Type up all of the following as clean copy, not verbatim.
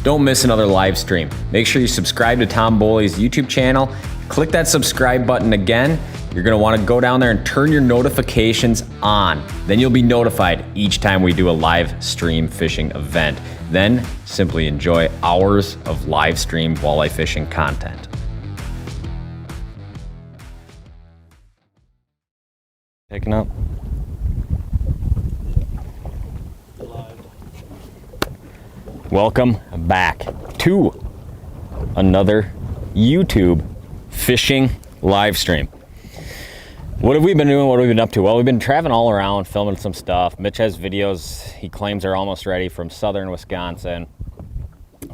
Don't miss another live stream. Make sure you subscribe to Tom Boley's YouTube channel. Click that subscribe button again. You're gonna wanna go down there and turn your notifications on. Then you'll be notified each time we do a live stream fishing event. Then simply enjoy hours of live stream walleye fishing content. Picking up. Welcome back to another YouTube fishing live stream. What have we been doing? What have we been up to? Well, we've been traveling all around, filming some stuff. Mitch has videos he claims are almost ready from southern Wisconsin.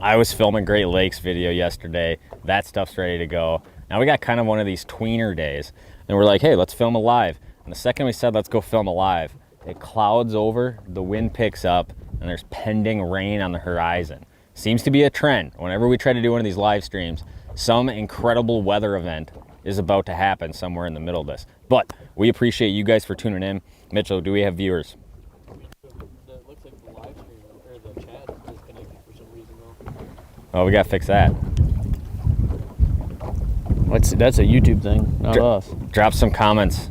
I was filming Great Lakes video yesterday. That stuff's ready to go. Now we got kind of one of these tweener days, and we're like, hey, let's film a live. And the second we said, let's go film a live, it clouds over, the wind picks up, and there's pending rain on the horizon. Seems to be a trend. Whenever we try to do one of these live streams, some incredible weather event is about to happen somewhere in the middle of this. But we appreciate you guys for tuning in. Mitchell, do we have viewers? It looks like the live stream or the chat is disconnected for some reason though. Oh, we gotta fix that. That's a YouTube thing, not us. Drop some comments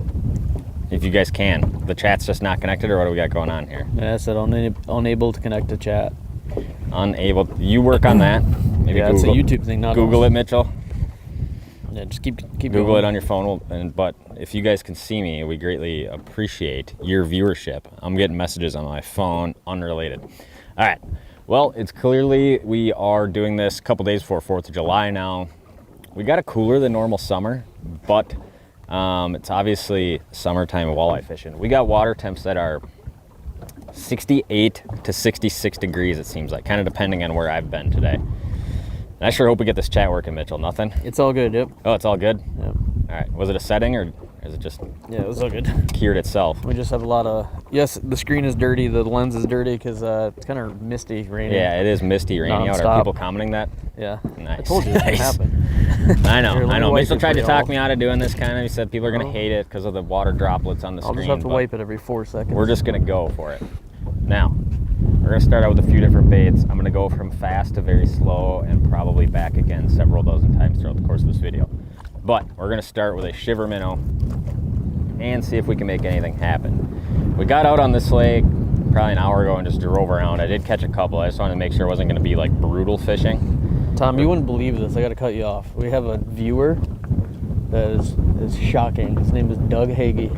if you guys can. The chat's just not connected, or what do we got going on here? Yeah, it said unable to connect to chat. Unable. You work on that. Maybe yeah, Google, it's a YouTube thing, not Google us. it, Mitchell. Yeah, just keep Google going. it on your phone. But if you guys can see me, we greatly appreciate your viewership. I'm getting messages on my phone, unrelated. All right. Well, it's clearly we are doing this a couple days before 4th of July now. We got it cooler than normal summer, but it's obviously summertime walleye fishing. We got water temps that are 68 to 66 degrees, it seems like, kind of depending on where I've been today. And I sure hope we get this chat working, Mitchell. Nothing? It's all good, yep. Oh, it's all good? Yep. All right. Was it a setting, or is it just Yeah, it was all good. cured itself? We just have a lot of, yes, the screen is dirty, the lens is dirty because it's kind of misty, rainy. Yeah, it is misty, rainy out. Are people commenting that? Yeah. Nice. I told you it Nice. happened. I know. Mitchell wipe tried it to for talk y'all. me out of doing this kind of. He said people are going to hate it because of the water droplets on the I'll screen. just have to but wipe it every 4 seconds. We're just going to go for it. Now, we're going to start out with a few different baits. I'm going to go from fast to very slow and probably back again several dozen times throughout the course of this video. But we're going to start with a shiver minnow and see if we can make anything happen. We got out on this lake probably an hour ago and just drove around. I did catch a couple. I just wanted to make sure it wasn't going to be like brutal fishing. Tom, you wouldn't believe this. I got to cut you off. We have a viewer that is shocking. His name is Doug Hagee.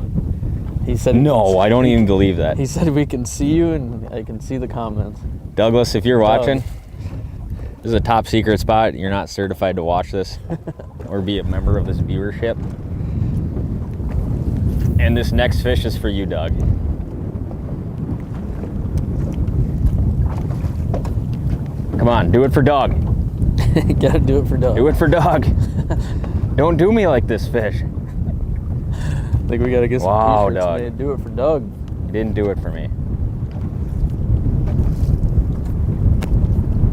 He said, No, I don't even believe that. He said we can see you and I can see the comments. Douglas, if you're watching, this is a top secret spot. You're not certified to watch this or be a member of this viewership. And this next fish is for you, Doug. Come on, do it for Doug. Gotta do it for Doug. Do it for Doug. Don't do me like this, fish. I think we gotta get some t-shirts Doug. made. Do it for Doug. You didn't do it for me.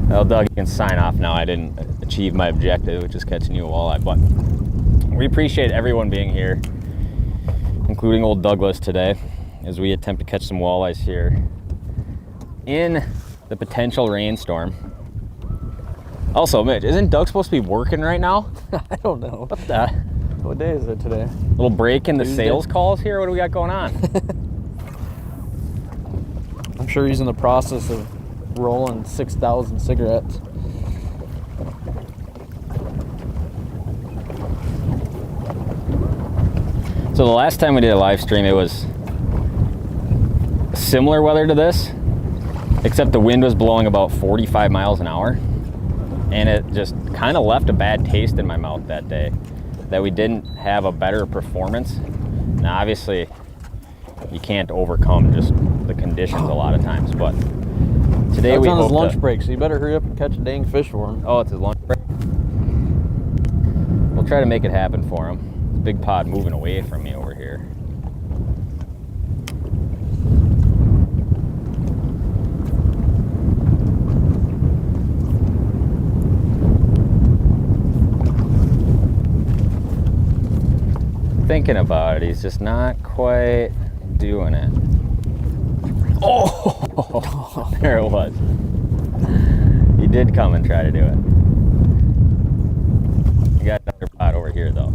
Well, Doug, you can sign off now. I didn't achieve my objective, which is catching you a walleye, but we appreciate everyone being here, including old Douglas today, as we attempt to catch some walleyes here in the potential rainstorm. Also, Mitch, isn't Doug supposed to be working right now? I don't know. What the? What day is it today? Little break in the Tuesday. sales calls here? What do we got going on? I'm sure he's in the process of rolling 6,000 cigarettes. So the last time we did a live stream, it was similar weather to this, except the wind was blowing about 45 miles an hour. And it just kind of left a bad taste in my mouth that day, that we didn't have a better performance. Now, obviously, you can't overcome just the conditions a lot of times, but today That's we on his hope lunch to, break, so you better hurry up and catch a dang fish for him. Oh, it's his lunch break? We'll try to make it happen for him. Big pod moving away from me over here. Thinking about it, he's just not quite doing it. Oh, there it was. He He did come and try to do it. You got another pot over here though.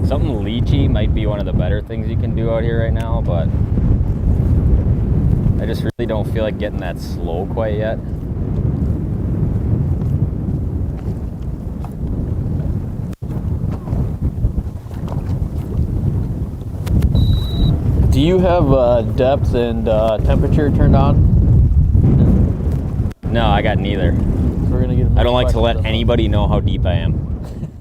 Something leechy might be one of the better things you can do out here right now, but I just really don't feel like getting that slow quite yet. Do you have depth and temperature turned on? No, I got neither. So we're gonna get. I don't like to let anybody know how deep I am.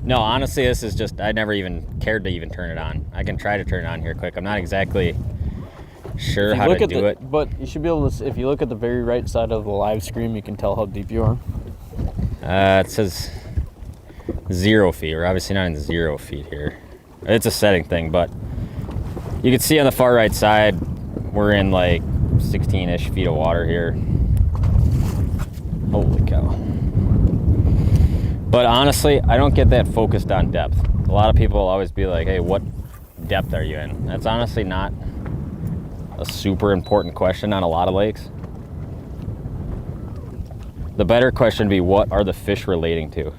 No, honestly, this is just, I never even cared to even turn it on. I can try to turn it on here quick. I'm not exactly sure how to do it. But you should be able to, if you look at the very right side of the live stream, you can tell how deep you are. It says 0 feet. We're obviously not in 0 feet here. It's a setting thing, but you can see on the far right side, we're in like 16-ish feet of water here. Holy cow. But honestly, I don't get that focused on depth. A lot of people will always be like, hey, what depth are you in? That's honestly not a super important question on a lot of lakes. The better question would be, what are the fish relating to?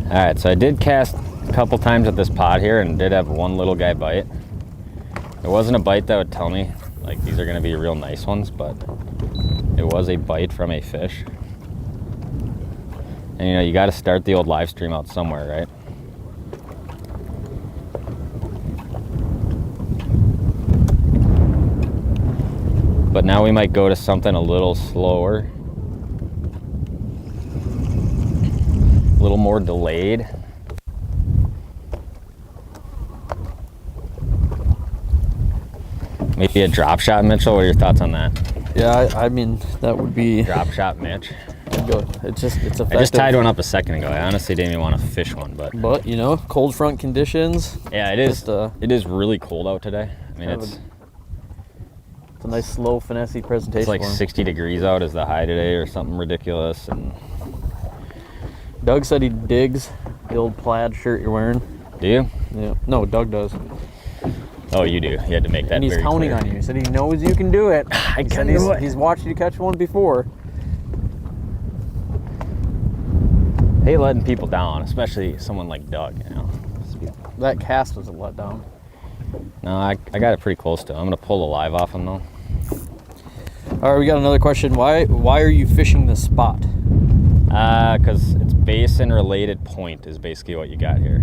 All right, so I did cast a couple times at this pot here and did have one little guy bite. It wasn't a bite that would tell me, like, these are gonna be real nice ones, but it was a bite from a fish. And you know, you gotta start the old live stream out somewhere, right? But now we might go to something a little slower. A little more delayed. Maybe a drop shot, Mitchell. What are your thoughts on that? Yeah, I mean, that would be Drop shot, Mitch. good. It's effective. I just tied one up a second ago. I honestly didn't even want to fish one, But you know, cold front conditions. yeah, it is. Just, It is really cold out today. I mean, it's a nice, slow, finessey presentation. like for 'em. 60 degrees out is the high today, or something ridiculous. And Doug said he digs the old plaid shirt you're wearing. do you? Yeah. No, Doug does. Oh, you do. You had to make that. And he's very counting clear. on you. He said he knows you can do it. I He can said do it. He's watched you catch one before. I hate letting people down, especially someone like Doug. You know. That cast was a letdown. No, I got it pretty close to him. I'm gonna pull the live off him though. All right, we got another question. Why are you fishing this spot? Because it's basin-related point is basically what you got here.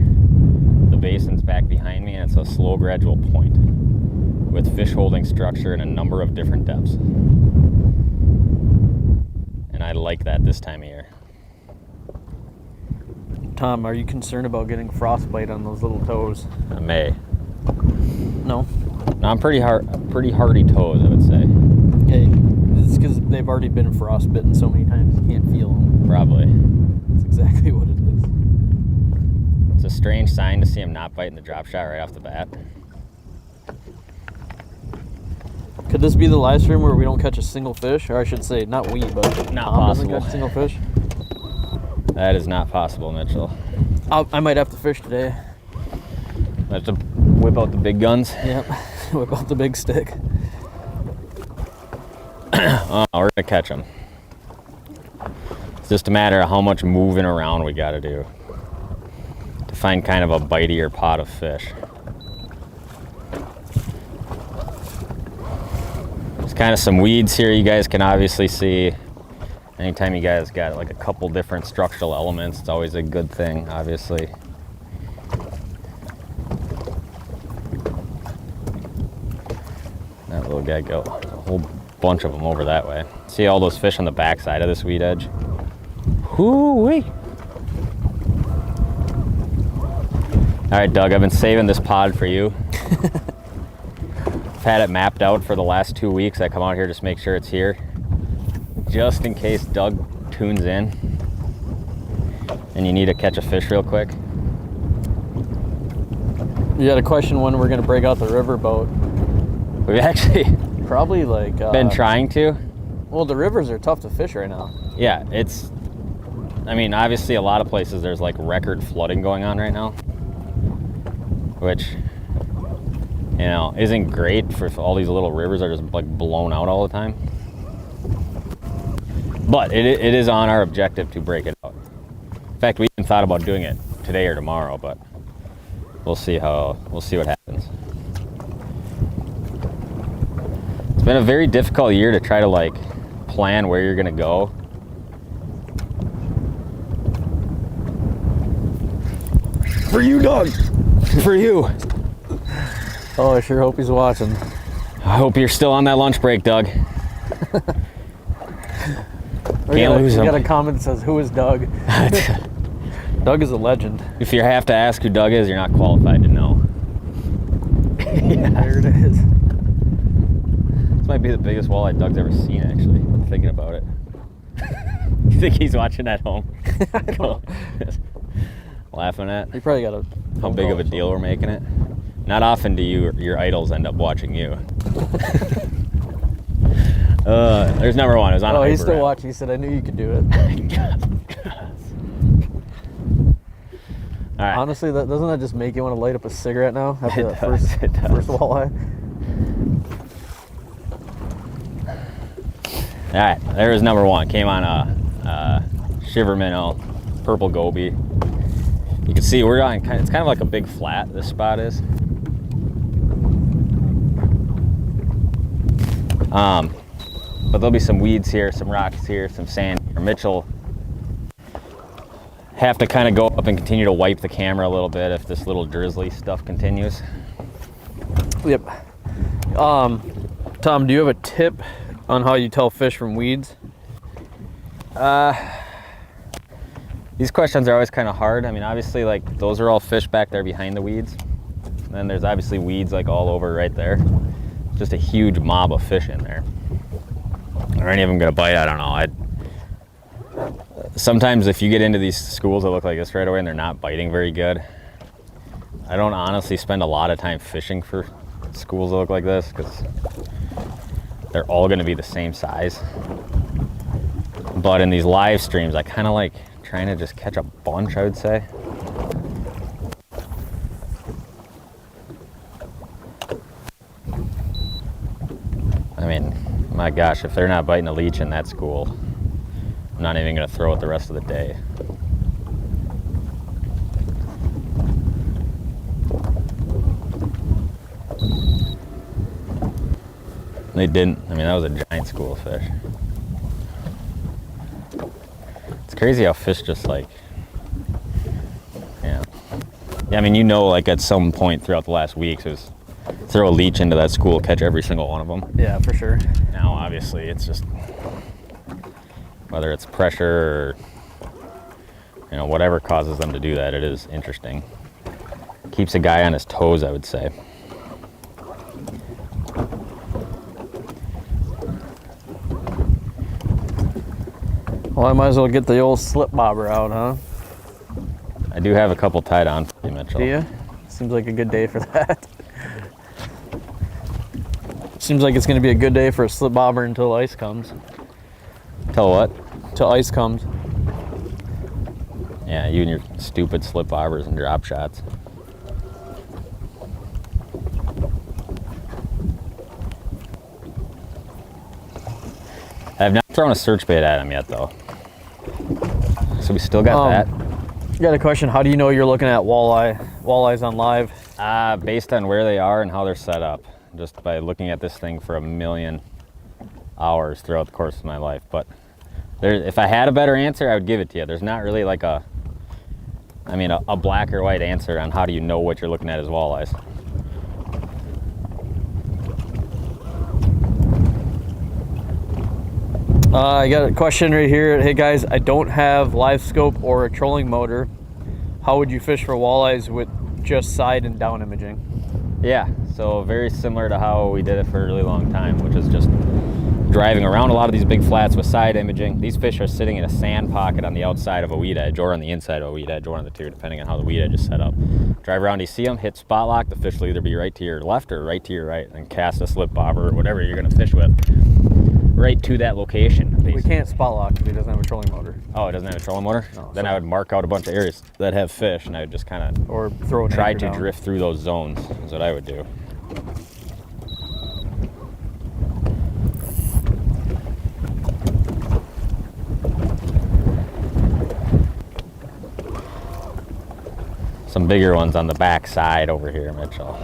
The basin's back behind me, and it's a slow, gradual point with fish holding structure in a number of different depths. And I like that this time of year. Tom, are you concerned about getting frostbite on those little toes? I may. No. No, I'm pretty hardy toes, I would say. Hey, it's because they've already been frostbitten so many times you can't feel them. Probably. That's exactly what it is. It's a strange sign to see him not biting the drop shot right off the bat. Could this be the live stream where we don't catch a single fish? Or I should say, not we, but Not Tom doesn't possible. catch a single fish? That is not possible, Mitchell. I might have to fish today. I have to whip out the big guns. Yep. Whip out the big stick. Oh, we're gonna catch them. It's just a matter of how much moving around we gotta do to find kind of a bitier pot of fish. There's kind of some weeds here you guys can obviously see. Anytime you guys got like a couple different structural elements, it's always a good thing, obviously. That little guy go. There's a whole bunch of them over that way. See all those fish on the back side of this weed edge? Hoo-wee! All right, Doug, I've been saving this pod for you. I've had it mapped out for the last 2 weeks. I come out here just make sure it's here, just in case Doug tunes in and you need to catch a fish real quick. You got a question when we're gonna break out the river boat. We've actually Probably like been trying to. Well, the rivers are tough to fish right now. Yeah, I mean, obviously a lot of places there's like record flooding going on right now, which, you know, isn't great for all these little rivers that are just like blown out all the time. But it is on our objective to break it out. In fact, we even thought about doing it today or tomorrow, but we'll see what happens. It's been a very difficult year to try to like plan where you're gonna go. For you, Doug. For you. Oh, I sure hope he's watching. I hope you're still on that lunch break, Doug. Can't lose him. We got a comment that says, "Who is Doug?" Doug is a legend. If you have to ask who Doug is, you're not qualified to know. Yeah. There it is. This might be the biggest walleye Doug's ever seen, actually, thinking about it. You think he's watching at home? I don't know. Laughing at You probably got a how big of a deal we're making it. Not often do your idols end up watching you. There's number one. It was on. Oh, he's still watching. He said, "I knew you could do it." All right. Honestly, doesn't that just make you want to light up a cigarette now after It that does, first walleye? All right, there was number one. Came on a shiver minnow, purple goby. You can see we're on. It's kind of like a big flat. This spot is. But there'll be some weeds here, some rocks here, some sand here. Mitch'll have to kind of go up and continue to wipe the camera a little bit if this little drizzly stuff continues. Yep. Tom, do you have a tip on how you tell fish from weeds? These questions are always kind of hard. I mean, obviously, like, those are all fish back there behind the weeds. And then there's obviously weeds like all over right there. Just a huge mob of fish in there. Are any of them gonna bite? I don't know. Sometimes if you get into these schools that look like this right away and they're not biting very good, I don't honestly spend a lot of time fishing for schools that look like this because they're all gonna be the same size. But in these live streams, I kind of like trying to just catch a bunch, I would say. I mean, my gosh, if they're not biting a leech in that school, I'm not even gonna throw it the rest of the day. They didn't. I mean, that was a giant school of fish. It's crazy how fish just like, yeah. I mean, you know, like at some point throughout the last weeks, it was throw a leech into that school, catch every single one of them. Yeah, for sure. Now, obviously, it's just, whether it's pressure or, you know, whatever causes them to do that, it is interesting. Keeps a guy on his toes, I would say. Well, I might as well get the old slip bobber out, huh? I do have a couple tied on for you, Mitchell. Do you? Seems like a good day for that. Seems like it's going to be a good day for a slip bobber until ice comes. Tell what? Till ice comes. Yeah, you and your stupid slip bobbers and drop shots. I have not thrown a search bait at him yet, though. So we still got that. Got a question. How do you know you're looking at walleyes on live? Based on where they are and how they're set up. Just by looking at this thing for a million hours throughout the course of my life. But if I had a better answer, I would give it to you. There's not really like a black or white answer on how do you know what you're looking at as walleyes. I got a question right here. Hey guys, I don't have live scope or a trolling motor. How would you fish for walleyes with just side and down imaging? Yeah, so very similar to how we did it for a really long time, which is just driving around a lot of these big flats with side imaging, these fish are sitting in a sand pocket on the outside of a weed edge or on the inside of a weed edge, one of the two, depending on how the weed edge is set up. Drive around, you see them, hit spot lock, the fish will either be right to your left or right to your right, and cast a slip bobber or whatever you're gonna fish with right to that location. Basically. We can't spot lock because he doesn't have a trolling motor. Oh, it doesn't have a trolling motor? No, then so I would mark out a bunch of areas that have fish, and I would just kind of or throw an try anchor to down. drift through those zones is what I would do. Some bigger ones on the back side over here, Mitchell.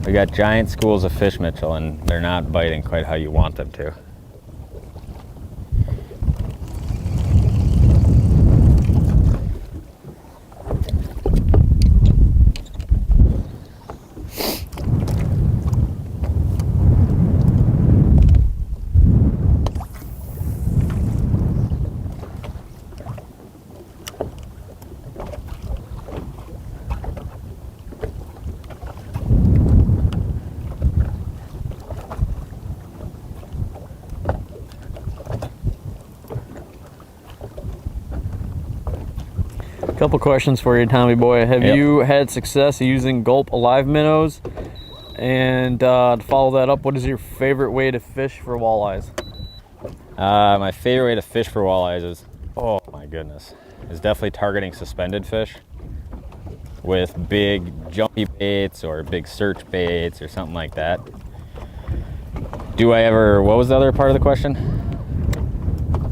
We got giant schools of fish, Mitchell, and they're not biting quite how you want them to. Couple questions for you, Tommy boy. Have Yep. you had success using gulp alive minnows? And to follow that up, what is your favorite way to fish for walleyes? My favorite way to fish for walleyes is, oh my goodness, is definitely targeting suspended fish with big jumpy baits or big search baits or something like that. Do I ever, what was the other part of the question?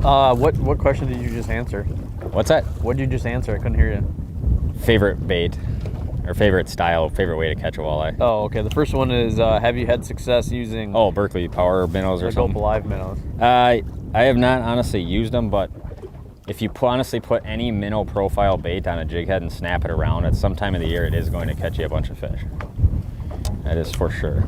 What question did you just answer? What's that? What did you just answer? I couldn't hear you. Favorite bait or favorite style, favorite way to catch a walleye. Oh, okay. The first one is, have you had success using Oh, Berkeley Power minnows or the gulp something? alive minnows? I have not honestly used them, but if you honestly put any minnow profile bait on a jig head and snap it around, at some time of the year, it is going to catch you a bunch of fish. That is for sure.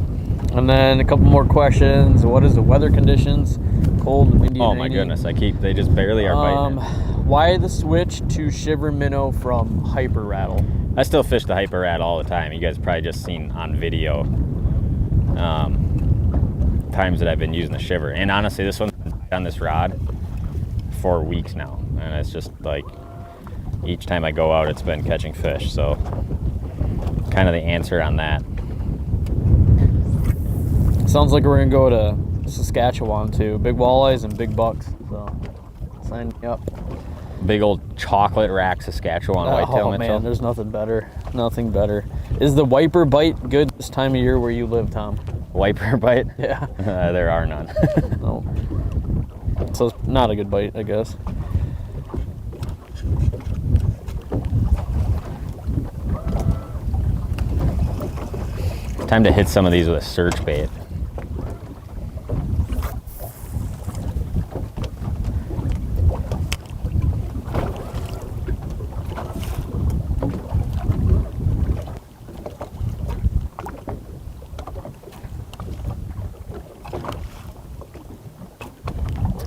And then a couple more questions. What is the weather conditions? Cold, windy, Oh and my rainy? goodness, they just barely are biting it. Why the switch to shiver minnow from hyper rattle? I still fish the hyper rat all the time. You guys probably just seen on video times that I've been using the shiver. And honestly, this one's been on this rod for weeks now. And it's just like, each time I go out, it's been catching fish. So kind of the answer on that. Sounds like we're gonna go to Saskatchewan too. Big walleyes and big bucks. So sign me up. Big old chocolate rack Saskatchewan whitetail, Oh Mitchell. man, there's nothing better. Nothing better. Is the wiper bite good this time of year where you live, Tom? Wiper bite? Yeah. There are none. No. So it's not a good bite, I guess. Time to hit some of these with a search bait.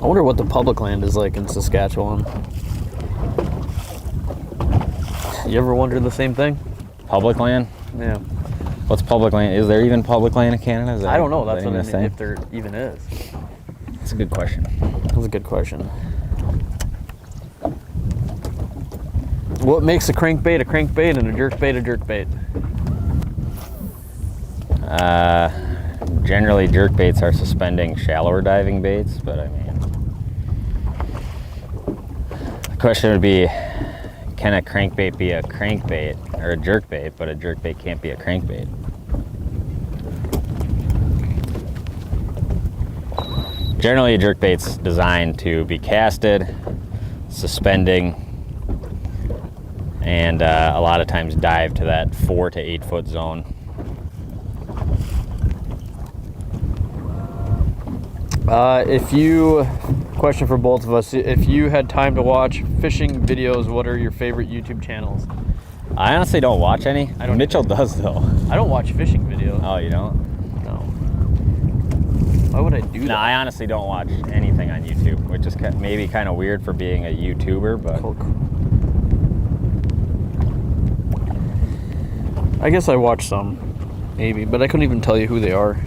I wonder what the public land is like in Saskatchewan. You ever wonder the same thing? Public land? Yeah. What's public land? Is there even public land in Canada? Is that, I don't know. is That's that what I even a mean, thing? if there even is. That's a good question. That's a good question. What makes a crankbait and a jerkbait a jerkbait? Generally, jerk baits are suspending shallower diving baits, but I mean, the question would be, can a crankbait be a crankbait or a jerkbait, but a jerkbait can't be a crankbait? Generally, a jerkbait's designed to be casted, suspending, and a lot of times dive to that 4 to 8 foot zone. Question for both of us, if you had time to watch fishing videos, what are your favorite YouTube channels? I honestly don't watch any. Mitchell does though. I don't watch fishing videos. Oh, you don't? No. Why would I do that? No, I honestly don't watch anything on YouTube, which is maybe kind of weird for being a YouTuber, but... Cool. I guess I watch some, maybe, but I couldn't even tell you who they are.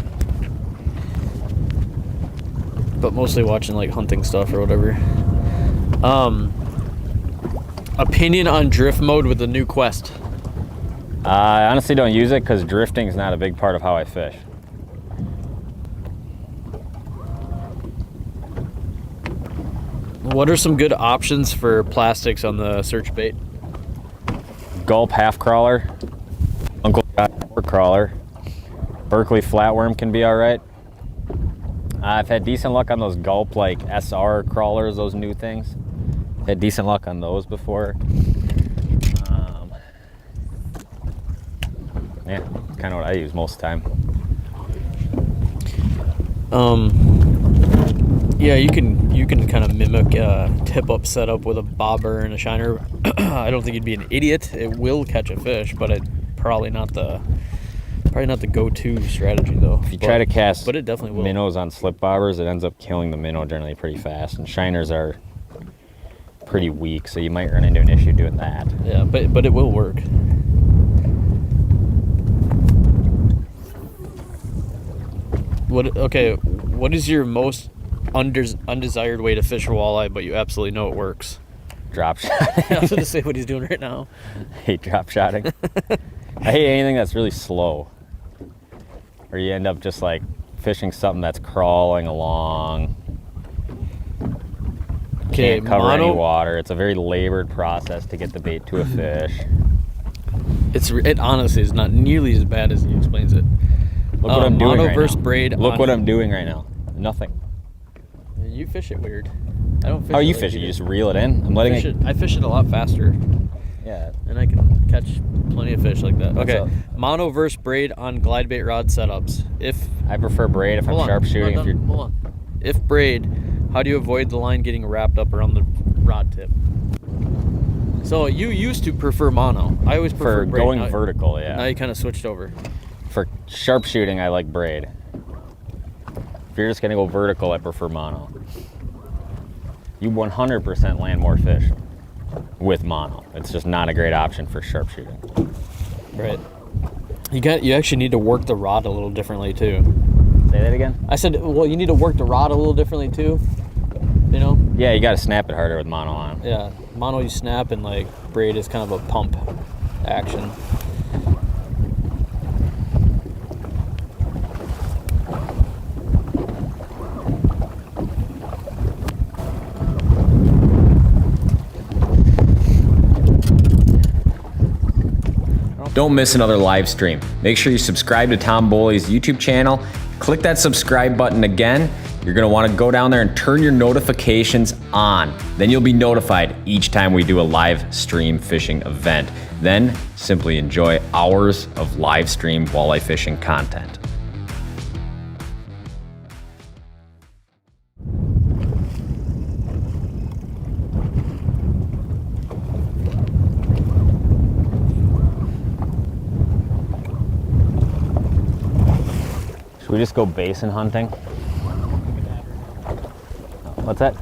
But mostly watching like hunting stuff or whatever. Opinion on drift mode with the new Quest? I honestly don't use it because drifting is not a big part of how I fish. What are some good options for plastics on the search bait? Gulp half crawler, Uncle Scott pork crawler, Berkeley flatworm can be all right. I've had decent luck on those Gulp like SR crawlers, those new things. Had decent luck on those before. Yeah, kind of what I use most of the time. Yeah, you can kind of mimic a tip-up setup with a bobber and a shiner. I don't think you'd be an idiot. It will catch a fish, but it probably not the go-to strategy though. If you try to cast but it definitely will. minnows on slip bobbers, it ends up killing the minnow generally pretty fast, and shiners are pretty weak, so you might run into an issue doing that. Yeah, but it will work. What is your most undesired way to fish for walleye, but you absolutely know it works? Drop shot. I was going to say what he's doing right now. I hate drop shotting. I hate anything that's really slow, or you end up just like fishing something that's crawling along. Can't cover any water. It's a very labored process to get the bait to a fish. It honestly is not nearly as bad as he explains it. Look what I'm doing right now. Braid. Look what I'm doing right now. Nothing. You fish it weird. I don't fish. How you fish it? You just reel it in? I'm letting it. I fish it a lot faster. Yeah. And I can catch plenty of fish like that. Okay. Mono versus braid on glide bait rod setups. I prefer braid if I'm sharp shooting. Hold on. If braid, how do you avoid the line getting wrapped up around the rod tip? So you used to prefer mono. I always prefer braid. Going vertical, yeah. Now you kind of switched over. For sharp shooting, I like braid. If you're just gonna go vertical, I prefer mono. You 100% land more fish with mono. It's just not a great option for sharp shooting. Right. You actually need to work the rod a little differently too. Say that again? I said, well, you need to work the rod a little differently too. You know? Yeah, you gotta snap it harder with mono on. Yeah, mono you snap, and like braid is kind of a pump action. Don't miss another live stream. Make sure you subscribe to Tom Boley's YouTube channel. Click that subscribe button again. You're gonna wanna go down there and turn your notifications on. Then you'll be notified each time we do a live stream fishing event. Then simply enjoy hours of live stream walleye fishing content. Should we just go basin hunting? What's that?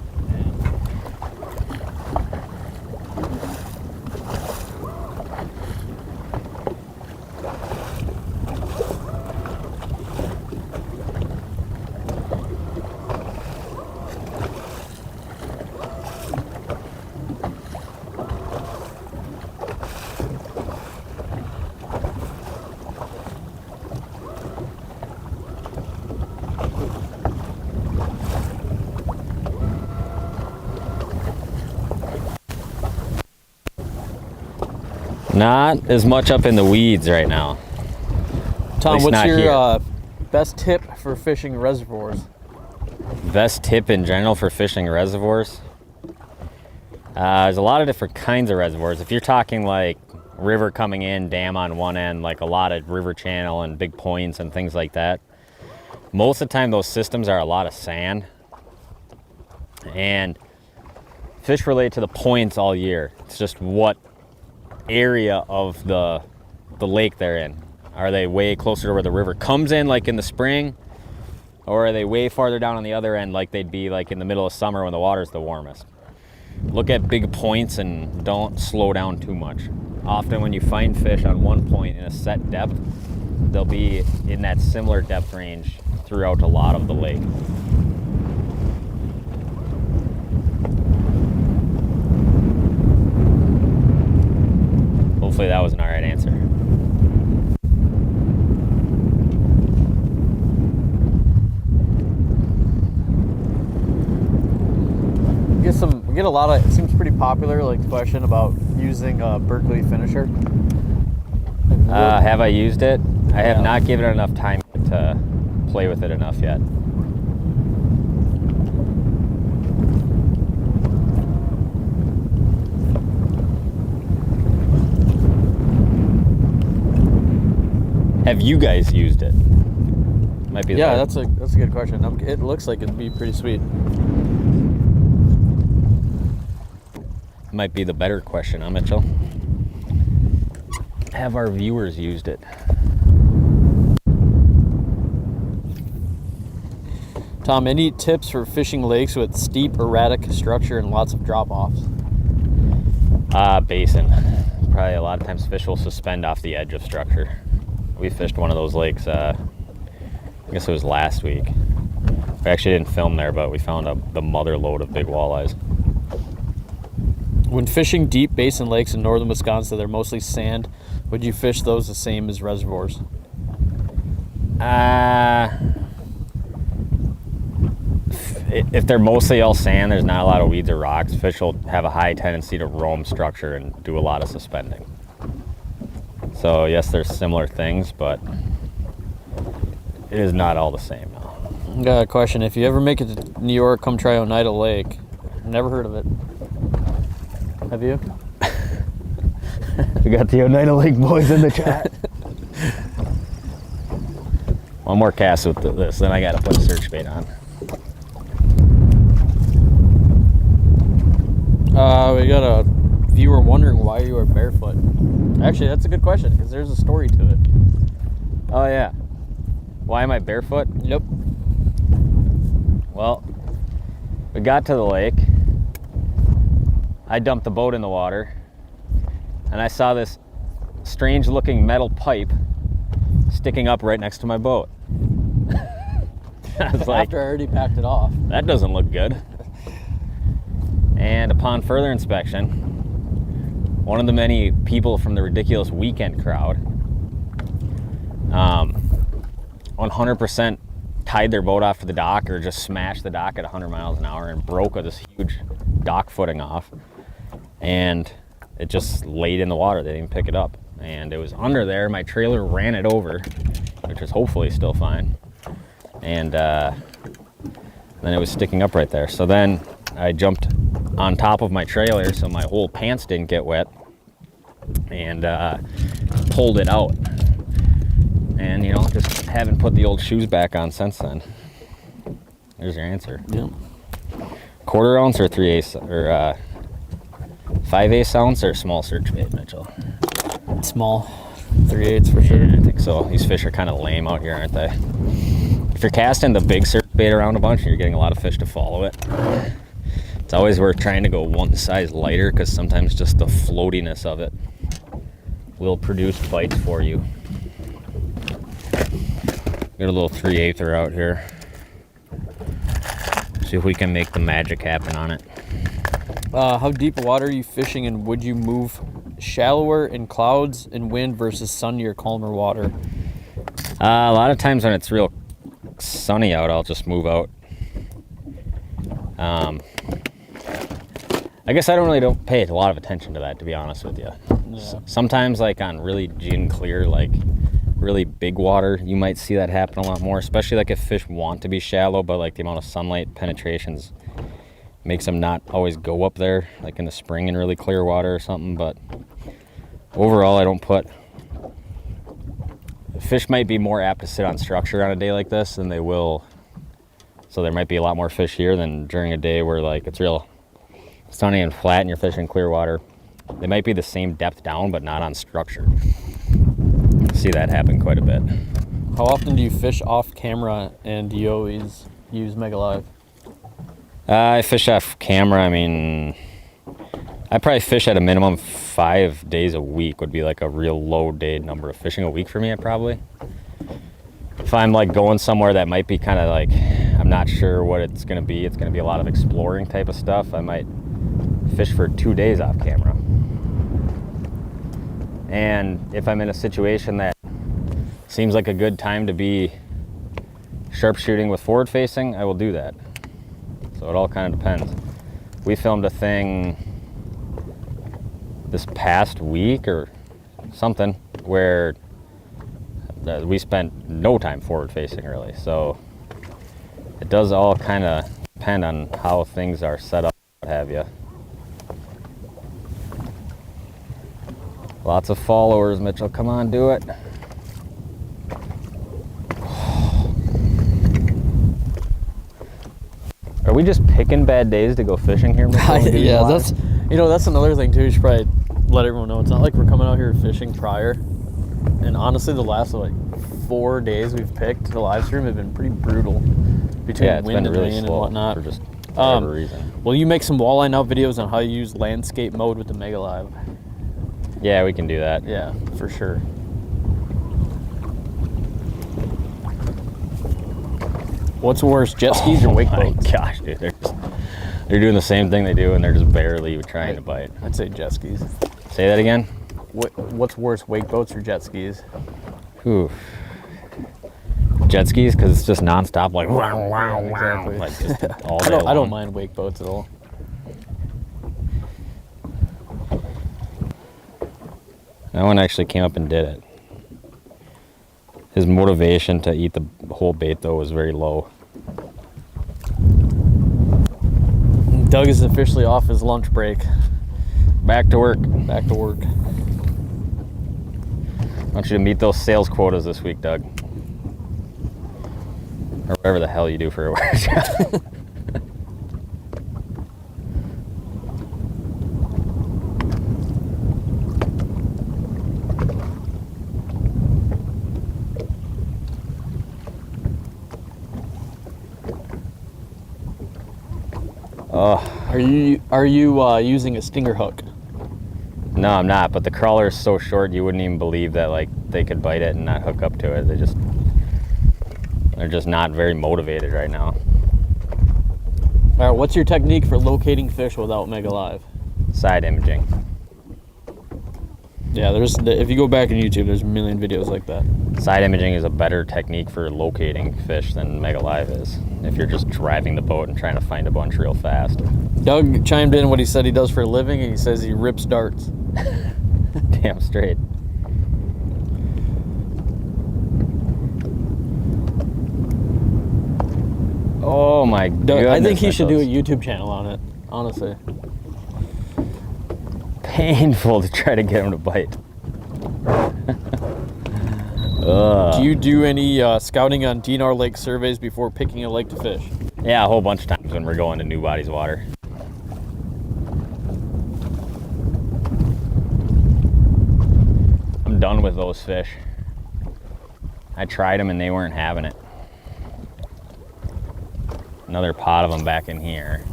Not as much up in the weeds right now. Tom, what's your best tip for fishing reservoirs? Best tip in general for fishing reservoirs? There's a lot of different kinds of reservoirs. If you're talking like river coming in, dam on one end, like a lot of river channel and big points and things like that, most of the time those systems are a lot of sand, and fish relate to the points all year. It's just what area of the lake they're in. Are they way closer to where the river comes in, like in the spring, or are they way farther down on the other end, like they'd be like in the middle of summer when the water's the warmest? Look at big points and don't slow down too much. Often when you find fish on one point in a set depth, they'll be in that similar depth range throughout a lot of the lake. Hopefully that was an alright answer. We get a lot of, it seems pretty popular, like the question about using a Berkeley finisher. Have I used it? I have not given it enough time to play with it enough yet. Have you guys used it? Might be. Yeah, that's a good question. It looks like it'd be pretty sweet. Might be the better question, huh, Mitchell? Have our viewers used it? Tom, any tips for fishing lakes with steep, erratic structure and lots of drop-offs? Basin. Probably a lot of times fish will suspend off the edge of structure. We fished one of those lakes, I guess it was last week. We actually didn't film there, but we found the mother load of big walleyes. When fishing deep basin lakes in northern Wisconsin, they're mostly sand. Would you fish those the same as reservoirs? If they're mostly all sand, there's not a lot of weeds or rocks, fish will have a high tendency to roam structure and do a lot of suspending. So yes, there's similar things, but it is not all the same now. Got a question. If you ever make it to New York, come try Oneida Lake. Never heard of it. Have you? We got the Oneida Lake boys in the chat. One more cast with this, then I gotta put a search bait on. We got a viewer wondering why you are barefoot. Actually, that's a good question because there's a story to it. Oh yeah. Why am I barefoot? Yep. Well, we got to the lake. I dumped the boat in the water, and I saw this strange looking metal pipe sticking up right next to my boat. I was like, after I already packed it off. That doesn't look good. And upon further inspection, one of the many people from the ridiculous weekend crowd 100% tied their boat off to the dock or just smashed the dock at 100 miles an hour and broke this huge dock footing off. And it just laid in the water. They didn't even pick it up. And it was under there. My trailer ran it over, which is hopefully still fine. And then it was sticking up right there. So then I jumped on top of my trailer so my whole pants didn't get wet and pulled it out. And, you know, just haven't put the old shoes back on since then. There's your answer. Yep. Quarter ounce or 3/8 or 5/8 ounce or small search bait, Mitchell? Small. 3/8 for sure. Yeah, I think so. These fish are kind of lame out here, aren't they? If you're casting the big search bait around a bunch and you're getting a lot of fish to follow it, it's always worth trying to go one size lighter because sometimes just the floatiness of it will produce bites for you. Got a little 3/8 out here. See if we can make the magic happen on it. How deep water are you fishing, and would you move shallower in clouds and wind versus sunnier, calmer water? A lot of times when it's real sunny out, I'll just move out. I guess I don't pay a lot of attention to that, to be honest with you. Yeah. Sometimes, like on really gin clear, like really big water, you might see that happen a lot more, especially like if fish want to be shallow, but like the amount of sunlight penetrations makes them not always go up there, like in the spring in really clear water or something. But overall, I don't put fish might be more apt to sit on structure on a day like this than they will. So there might be a lot more fish here than during a day where like it's real sunny and flat and you're fishing clear water. They might be the same depth down, but not on structure. See that happen quite a bit. How often do you fish off camera, and do you always use Mega Live? I fish off camera. I mean, I probably fish at a minimum 5 days a week would be like a real low day number of fishing a week for me, probably. If I'm like going somewhere that might be kind of like, I'm not sure what it's going to be. It's going to be a lot of exploring type of stuff. I might fish for 2 days off camera. And if I'm in a situation that seems like a good time to be sharpshooting with forward facing, I will do that. So it all kind of depends. We filmed a thing this past week or something where we spent no time forward facing really. So it does all kind of depend on how things are set up, what have you. Lots of followers, Mitchell. Come on, do it. Are we just picking bad days to go fishing here, Mitchell? Yeah, that's another thing too. You should probably let everyone know. It's not like we're coming out here fishing prior. And honestly, the last like 4 days we've picked the live stream have been pretty brutal between wind and rain and whatnot. For just whatever reason. Will you make some Walleye Now videos on how you use landscape mode with the Mega Live? Yeah, we can do that. Yeah, for sure. What's worse, jet skis or wake boats? Oh my gosh, dude. They're doing the same thing they do and they're just barely trying to bite. I'd say jet skis. Say that again? What's worse, wake boats or jet skis? Ooh. Jet skis, because it's just nonstop, like wow, wow, Yeah, exactly. like just all day long. I don't mind wake boats at all. That one actually came up and did it. His motivation to eat the whole bait, though, was very low. Doug is officially off his lunch break. Back to work. Back to work. I want you to meet those sales quotas this week, Doug. Or whatever the hell you do for a work job. Are you using a stinger hook? No, I'm not, but the crawler is so short you wouldn't even believe that like they could bite it and not hook up to it. They're just not very motivated right now. All right, what's your technique for locating fish without Mega Live? Side imaging. Yeah, if you go back on YouTube, there's a million videos like that. Side imaging is a better technique for locating fish than Mega Live is. If you're just driving the boat and trying to find a bunch real fast. Doug chimed in what he said he does for a living, and he says he rips darts. Damn straight. Oh my god! I think he should do a YouTube channel on it, honestly. Painful to try to get him to bite. Do you do any scouting on DNR lake surveys before picking a lake to fish? Yeah, a whole bunch of times when we're going to new bodies water. I'm done with those fish. I tried them and they weren't having it. Another pot of them back in here.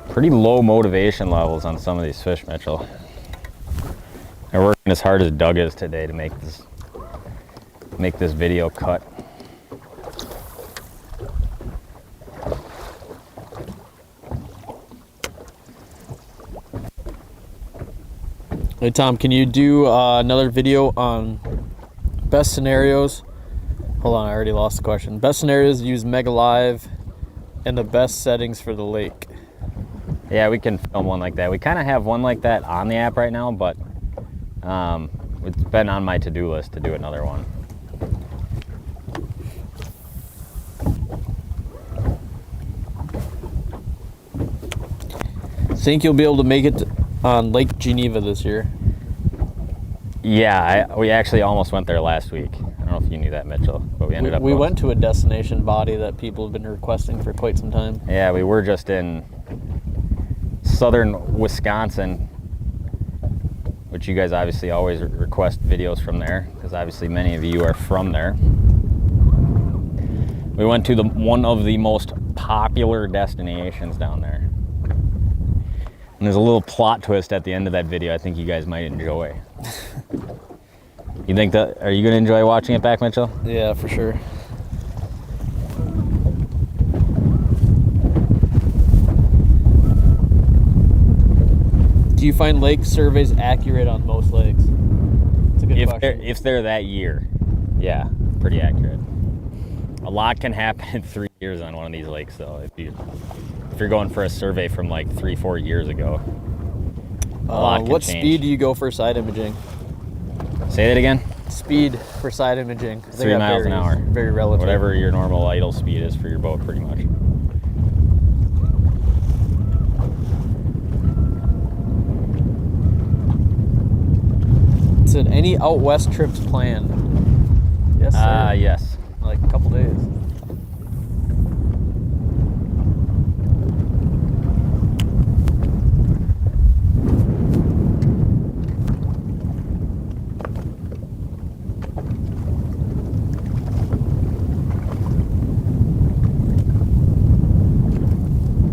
Pretty low motivation levels on some of these fish, Mitchell. They're working as hard as Doug is today to make this video cut. Hey Tom, can you do another video on best scenarios? Hold on, I already lost the question. Best scenarios to use Mega Live and the best settings for the lake. Yeah, we can film one like that. We kind of have one like that on the app right now, but it's been on my to-do list to do another one. Think you'll be able to make it on Lake Geneva this year? Yeah, we actually almost went there last week. I don't know if you knew that, Mitchell, but we ended up. We went to a destination body that people have been requesting for quite some time. Yeah, we were just in southern Wisconsin, which you guys obviously always request videos from there, because obviously many of you are from there. We went to one of the most popular destinations down there. And there's a little plot twist at the end of that video I think you guys might enjoy. You think that, are you going to enjoy watching it back, Mitchell? Yeah, for sure. Do you find lake surveys accurate on most lakes? That's a good question. If they're that year, yeah, pretty accurate. A lot can happen in 3 years on one of these lakes, though. If you're going for a survey from like 3-4 years ago, a lot can what change. speed do you go for side imaging? Say that again? Speed for side imaging. I think 3 miles an hour. Very relative. Whatever your normal idle speed is for your boat, pretty much. It said, any out west trips planned? Yes, sir. Yes. Like a couple days.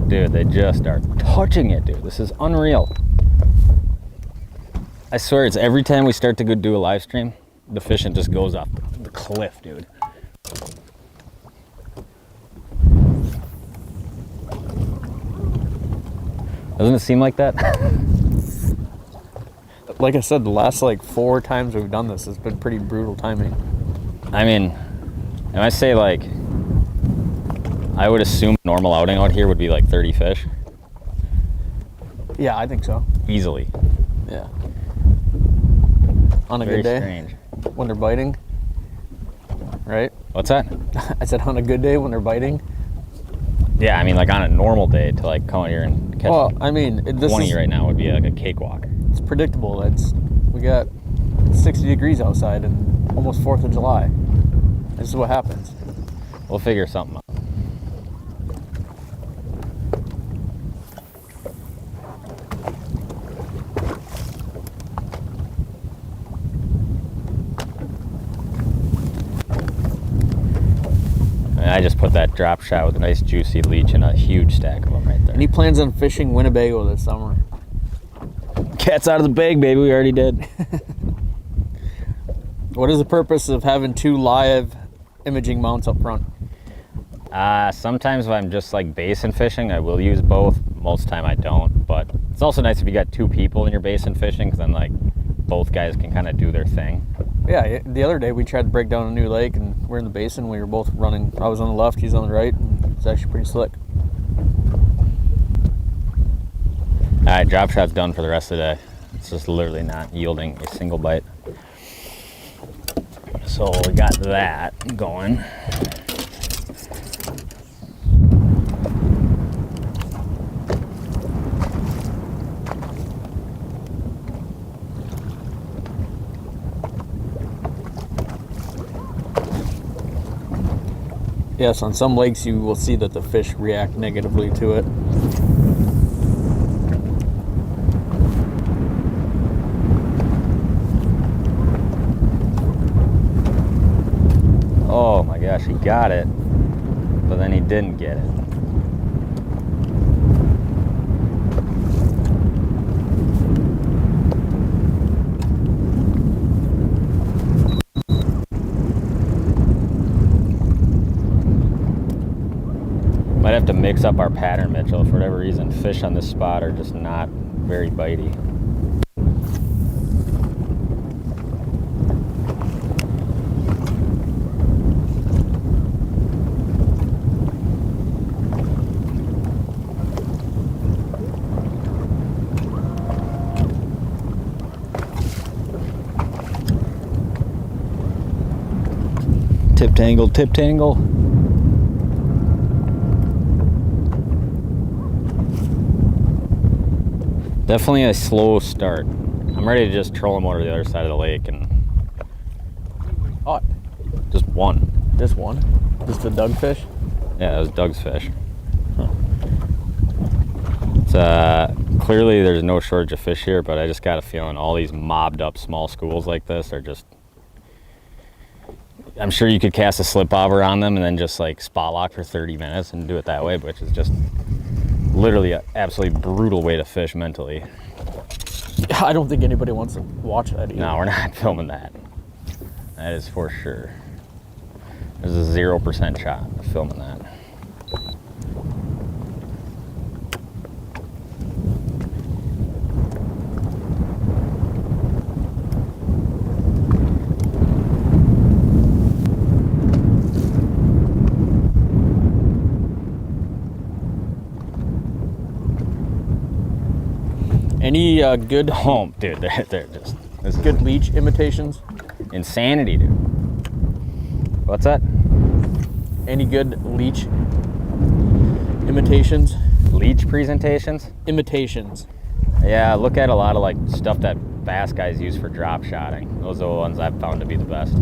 Dude, they just are touching it, dude. This is unreal. I swear, it's every time we start to go do a live stream, the fishing just goes off the cliff, dude. Doesn't it seem like that? Like I said, the last like 4 times we've done this, it's been pretty brutal timing. I mean, and I say like, I would assume normal outing out here would be like 30 fish. Yeah, I think so. Easily. Yeah. On a Very good day, strange. when they're biting, right? What's that? I said on a good day when they're biting. Yeah, I mean like on a normal day to like come out here and catch Well, I mean, this 20 is right now would be like a cakewalk. it's predictable. We got 60 degrees outside and almost 4th of July. This is what happens. We'll figure something out. I just put that drop shot with a nice juicy leech and a huge stack of them right there. Any plans on fishing Winnebago this summer? Cat's out of the bag, baby. We already did. What is the purpose of having 2 live imaging mounts up front? Sometimes if I'm just like basin fishing, I will use both. Most time I don't, but it's also nice if you got 2 people in your basin fishing, because then like both guys can kind of do their thing. Yeah, the other day we tried to break down a new lake and we're in the basin. We were both running. I was on the left, he's on the right, and it's actually pretty slick. All right, drop shot's done for the rest of the day. It's just literally not yielding a single bite. So we got that going. Yes, on some lakes you will see that the fish react negatively to it. Oh my gosh, he got it, but then he didn't get it. Might have to mix up our pattern, Mitchell. For whatever reason, fish on this spot are just not very bitey. tangle, tip tangle. Definitely a slow start. I'm ready to just troll him over to the other side of the lake and Caught. just one. This one. Just a Doug fish. Yeah, that was Doug's fish. It's clearly there's no shortage of fish here, but I just got a feeling all these mobbed up small schools like this are just. I'm sure you could cast a slip bobber on them and then just like spot lock for 30 minutes and do it that way, which is just literally an absolutely brutal way to fish mentally. I don't think anybody wants to watch that either. No, we're not filming that. That is for sure. There's a 0% shot of filming that. Any good Oh, dude, they're just this is good leech imitations? insanity, dude. What's that? Any good leech imitations? Leech presentations? Imitations. Yeah, look at a lot of like stuff that bass guys use for drop shotting. Those are the ones I've found to be the best.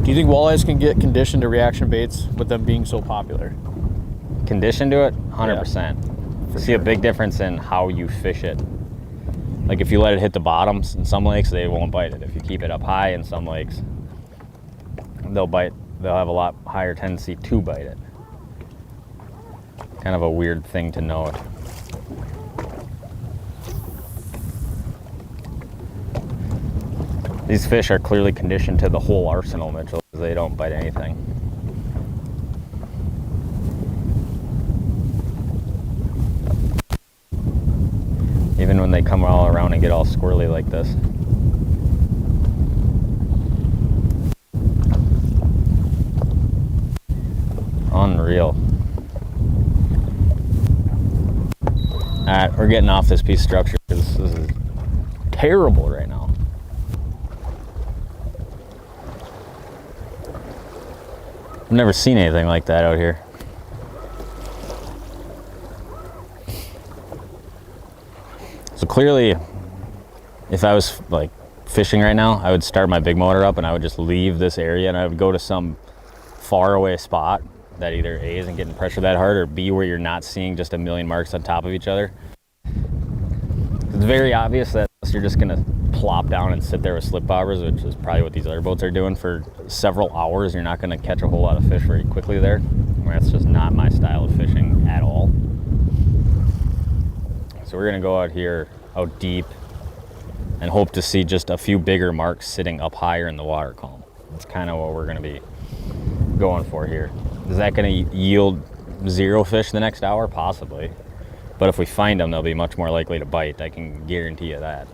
Do you think walleyes can get conditioned to reaction baits with them being so popular? Conditioned to it, 100%. See a big difference in how you fish it. Like if you let it hit the bottoms in some lakes, they won't bite it. If you keep it up high in some lakes, they'll bite. They'll have a lot higher tendency to bite it. Kind of a weird thing to note. These fish are clearly conditioned to the whole arsenal, Mitchell, because they don't bite anything. Even when they come all around and get all squirrely like this. Unreal. Alright, we're getting off this piece of structure because this is terrible right now. I've never seen anything like that out here. So clearly, if I was like fishing right now, I would start my big motor up and I would just leave this area and I would go to some far away spot that either A, isn't getting pressure that hard, or B, where you're not seeing just a million marks on top of each other. It's very obvious that you're just gonna plop down and sit there with slip bobbers, which is probably what these other boats are doing for several hours. You're not gonna catch a whole lot of fish very quickly there. That's just not my style of fishing at all. So we're gonna go out here, out deep, and hope to see just a few bigger marks sitting up higher in the water column. That's kind of what we're gonna be going for here. Is that gonna yield 0 fish the next hour? Possibly. But if we find them, they'll be much more likely to bite. I can guarantee you that.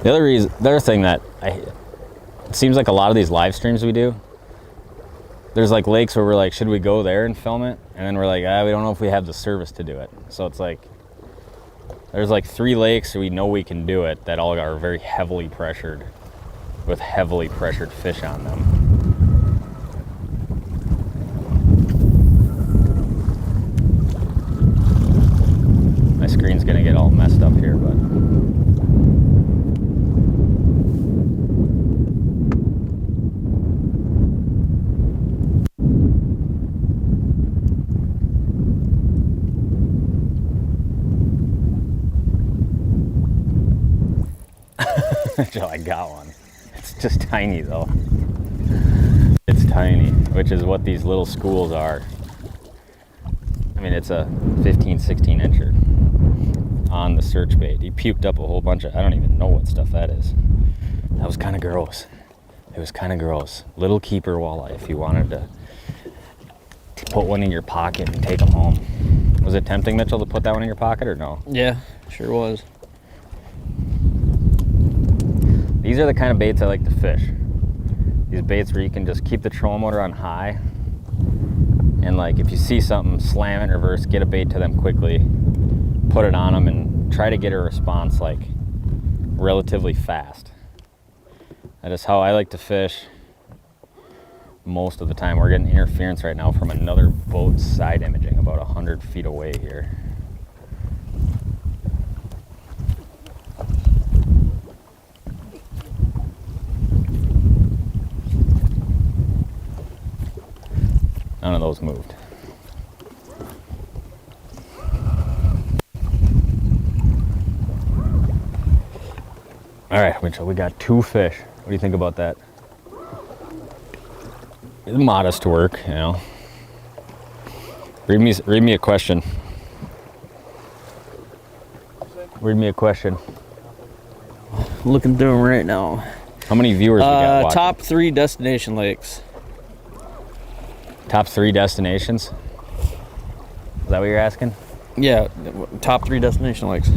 The other thing that it seems like a lot of these live streams we do, there's like lakes where we're like, should we go there and film it? And then we're like, we don't know if we have the service to do it. So it's like, there's like 3 lakes we know we can do it that all are very heavily pressured with heavily pressured fish on them. My screen's gonna get all messed up here, but I got one. It's just tiny though. It's tiny, which is what these little schools are. I mean, it's a 15, 16 incher on the search bait. He puked up a whole bunch of, I don't even know what stuff that is. That was kind of gross. It was kind of gross. Little keeper walleye if you wanted to put one in your pocket and take them home. Was it tempting, Mitchell, to put that one in your pocket or no? Yeah, sure was. These are the kind of baits I like to fish. These baits where you can just keep the trolling motor on high, and like if you see something, slam it in reverse, get a bait to them quickly, put it on them, and try to get a response like relatively fast. That is how I like to fish most of the time. We're getting interference right now from another boat side imaging about 100 feet away here. None of those moved. All right, Mitchell, we got 2 fish. What do you think about that? It's modest work, you know. Read me a question. Read me a question. Looking through them right now. How many viewers we got watching? Top 3 destination lakes. Top 3 destinations? Is that what you're asking? Yeah, top 3 destination lakes.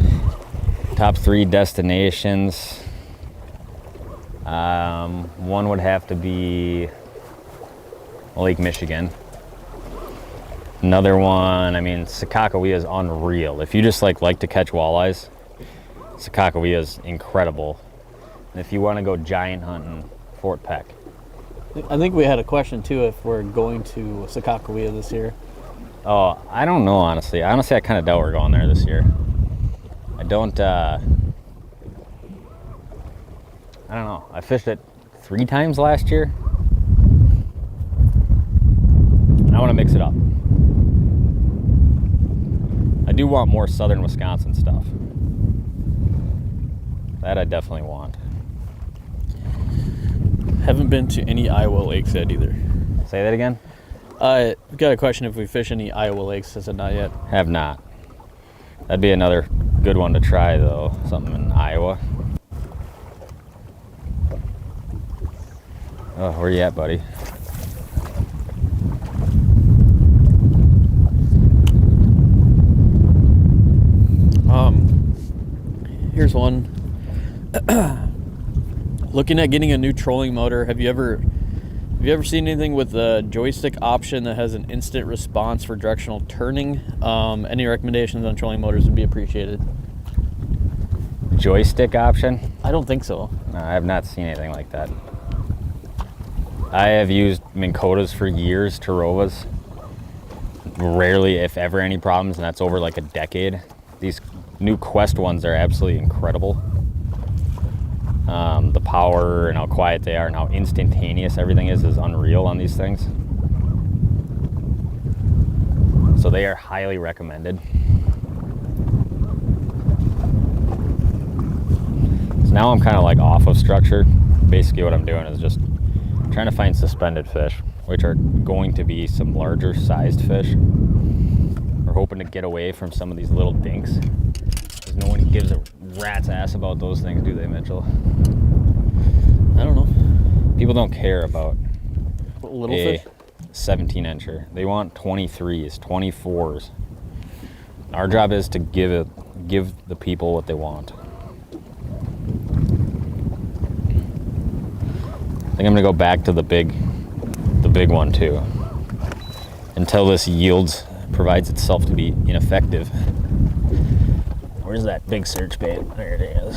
Top 3 destinations. One would have to be Lake Michigan. Another one, I mean, Sakakawea is unreal. If you just like to catch walleyes, Sakakawea is incredible. And if you want to go giant hunting, Fort Peck. I think we had a question too if we're going to Sakakawea this year. Oh, I don't know, honestly. Honestly, I kind of doubt we're going there this year. I don't know. I fished it 3 times last year. I want to mix it up. I do want more southern Wisconsin stuff. That I definitely want. Haven't been to any Iowa lakes yet either. Say that again? We've got a question if we fish any Iowa lakes. I said not yet. Have not. That'd be another good one to try, though. Something in Iowa. Oh, where you at, buddy? Here's one. Looking at getting a new trolling motor. Have you ever seen anything with a joystick option that has an instant response for directional turning? Any recommendations on trolling motors would be appreciated. Joystick option? I don't think so. No, I have not seen anything like that. I have used Minn Kotas for years, Tarovas. Rarely, if ever, any problems, and that's over like a decade. These new Quest ones are absolutely incredible. The power and how quiet they are and how instantaneous everything is unreal on these things. So they are highly recommended. So now I'm kind of like off of structure. Basically what I'm doing is just trying to find suspended fish, which are going to be some larger sized fish. We're hoping to get away from some of these little dinks. Because no one gives a rat's ass about those things, do they, Mitchell? I don't know. People don't care about Little a fish? 17-incher. They want 23s, 24s. Our job is to give the people what they want. I think I'm gonna go back to the big one too, until this provides itself to be ineffective. Where's that big search bait? There it is.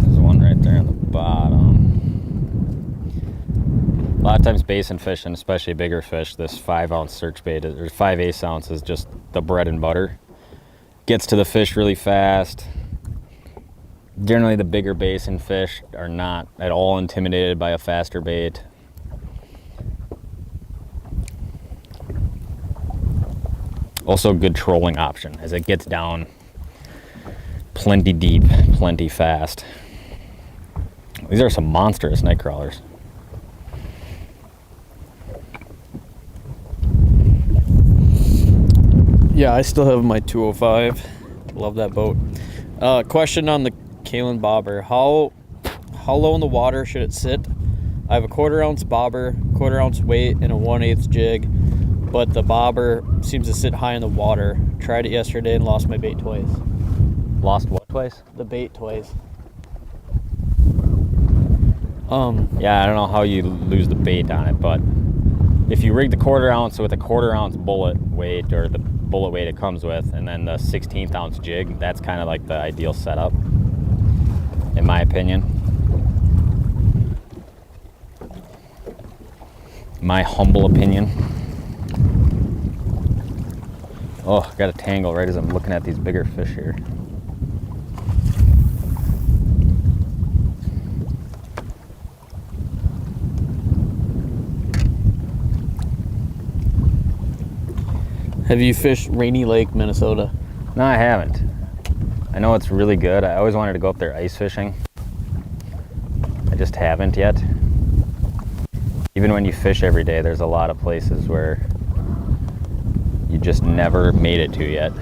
There's one right there on the bottom. A lot of times basin fishing, especially bigger fish, this 5-ounce search bait or 5/8 ounce is just the bread and butter. Gets to the fish really fast. Generally the bigger basin fish are not at all intimidated by a faster bait. Also a good trolling option as it gets down plenty deep, plenty fast. These are some monstrous night crawlers. Yeah, I still have my 205. Love that boat. Question on the Kalen bobber. How low in the water should it sit? I have a 1/4 ounce bobber, 1/4 ounce weight, and a 1/8 jig, but the bobber seems to sit high in the water. Tried it yesterday and lost my bait twice. Lost what twice? The bait twice. Yeah, I don't know how you lose the bait on it, but if you rig the 1/4 ounce with a 1/4 ounce bullet weight, or the bullet weight it comes with, and then the 1/16 ounce jig, that's kind of like the ideal setup, in my opinion. My humble opinion. Oh, I got a tangle right as I'm looking at these bigger fish here. Have you fished Rainy Lake, Minnesota? No, I haven't. I know it's really good. I always wanted to go up there ice fishing. I just haven't yet. Even when you fish every day, there's a lot of places where you just never made it to yet.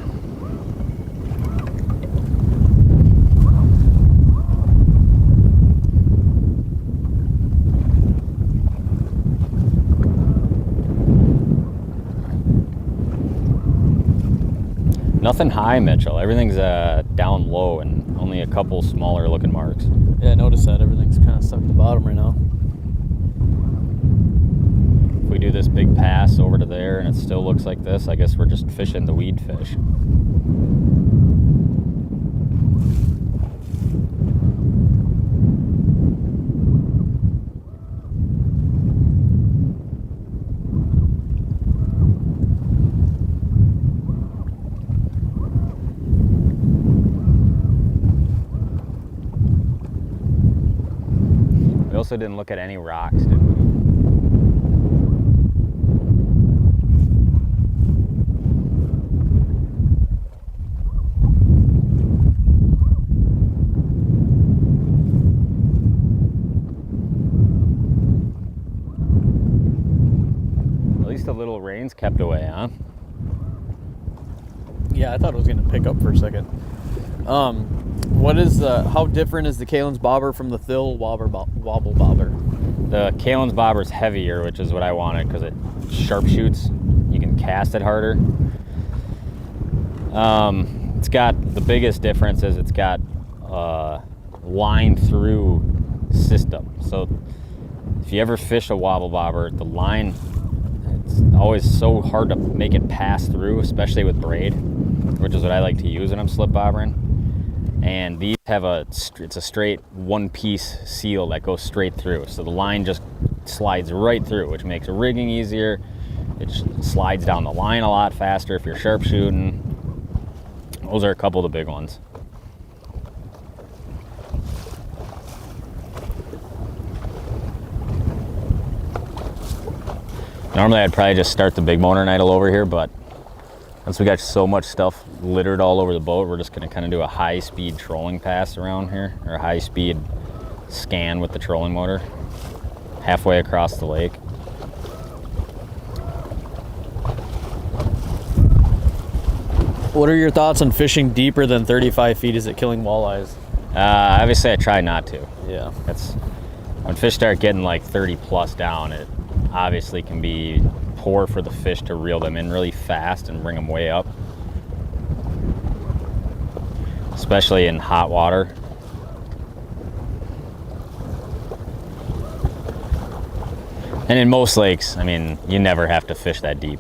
Nothing high, Mitchell. Everything's down low and only a couple smaller looking marks. Yeah, I noticed that. Everything's kind of stuck at the bottom right now. If we do this big pass over to there and it still looks like this, I guess we're just fishing the weed fish. We also didn't look at any rocks, did we? At least the little rains kept away, huh? Yeah, I thought it was going to pick up for a second. What is how different is the Kalen's bobber from the Thill wobble bobber? The Kalen's bobber is heavier, which is what I wanted because it sharpshoots. You can cast it harder. It's got, the biggest difference is it's got a line through system. So if you ever fish a wobble bobber, the line, it's always so hard to make it pass through, especially with braid, which is what I like to use when I'm slip bobbering. And these have it's a straight one-piece seal that goes straight through. So the line just slides right through, which makes rigging easier. It slides down the line a lot faster if you're sharpshooting. Those are a couple of the big ones. Normally I'd probably just start the big motor idle over here, but since we got so much stuff littered all over the boat, we're just gonna kind of do a high-speed trolling pass around here, or a high-speed scan with the trolling motor halfway across the lake. What are your thoughts on fishing deeper than 35 feet? Is it killing walleyes? Obviously I try not to. Yeah. That's when fish start getting like 30 plus down, it obviously can be poor for the fish to reel them in really fast and bring them way up, especially in hot water. And in most lakes, I mean, you never have to fish that deep.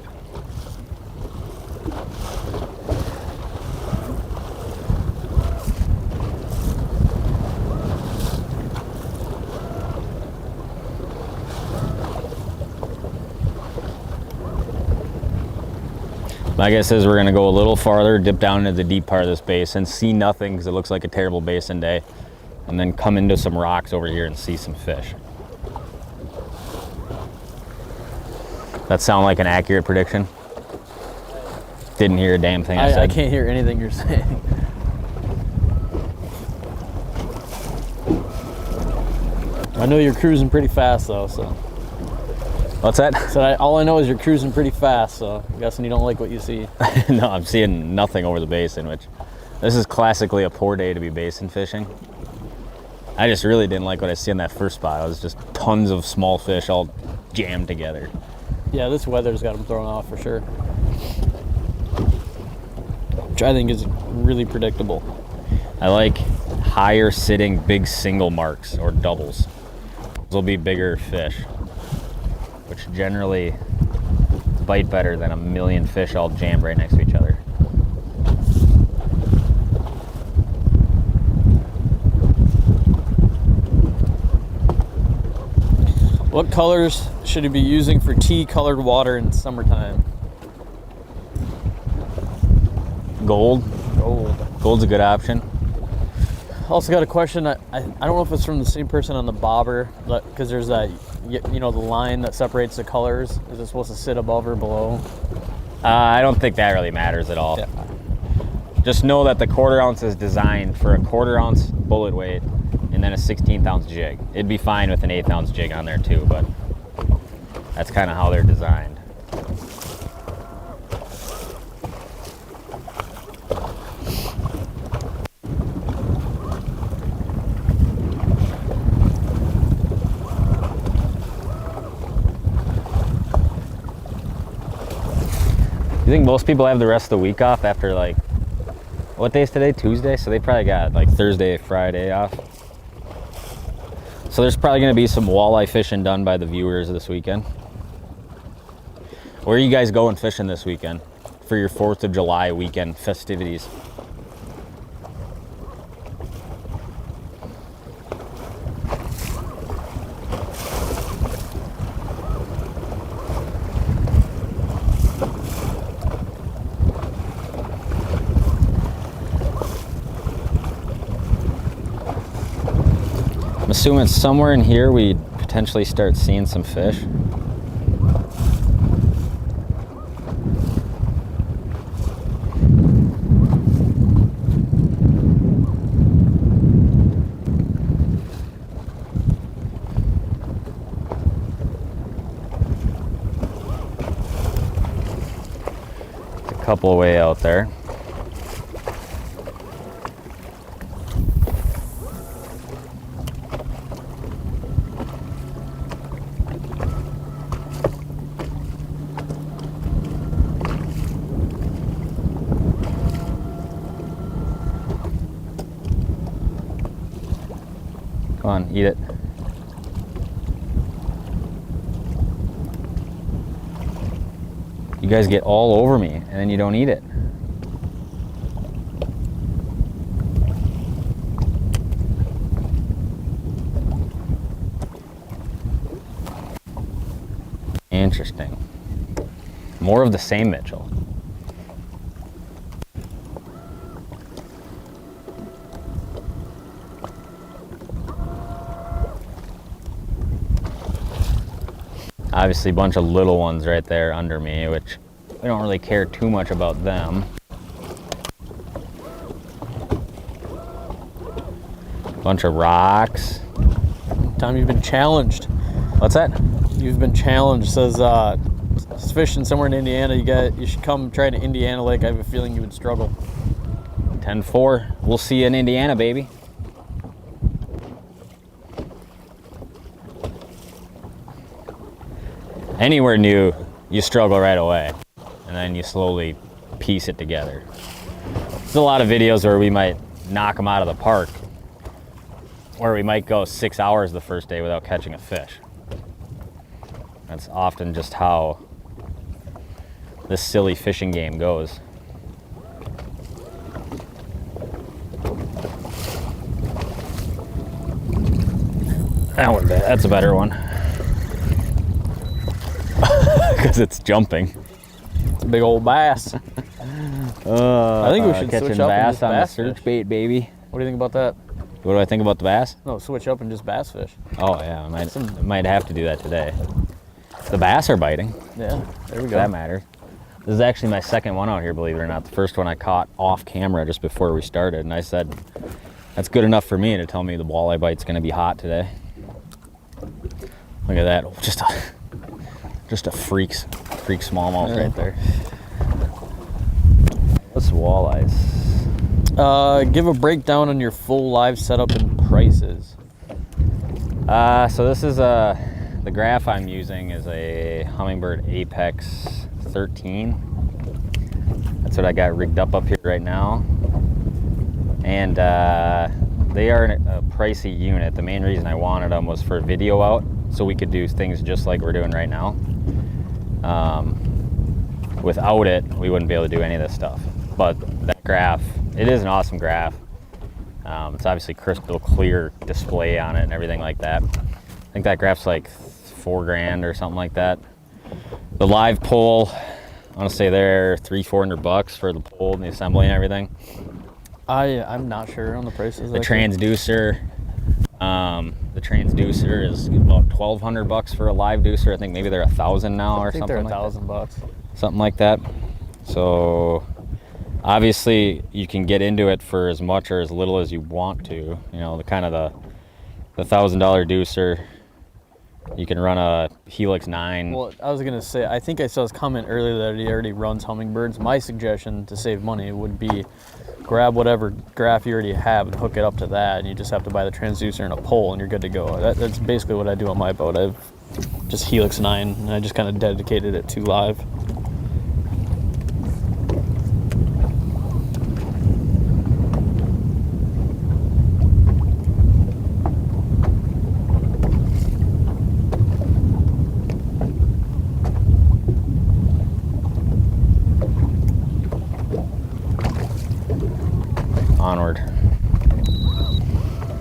My guess is we're gonna go a little farther, dip down into the deep part of this basin, see nothing because it looks like a terrible basin day, and then come into some rocks over here and see some fish. That sound like an accurate prediction? Didn't hear a damn thing I said. I can't hear anything you're saying. I know you're cruising pretty fast though, so. What's that? So all I know is you're cruising pretty fast, so I'm guessing you don't like what you see. No, I'm seeing nothing over the basin, which this is classically a poor day to be basin fishing. I just really didn't like what I see in that first spot. It was just tons of small fish all jammed together. Yeah, this weather's got them thrown off for sure. Which I think is really predictable. I like higher sitting big single marks or doubles. Those will be bigger fish, which generally bite better than a million fish all jammed right next to each other. What colors should you be using for tea-colored water in summertime? Gold. Gold. Gold's a good option. Also got a question. I don't know if it's from the same person on the bobber, because there's that, you know, the line that separates the colors. Is it supposed to sit above or below? I don't think that really matters at all. Yeah. Just know that the 1/4 ounce is designed for a 1/4 ounce bullet weight and then a 1/16 ounce jig. It'd be fine with an 1/8 ounce jig on there too, but that's kind of how they're designed. You think most people have the rest of the week off after, like, what day is today? Tuesday? So they probably got like Thursday, Friday off. So there's probably going to be some walleye fishing done by the viewers this weekend. Where are you guys going fishing this weekend for your 4th of July weekend festivities? I'm assuming somewhere in here we'd potentially start seeing some fish. It's a couple away out there. Come on, eat it. You guys get all over me and then you don't eat it. Interesting. More of the same, Mitchell. Obviously a bunch of little ones right there under me, which we don't really care too much about them. Bunch of rocks. Tom, you've been challenged. What's that? You've been challenged. Says fishing somewhere in Indiana. You should come try to Indiana Lake. I have a feeling you would struggle. 10-4. We'll see you in Indiana, baby. Anywhere new, you struggle right away, and then you slowly piece it together. There's a lot of videos where we might knock them out of the park, or we might go 6 hours the first day without catching a fish. That's often just how this silly fishing game goes. That one, that's a better one. Because it's jumping. It's a big old bass. I think we should catching switch up and bass just on the bass search fish. bait, baby. What do you think about that? What do I think about the bass? No, switch up and just bass fish. Oh yeah, I might have to do that today. The bass are biting. Yeah, there we go. That matters. This is actually my second one out here, believe it or not. The first one I caught off camera just before we started, and I said, that's good enough for me to tell me the walleye bite's gonna be hot today. Look at that, just a freak smallmouth right there. What's walleyes? Give a breakdown on your full live setup and prices. So this is the graph I'm using is a Humminbird Apex 13. That's what I got rigged up here right now. And they are a pricey unit. The main reason I wanted them was for video out, so we could do things just like we're doing right now. without it, we wouldn't be able to do any of this stuff. But that graph, it is an awesome graph. It's obviously crystal clear display on it and everything like that. I think that graph's like $4,000 or something like that. The live pole, I want to say they're $300-400 for the pole and the assembly and everything. I'm not sure on the prices. The transducer is about $1,200 for a live deucer. I think maybe they're $1,000 now or something. I think they're $1,000. Something like that. So obviously you can get into it for as much or as little as you want to. You know, the $1,000 deucer. You can run a Helix 9. Well, I was gonna say, I think I saw his comment earlier that he already runs hummingbirds. My suggestion to save money would be grab whatever graph you already have and hook it up to that, and you just have to buy the transducer and a pole and you're good to go. That's basically what I do on my boat. I've just Helix 9 and I just kind of dedicated it to live. Onward.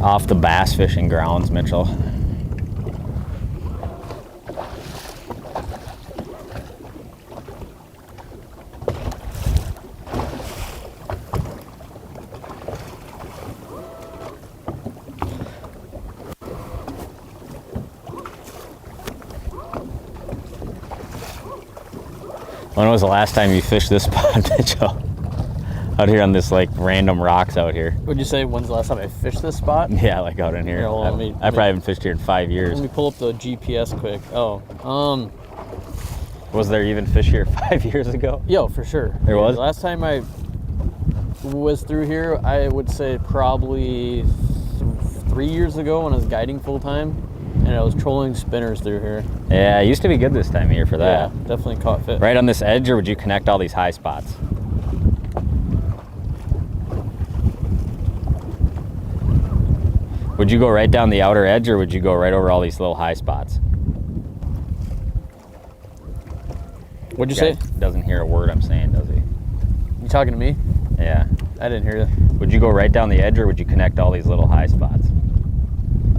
Off the bass fishing grounds, Mitchell. When was the last time you fished this spot, Mitchell? Out here on this like random rocks out here. Would you say when's the last time I fished this spot? Yeah, like out in here. Yeah, well, I probably haven't fished here in 5 years. Let me pull up the GPS quick. Was there even fish here 5 years ago? Yo, for sure. There was? The last time I was through here, I would say probably 3 years ago when I was guiding full time, and I was trolling spinners through here. Yeah, it used to be good this time of year for that. Yeah, definitely caught fish. Right on this edge, or would you connect all these high spots? Would you go right down the outer edge, or would you go right over all these little high spots? What'd you say? Doesn't hear a word I'm saying, does he? You talking to me? Yeah. I didn't hear you. Would you go right down the edge, or would you connect all these little high spots?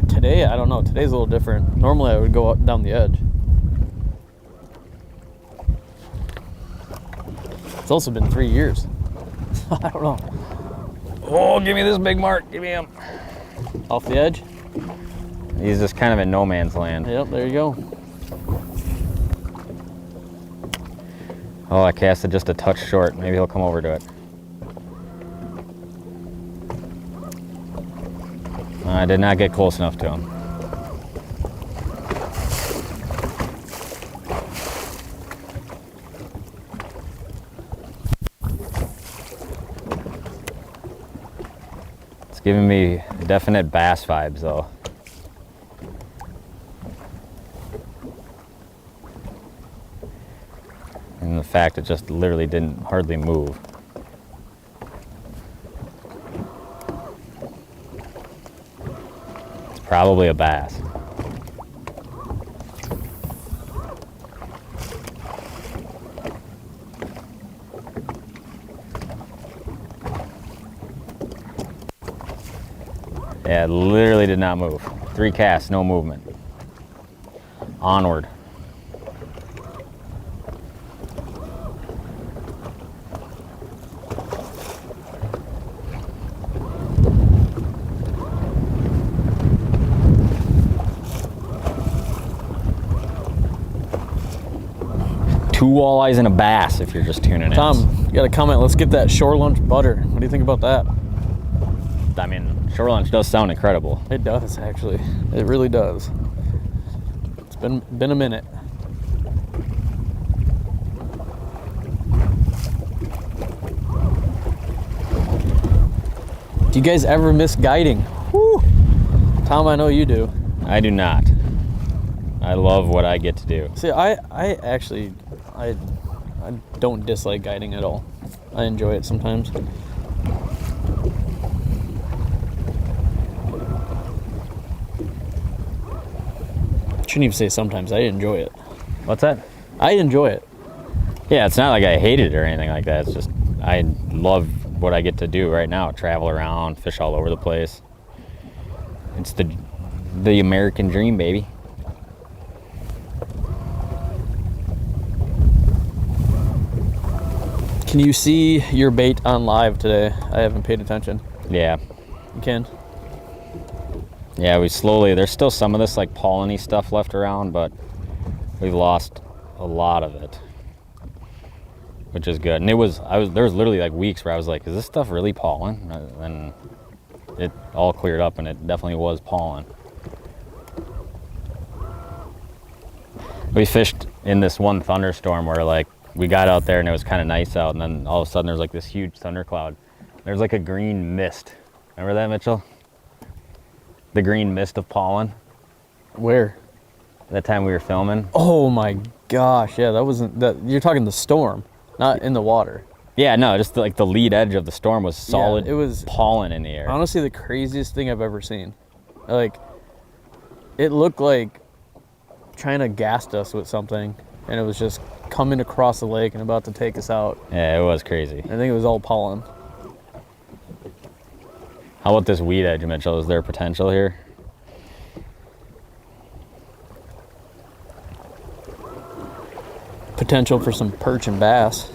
Today, I don't know. Today's a little different. Normally, I would go up down the edge. It's also been 3 years. I don't know. Oh, give me this big mark. Give me him. Off the edge? He's just kind of in no man's land. Yep, there you go. Oh, I cast it just a touch short. Maybe he'll come over to it. I did not get close enough to him. It's giving me definite bass vibes though. And the fact it just literally didn't hardly move. It's probably a bass. Yeah, it literally did not move. 3 casts, no movement. Onward. Two walleyes and a bass if you're just tuning in. Tom, you got a comment. Let's get that shore lunch butter. What do you think about that? I mean, shore lunch does sound incredible. It does, actually. It really does. It's been a minute. Do you guys ever miss guiding? Whew. Tom, I know you do. I do not. I love what I get to do. See, I don't dislike guiding at all. I enjoy it sometimes. Shouldn't even say sometimes. I enjoy it. What's that? I enjoy it. Yeah, it's not like I hate it or anything like that. It's just I love what I get to do right now. Travel around, fish all over the place. It's the American dream, baby. Can you see your bait on live today? I haven't paid attention. Yeah. You can? Yeah, there's still some of this like pollen-y stuff left around, but we've lost a lot of it, which is good. And there was literally like weeks where I was like, is this stuff really pollen? And it all cleared up, and it definitely was pollen. We fished in this one thunderstorm where like we got out there and it was kind of nice out, and then all of a sudden there's like this huge thundercloud. There's like a green mist. Remember that, Mitchell? The green mist of pollen. Where? That time we were filming. Oh my gosh, yeah, that wasn't that. You're talking the storm, not in the water. Yeah, no, just like the lead edge of the storm was solid. Yeah, it was pollen in the air. Honestly, the craziest thing I've ever seen. Like, it looked like China gassed us with something, and it was just coming across the lake and about to take us out. Yeah, it was crazy. I think it was all pollen. How about this weed edge, Mitchell? Is there potential here? Potential for some perch and bass.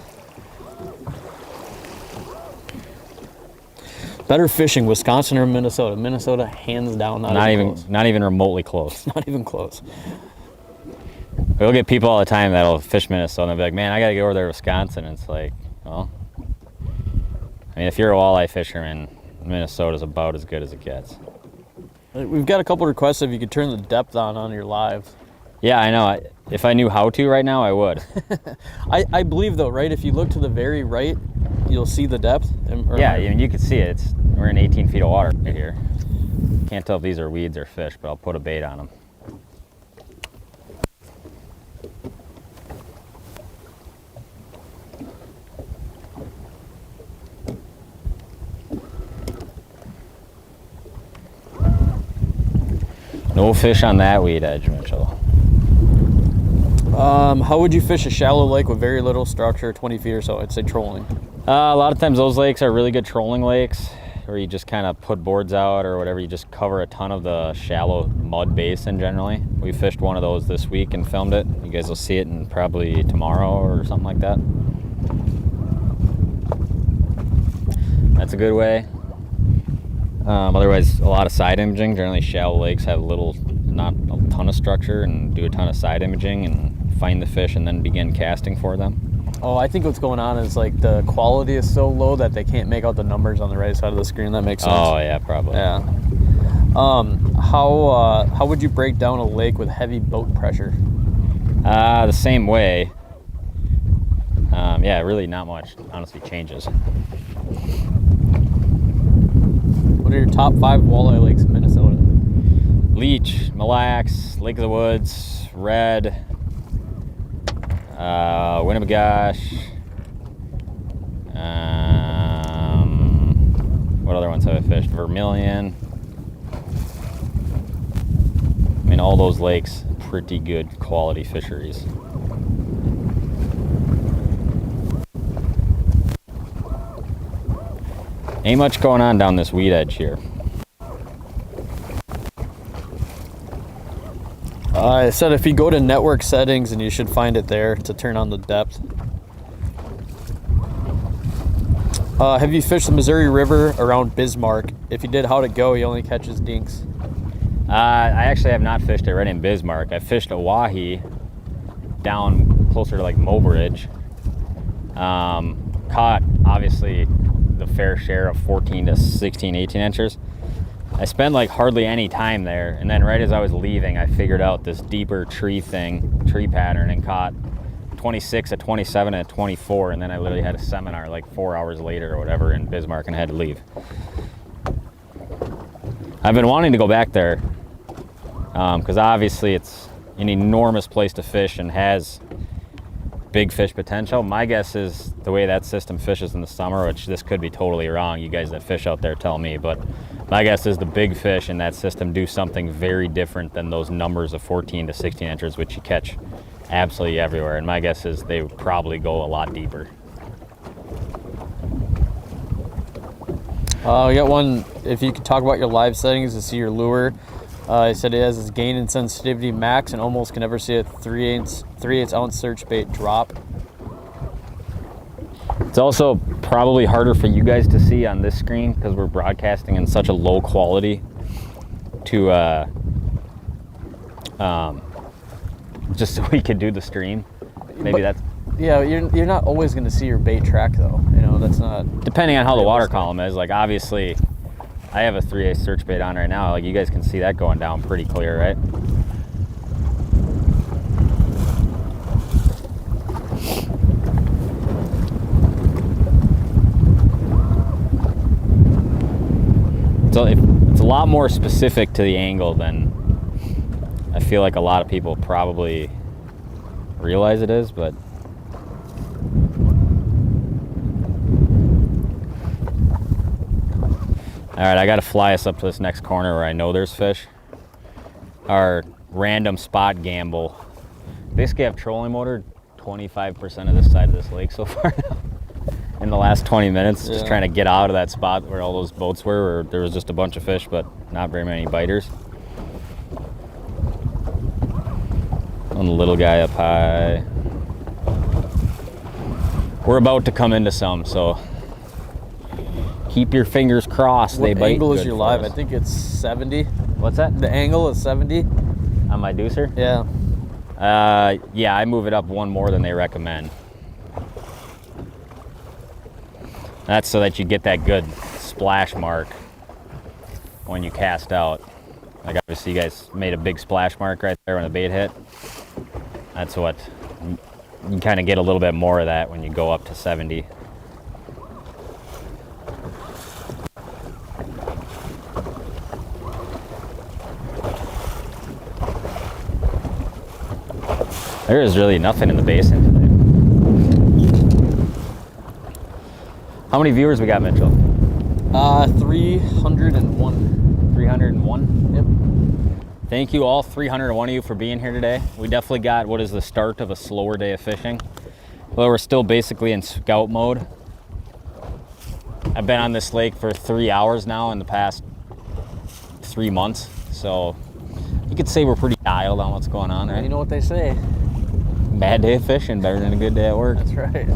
Better fishing, Wisconsin or Minnesota? Minnesota, hands down, not even close. Not even remotely close. Not even close. We'll get people all the time that'll fish Minnesota and they'll be like, man, I gotta go over there to Wisconsin. And it's like, well, I mean, if you're a walleye fisherman, Minnesota's about as good as it gets. We've got a couple requests if you could turn the depth on your live. Yeah, I know. If I knew how to right now, I would. I believe though, right? If you look to the very right, you'll see the depth. Yeah, I mean, you can see it. We're in 18 feet of water right here. Can't tell if these are weeds or fish, but I'll put a bait on them. No fish on that weed edge, Mitchell. How would you fish a shallow lake with very little structure, 20 feet or so? I'd say trolling. A lot of times those lakes are really good trolling lakes, where you just kind of put boards out or whatever. You just cover a ton of the shallow mud basin generally. We fished one of those this week and filmed it. You guys will see it in probably tomorrow or something like that. That's a good way. Otherwise, a lot of side imaging. Generally, shallow lakes have not a ton of structure, and do a ton of side imaging and find the fish and then begin casting for them. Oh, I think what's going on is like the quality is so low that they can't make out the numbers on the right side of the screen. That makes sense. Oh yeah, probably. Yeah. How would you break down a lake with heavy boat pressure? The same way. Yeah, really not much honestly changes. What are your top 5 walleye lakes in Minnesota? Leech, Mille Lacs, Lake of the Woods, Red, Winnebagosh. What other ones have I fished? Vermilion. I mean, all those lakes, pretty good quality fisheries. Ain't much going on down this weed edge here. I said if you go to network settings, and you should find it there to turn on the depth. Have you fished the Missouri River around Bismarck? If you did, how'd it go? He only catches dinks. I actually have not fished it right in Bismarck. I fished a wahi down closer to like Mobridge. Caught obviously the fair share of 14 to 16, 18 inches. I spent like hardly any time there, and then right as I was leaving, I figured out this deeper tree pattern, and caught 26, a 27, and a 24, and then I literally had a seminar like 4 hours later or whatever in Bismarck and had to leave. I've been wanting to go back there because obviously it's an enormous place to fish and has big fish potential. My guess is the way that system fishes in the summer, which this could be totally wrong, you guys that fish out there tell me, but my guess is the big fish in that system do something very different than those numbers of 14 to 16 inches which you catch absolutely everywhere. And my guess is they would probably go a lot deeper. We got one, if you could talk about your live settings to see your lure. He said it has its gain and sensitivity max and almost can never see a 3/8 ounce search bait drop. It's also probably harder for you guys to see on this screen because we're broadcasting in such a low quality to just so we could do the stream. Maybe that's... Yeah, you're not always going to see your bait track though. You know, that's not... Depending on how the water column is. Like, obviously, I have a 3/8 search bait on right now. Like, you guys can see that going down pretty clear, right? So it's a lot more specific to the angle than I feel like a lot of people probably realize it is, but all right, I got to fly us up to this next corner where I know there's fish. Our random spot gamble. Basically, I've trolling motored 25% of this side of this lake so far now. In the last 20 minutes, just trying to get out of that spot where all those boats were, where there was just a bunch of fish, but not very many biters. And the little guy up high. We're about to come into some, so keep your fingers crossed. They bite. What angle is good your for live? us. I think it's 70. What's that? The angle is 70. On my deucer? Yeah. Yeah, I move it up one more than they recommend. That's so that you get that good splash mark when you cast out. Like, obviously you guys made a big splash mark right there when the bait hit. That's what, you kind of get a little bit more of that when you go up to 70. There is really nothing in the basin today. How many viewers we got, Mitchell? 301. 301? Yep. Thank you all, 301 of you, for being here today. We definitely got what is the start of a slower day of fishing. Well, we're still basically in scout mode. I've been on this lake for 3 hours now in the past 3 months. So you could say we're pretty dialed on what's going on, right? You know what they say. Bad day of fishing, better than a good day at work. That's right.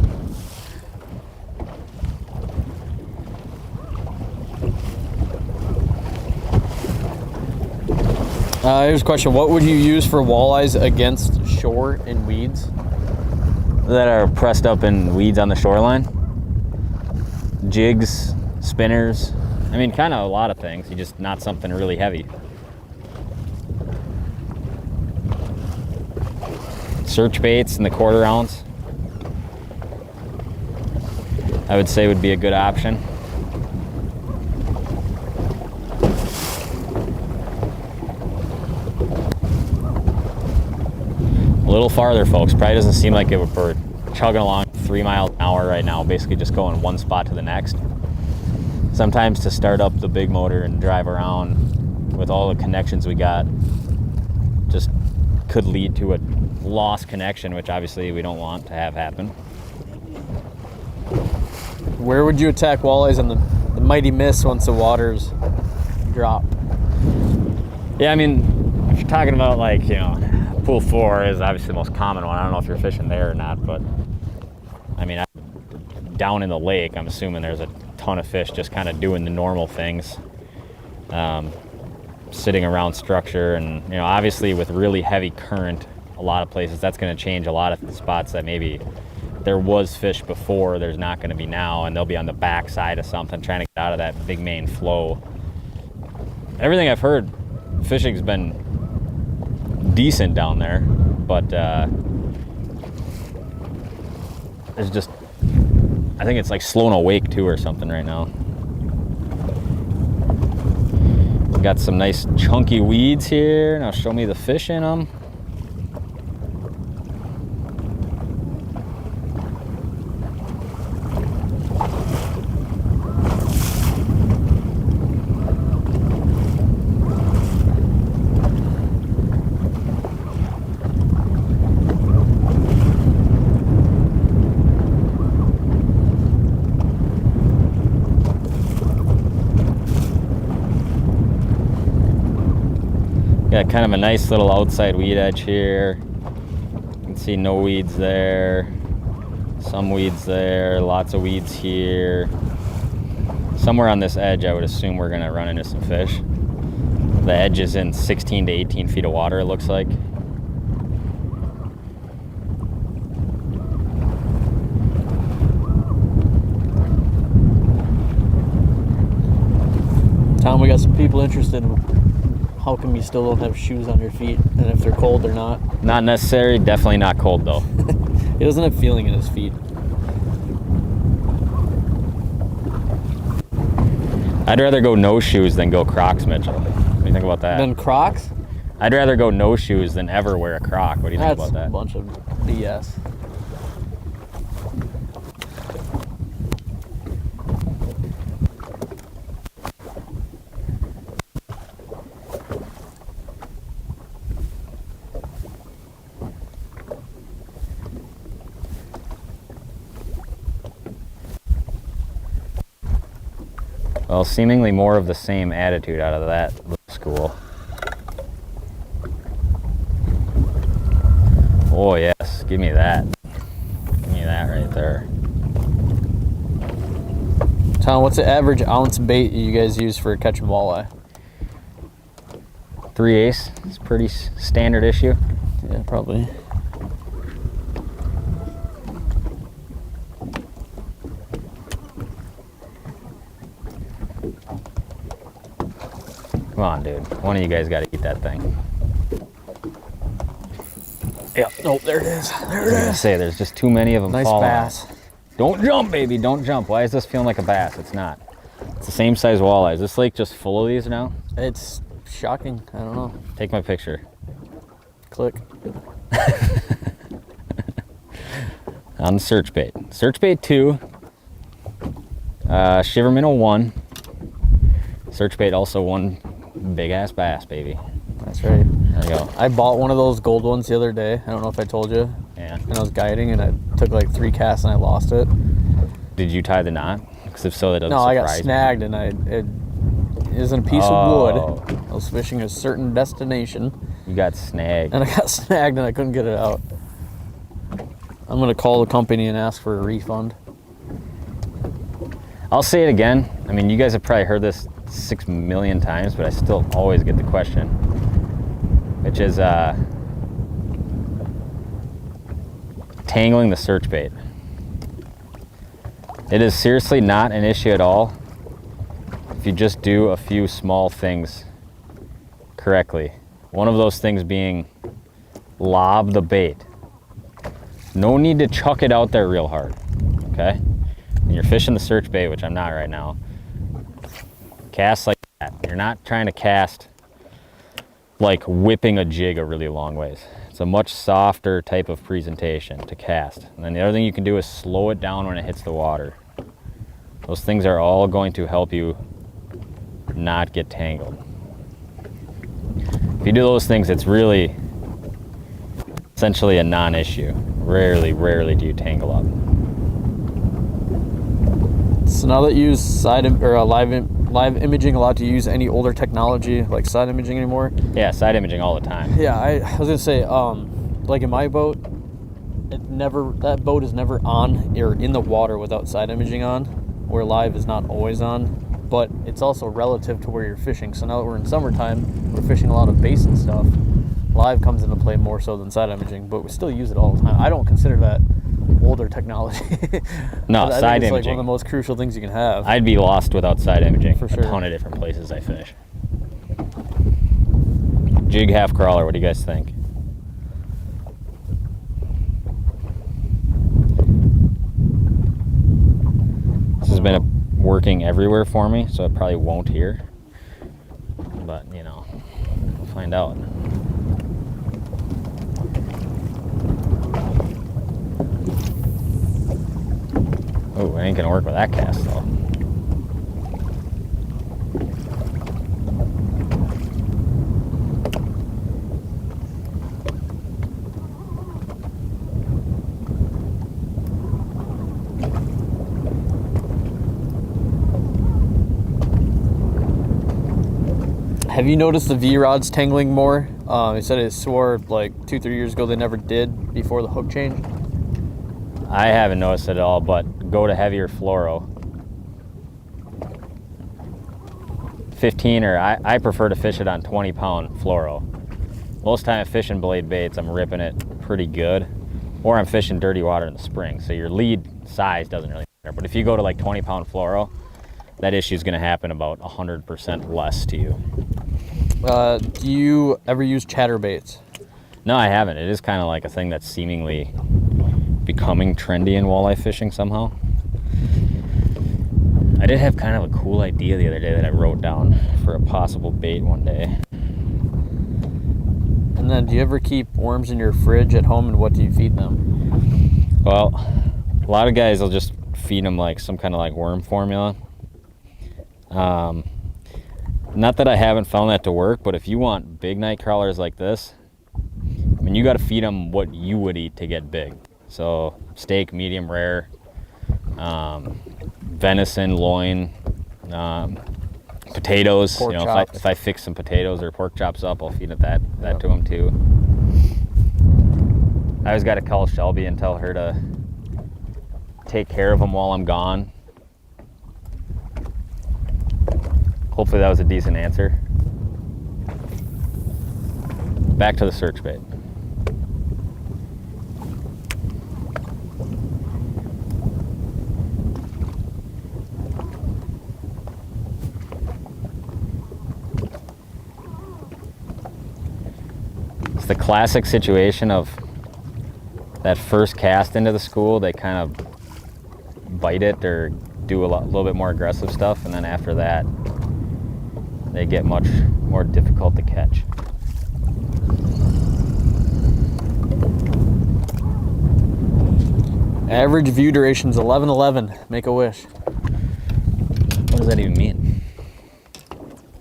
Here's a question. What would you use for walleyes against shore and weeds? That are pressed up in weeds on the shoreline. Jigs, spinners. I mean, kind of a lot of things. You just not something really heavy. Search baits in the 1/4 ounce, I would say would be a good option. A little farther, folks. Probably doesn't seem like we're chugging along 3 miles an hour right now, basically just going one spot to the next. Sometimes to start up the big motor and drive around with all the connections we got just could lead to a lost connection, which obviously we don't want to have happen. Where would you attack walleyes on the mighty miss once the waters drop? Yeah, I mean, if you're talking about, like, you know, pool 4 is obviously the most common one. I don't know if you're fishing there or not, but I mean, down in the lake, I'm assuming there's a ton of fish just kind of doing the normal things, sitting around structure. And, you know, obviously with really heavy current, a lot of places, that's going to change a lot of spots that maybe there was fish before, there's not going to be now, and they'll be on the back side of something trying to get out of that big main flow. Everything I've heard, fishing's been decent down there, but it's just, I think it's like Sloan Awake too or something right now. Got some nice chunky weeds here. Now show me the fish in them. Got kind of a nice little outside weed edge here. You can see no weeds there. Some weeds there, lots of weeds here. Somewhere on this edge, I would assume we're gonna run into some fish. The edge is in 16 to 18 feet of water, it looks like. Tom, we got some people interested in how come you still don't have shoes on your feet, and if they're cold or not. Not necessary, definitely not cold though. He doesn't have feeling in his feet. I'd rather go no shoes than go Crocs, Mitchell. What do you think about that? Then Crocs? I'd rather go no shoes than ever wear a Croc. What do you think about that? That's a bunch of BS. Well, seemingly more of the same attitude out of that little school. Oh yes, give me that. Give me that right there. Tom, what's the average ounce bait you guys use for catching walleye? 3/8. It's a pretty standard issue. Yeah, probably. Come on, dude. One of you guys got to eat that thing. Yeah. Oh, there it is. There I was it gonna is. say, there's just too many of them Nice falling. bass. Don't jump, baby. Don't jump. Why is this feeling like a bass? It's not. It's the same size walleye. Is this lake just full of these now? It's shocking. I don't know. Take my picture. Click. On the search bait. Search bait 2. Shiver minnow 1. Search bait also 1 big ass bass, baby. That's right. There we go. I bought one of those gold ones the other day. I don't know if I told you. Yeah. And I was guiding and I took like 3 casts and I lost it. Did you tie the knot? Because if so, that doesn't No, I got surprise me. snagged and it isn't a piece of wood. I was fishing a certain destination You got snagged. and I got snagged and I couldn't get it out. I'm gonna call the company and ask for a refund. I'll say it again. I mean, you guys have probably heard this 6 million times, but I still always get the question, which is tangling the search bait. It is seriously not an issue at all if you just do a few small things correctly. One of those things being lob the bait. No need to chuck it out there real hard, okay? When you're fishing the search bait, which I'm not right now, cast like that. You're not trying to cast like whipping a jig a really long ways. It's a much softer type of presentation to cast. And then the other thing you can do is slow it down when it hits the water. Those things are all going to help you not get tangled. If you do those things, it's really essentially a non-issue. Rarely do you tangle up. So now that you use live imaging, allowed to use any older technology like side imaging anymore? Yeah, side imaging all the time. Yeah, I was gonna say, like in my boat, that boat is never on or in the water without side imaging on, where live is not always on, but it's also relative to where you're fishing. So now that we're in summertime, we're fishing a lot of basin stuff. Live comes into play more so than side imaging, but we still use it all the time. I don't consider that older technology. No, I think side it's like imaging. one of the most crucial things you can have. I'd be lost without side imaging. For A sure. ton of different places I fish. Jig half crawler, what do you guys think? This has been working everywhere for me, so it probably won't here. But, you know, we'll find out. Oh, it ain't gonna work with that cast though. Have you noticed the V-rods tangling more? He said it swore like 2-3 years ago they never did before the hook change. I haven't noticed it at all, but go to heavier fluoro. 15 or I prefer to fish it on 20-pound fluoro. Most time I'm fishing blade baits, I'm ripping it pretty good, or I'm fishing dirty water in the spring, so your lead size doesn't really matter. But if you go to like 20-pound fluoro, that issue is going to happen about 100% less to you. Do you ever use chatterbaits? No, I haven't. It is kind of like a thing that's seemingly becoming trendy in walleye fishing somehow. I did have kind of a cool idea the other day that I wrote down for a possible bait one day. And then do you ever keep worms in your fridge at home, and what do you feed them? Well, a lot of guys will just feed them like some kind of like worm formula. Not that I haven't found that to work, but if you want big night crawlers like this, I mean, you got to feed them what you would eat to get big. So steak, medium rare, venison, loin, potatoes. Pork you know, chops. if I fix some potatoes or pork chops up, I'll feed it that to them too. I always got to call Shelby and tell her to take care of them while I'm gone. Hopefully that was a decent answer. Back to the search bait. It's the classic situation of that first cast into the school, they kind of bite it or do a little bit more aggressive stuff, and then after that, they get much more difficult to catch. Average view duration's 11:11. Make a wish. What does that even mean?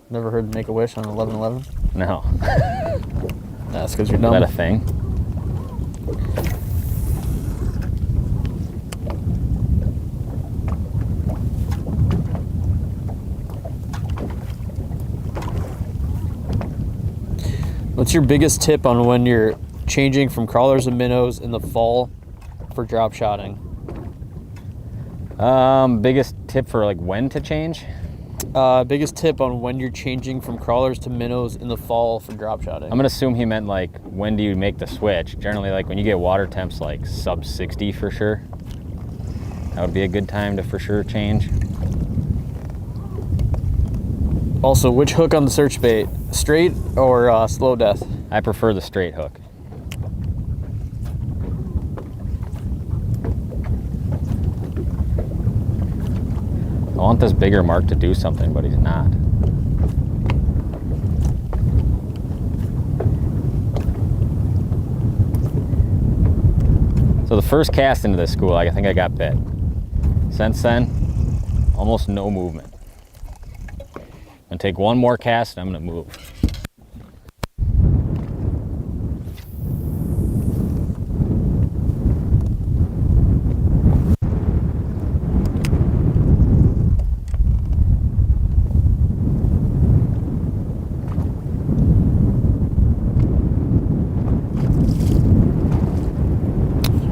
Never heard make a wish on 11:11? No. That's because you're Is dumb. that a thing? What's your biggest tip on when you're changing from crawlers and minnows in the fall for drop shotting? Biggest tip for like when to change? Biggest tip on when you're changing from crawlers to minnows in the fall for drop shotting. I'm gonna assume he meant like when do you make the switch? Generally, like when you get water temps like sub 60 for sure. That would be a good time to for sure change. Also, which hook on the search bait? Straight or slow death? I prefer the straight hook. I want this bigger mark to do something, but he's not. So the first cast into this school, I think I got bit. Since then, almost no movement. I'm gonna take one more cast and I'm gonna move.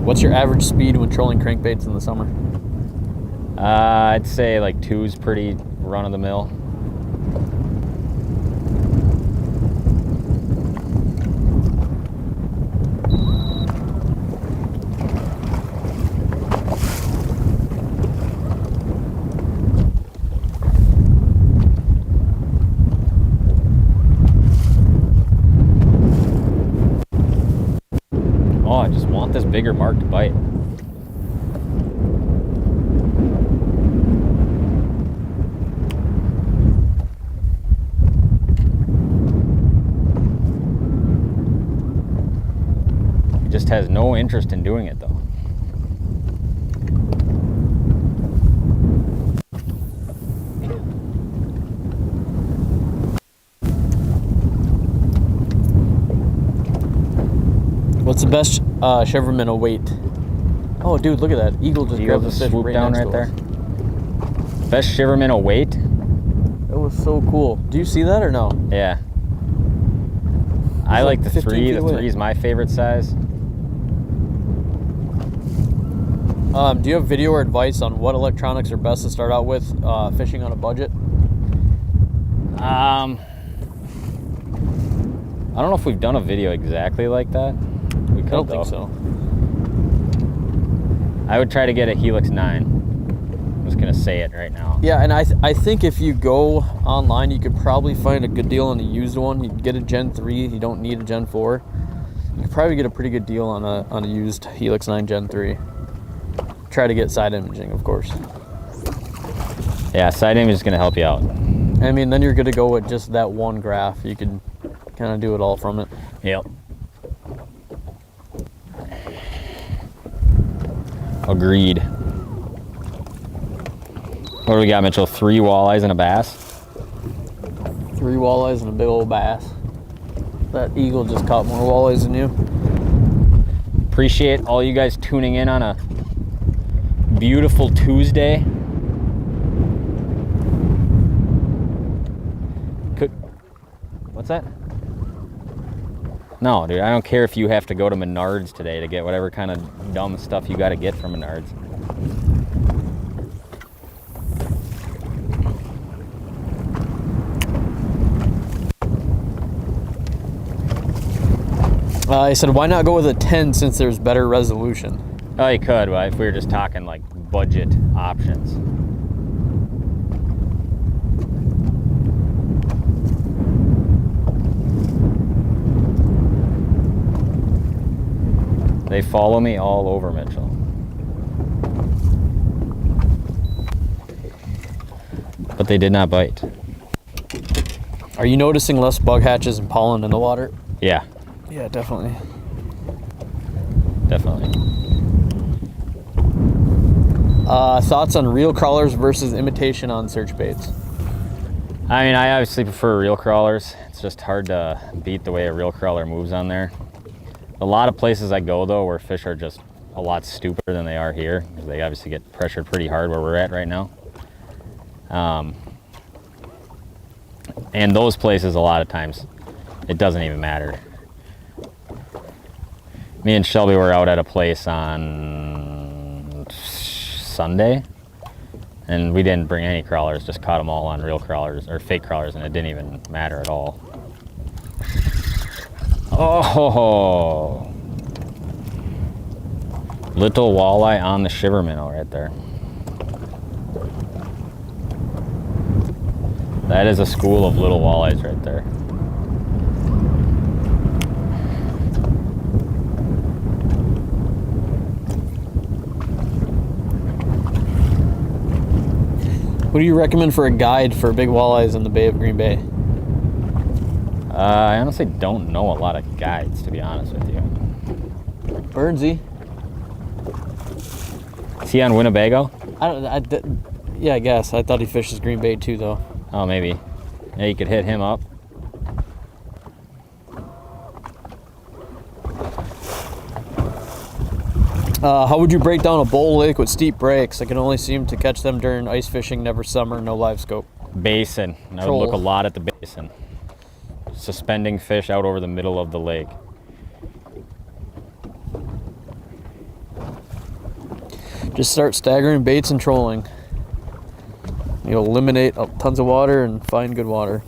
What's your average speed when trolling crankbaits in the summer? I'd say like 2's pretty run of the mill. Oh, I just want this bigger mark to bite. He just has no interest in doing it though. What's the best Chevron minnow weight? Oh, dude, look at that. Eagle just Eagle grabbed the just fish swooped right down next right to there. us. Best shiver minnow weight? It was so cool. Do you see that or no? Yeah. I like the 15 3. feet The away. 3 is my favorite size. Do you have video or advice on what electronics are best to start out with fishing on a budget? I don't know if we've done a video exactly like that. We could, I don't though. think so. I would try to get a Helix 9. I'm just gonna say it right now. Yeah, and I think if you go online, you could probably find a good deal on a used one. You can get a Gen 3. You don't need a Gen 4. You could probably get a pretty good deal on a used Helix 9 Gen 3. Try to get side imaging, of course. Yeah, side image is gonna help you out. I mean, then you're good to go with just that one graph. You can kind of do it all from it. Yep. Agreed. What do we got, Mitchell? 3 walleyes and a bass? 3 walleyes and a big old bass. That eagle just caught more walleyes than you. Appreciate all you guys tuning in on a beautiful Tuesday. What's that? No, dude, I don't care if you have to go to Menards today to get whatever kind of dumb stuff you got to get from Menards. I said, why not go with a 10 since there's better resolution? Oh, you could, but if we were just talking like budget options. They follow me all over, Mitchell. But they did not bite. Are you noticing less bug hatches and pollen in the water? Yeah, Yeah, definitely. definitely. Thoughts on reel crawlers versus imitation on search baits? I mean, I obviously prefer reel crawlers. It's just hard to beat the way a reel crawler moves on there. A lot of places I go, though, where fish are just a lot stupider than they are here, because they obviously get pressured pretty hard where we're at right now. And those places, a lot of times, it doesn't even matter. Me and Shelby were out at a place on Sunday, and we didn't bring any crawlers, just caught them all on real crawlers, or fake crawlers, and it didn't even matter at all. Oh, little walleye on the shiver minnow right there. That is a school of little walleyes right there. What do you recommend for a guide for big walleyes in the Bay of Green Bay? I honestly don't know a lot of guides, to be honest with you. Burnsy. Is he on Winnebago? Yeah, I guess. I thought he fishes Green Bay too, though. Oh, maybe. Yeah, you could hit him up. How would you break down a bowl lake with steep breaks? I can only seem to catch them during ice fishing, never summer, no live scope. Basin. I would look a lot at the basin. Suspending fish out over the middle of the lake. Just start staggering baits and trolling. You'll eliminate tons of water and find good water.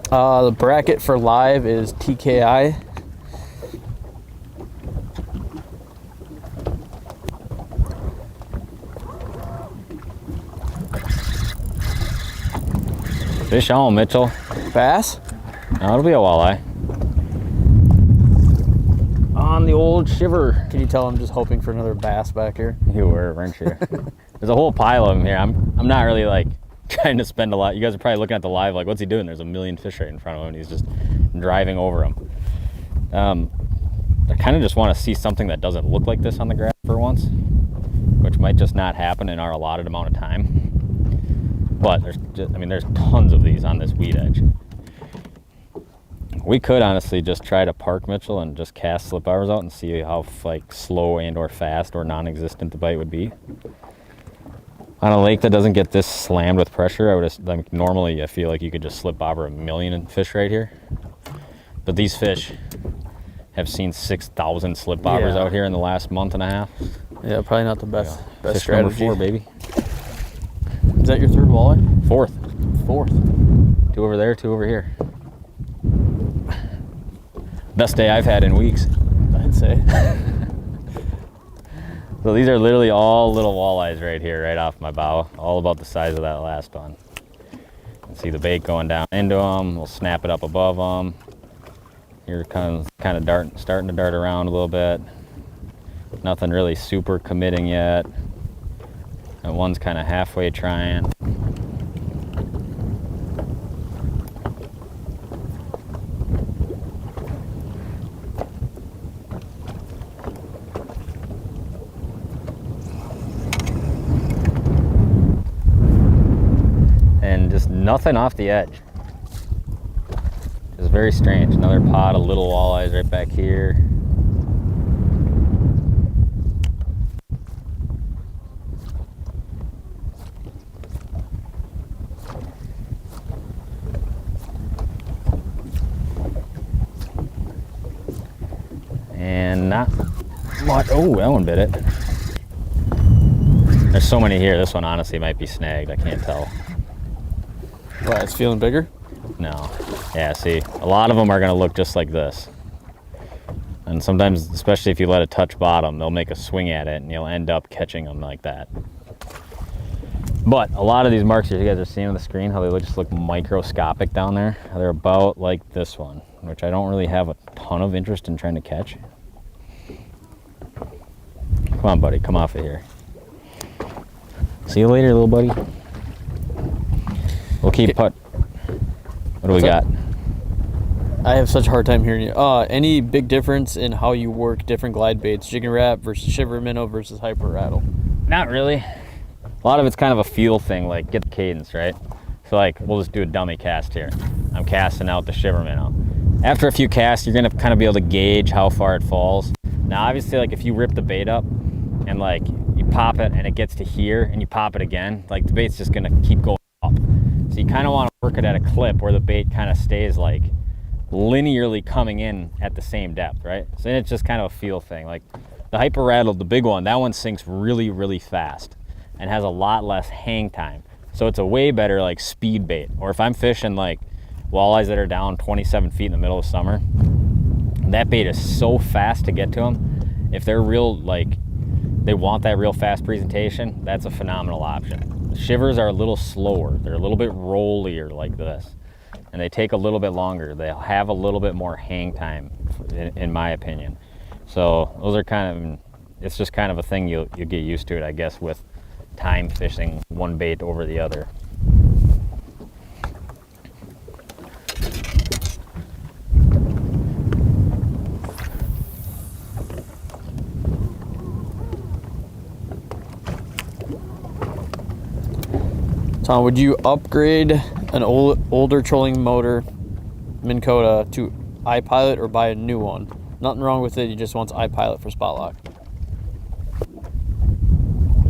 The bracket for live is TKI. Fish on, Mitchell. Bass? No, it'll be a walleye. On the old shiver. Can you tell I'm just hoping for another bass back here? You were, weren't you? There's a whole pile of them here. I'm not really like trying to spend a lot. You guys are probably looking at the live like, what's he doing? There's a million fish right in front of him and he's just driving over them. I kind of just want to see something that doesn't look like this on the graph for once, which might just not happen in our allotted amount of time. But there's tons of these on this weed edge. We could honestly just try to park Mitchell and just cast slip barbers out and see how like slow and or fast or non-existent the bite would be. On a lake that doesn't get this slammed with pressure, I would just, like, normally I feel like you could just slip bobber a million fish right here. But these fish have seen 6,000 slip bobbers out here in the last month and a half. Yeah, probably not the best Fish strategy. number 4, baby. Is that your third walleye? Fourth. Fourth. 2 over there, 2 over here. Best day I've had in weeks. I'd say. So these are literally all little walleyes right here, right off my bow. All about the size of that last one. See the bait going down into them. We'll snap it up above them. Here kind of starting to dart around a little bit. Nothing really super committing yet. And one's kind of halfway trying. And just nothing off the edge. Just very strange. Another pod of little walleyes right back here. And not much. Oh, that one bit it. There's so many here. This one honestly might be snagged. I can't tell. Wow, it's feeling bigger? No. Yeah, see, a lot of them are going to look just like this. And sometimes, especially if you let it touch bottom, they'll make a swing at it and you'll end up catching them like that. But a lot of these marks you guys are seeing on the screen, how they just look microscopic down there, they're about like this one, which I don't really have a ton of interest in trying to catch. Come on, buddy, come off of here. See you later, little buddy. We'll keep putt. What do we got? I have such a hard time hearing you. Any big difference in how you work different glide baits? Jig and wrap versus shiver minnow versus hyper rattle? Not really. A lot of it's kind of a feel thing, like get the cadence, right? So like, we'll just do a dummy cast here. I'm casting out the shiver minnow. After a few casts, you're gonna kind of be able to gauge how far it falls. Now, obviously, like if you rip the bait up and like you pop it and it gets to here and you pop it again, like the bait's just gonna keep going up. So you kind of want to work it at a clip where the bait kind of stays like linearly coming in at the same depth, right? So it's just kind of a feel thing. Like the hyper rattle, the big one, that one sinks really, really fast and has a lot less hang time. So it's a way better like speed bait. Or if I'm fishing like walleyes that are down 27 feet in the middle of summer, that bait is so fast to get to them. If they're real, like they want that real fast presentation, that's a phenomenal option. Shivers are a little slower. They're a little bit rollier like this. And they take a little bit longer. They'll have a little bit more hang time, in my opinion. So those are kind of, it's just kind of a thing you'll get used to it, I guess, with time fishing one bait over the other. Tom, would you upgrade an older trolling motor Minn Kota to iPilot or buy a new one? Nothing wrong with it, you just want iPilot for spot lock.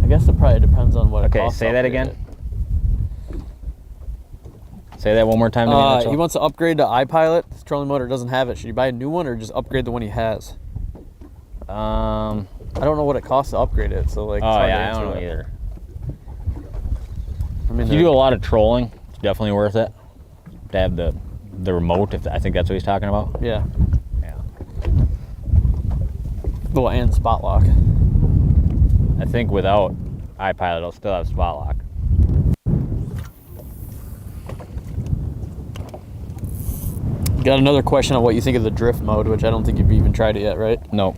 I guess it probably depends on what it costs. Okay, say that again. Say that one more time to me, Mitchell. He wants to upgrade to iPilot. His trolling motor doesn't have it. Should he buy a new one or just upgrade the one he has? I don't know what it costs to upgrade it, so like. Oh yeah, I don't know either. I mean, if you do a lot of trolling, it's definitely worth it to have the remote. If I think that's what he's talking about. Yeah. Yeah. Well, and spot lock. I think without iPilot, it'll still have spot lock. Got another question on what you think of the drift mode, which I don't think you've even tried it yet, right? No.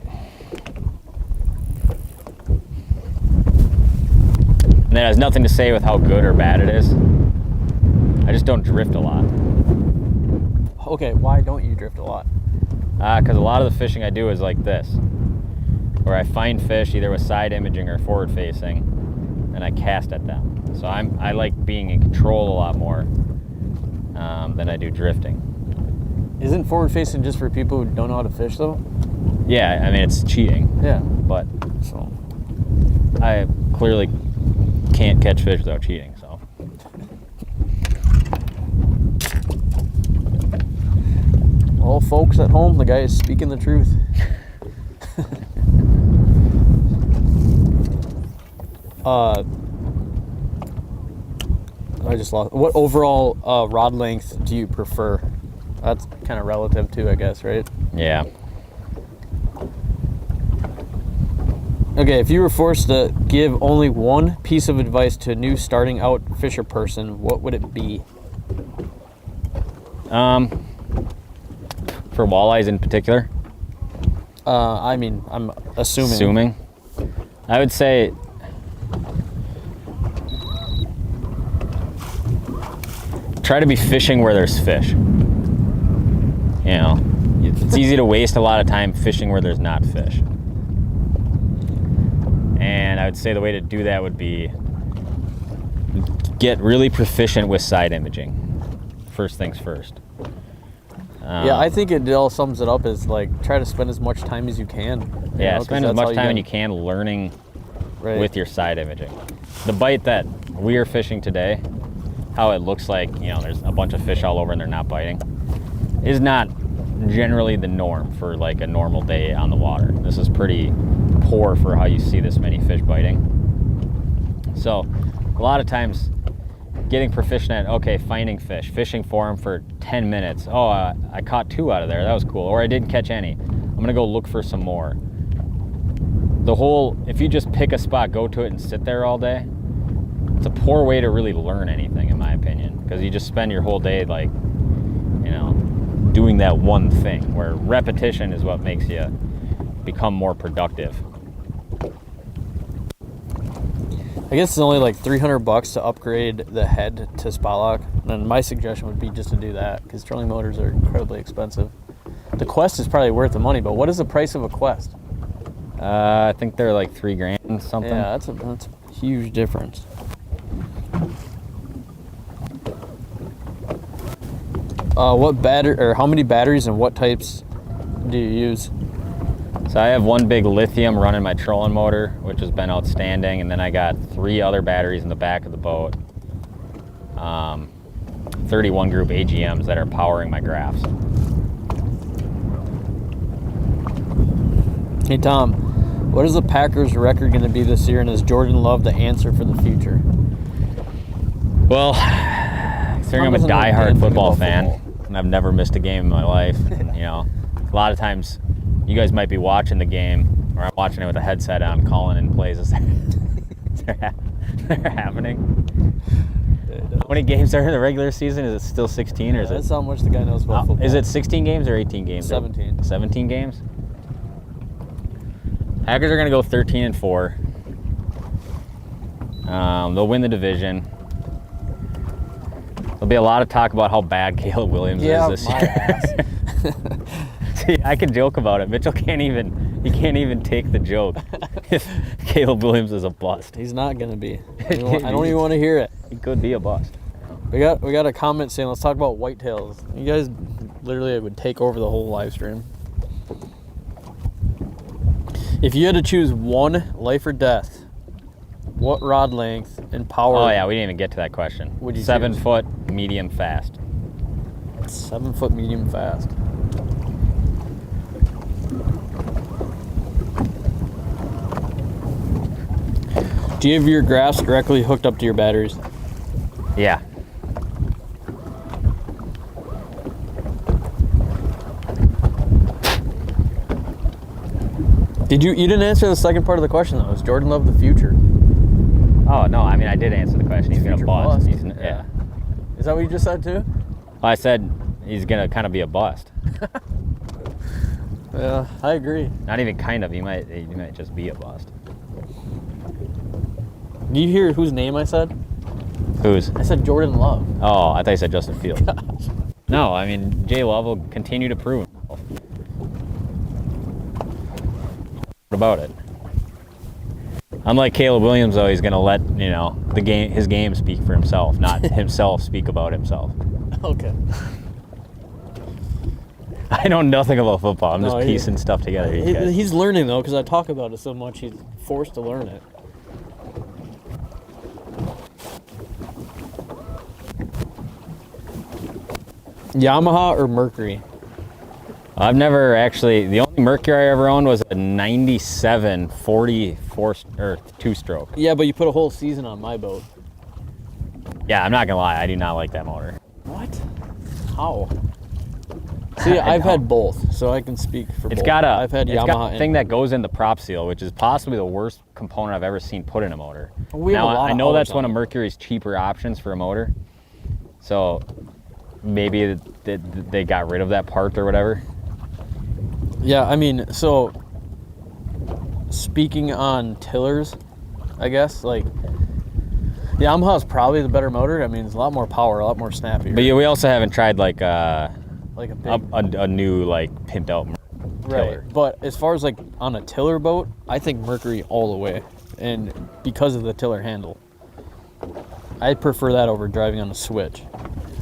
And that has nothing to say with how good or bad it is. I just don't drift a lot. Okay, why don't you drift a lot? Because a lot of the fishing I do is like this, where I find fish either with side imaging or forward facing, and I cast at them. So I like being in control a lot more than I do drifting. Isn't forward facing just for people who don't know how to fish though? Yeah, I mean, it's cheating, Yeah. but So I clearly can't catch fish without cheating, so. well, folks at home, the guy is speaking the truth. I just lost. What overall rod length do you prefer? That's kind of relative too, I guess, right? Yeah. Okay, if you were forced to give only one piece of advice to a new starting out fisher person, what would it be? For walleyes in particular? I mean, I'm assuming. I would say try to be fishing where there's fish. You know, it's easy to waste a lot of time fishing where there's not fish. And I would say the way to do that would be get really proficient with side imaging. First things first. Yeah, I think it all sums it up as like try to spend as much time as you can. Spend as much time as you can learning with your side imaging. The bite that we are fishing today, how it looks like, you know, there's a bunch of fish all over and they're not biting, is not generally the norm for like a normal day on the water. This is pretty poor for how you see this many fish biting. So a lot of times getting proficient at, okay, finding fish, fishing for them for 10 minutes. Oh, I caught 2 out of there. That was cool. Or I didn't catch any. I'm going to go look for some more. If you just pick a spot, go to it and sit there all day, it's a poor way to really learn anything, in my opinion, because you just spend your whole day like, you know, doing that one thing, where repetition is what makes you become more productive. I guess it's only like $300 to upgrade the head to spot lock. And my suggestion would be just to do that, because trolling motors are incredibly expensive. The Quest is probably worth the money, but what is the price of a Quest? I think they're like $3,000 something. Yeah, that's a huge difference. How many batteries and what types do you use? So I have one big lithium running my trolling motor, which has been outstanding, and then I got 3 other batteries in the back of the boat. 31 group AGMs that are powering my graphs. Hey Tom, what is the Packers record going to be this year, and is Jordan Love the answer for the future? Well, considering I'm a diehard football fan, and I've never missed a game in my life, and, you know, a lot of times you guys might be watching the game, or I'm watching it with a headset on, calling in plays as they're happening. How many games are in the regular season? Is it still 16, or is it? That's how much the guy knows about football. Is it 16 games or 18 games? 17. 17 games? Packers are going to go 13-4. They'll win the division. There'll be a lot of talk about how bad Caleb Williams is this year. See, I can joke about it. Mitchell can't even take the joke if Caleb Williams is a bust. He's not going to be. I don't even want to hear it. He could be a bust. We got a comment saying, let's talk about whitetails. You guys literally would take over the whole live stream. If you had to choose one, life or death, what rod length and power? Oh yeah, we didn't even get to that question. Would you 7 choose? foot, medium fast. 7 foot medium fast. Do you have your graphs directly hooked up to your batteries? Yeah. You didn't answer the second part of the question though. Is Jordan Love the future? Oh no, I mean I did answer the question. He's gonna bust. Yeah. Is that what you just said too? Well, I said he's gonna kind of be a bust. Yeah, I agree. Not even kind of. He might just be a bust. Do you hear whose name I said? Whose? I said Jordan Love. Oh, I thought you said Justin Fields. No, I mean Jay Love will continue to prove himself. What about it? Unlike Caleb Williams, though, he's gonna let his game speak for himself, not himself speak about himself. Okay. I know nothing about football. I'm No, just piecing stuff together. He's learning, though, because I talk about it so much, he's forced to learn it. Yamaha or Mercury? I've never actually, the only Mercury I ever owned was a 97 44 or 2-stroke. Yeah, but you put a whole season on my boat. Yeah, I'm not gonna lie, I do not like that motor. What? How? See, I've had both, so I can speak for both. I've had Yamaha. Got a thing that goes in the prop seal, which is possibly the worst component I've ever seen put in a motor. I know that's one of Mercury's cheaper options for a motor, so maybe they got rid of that part or whatever. Yeah, I mean, so speaking on tillers, I guess, like, Yamaha is probably the better motor. I mean, it's a lot more power, a lot more snappy. But yeah, we also haven't tried like a new like pimped out tiller. Right. But as far as like on a tiller boat, I think Mercury all the way, and because of the tiller handle, I prefer that over driving on a switch.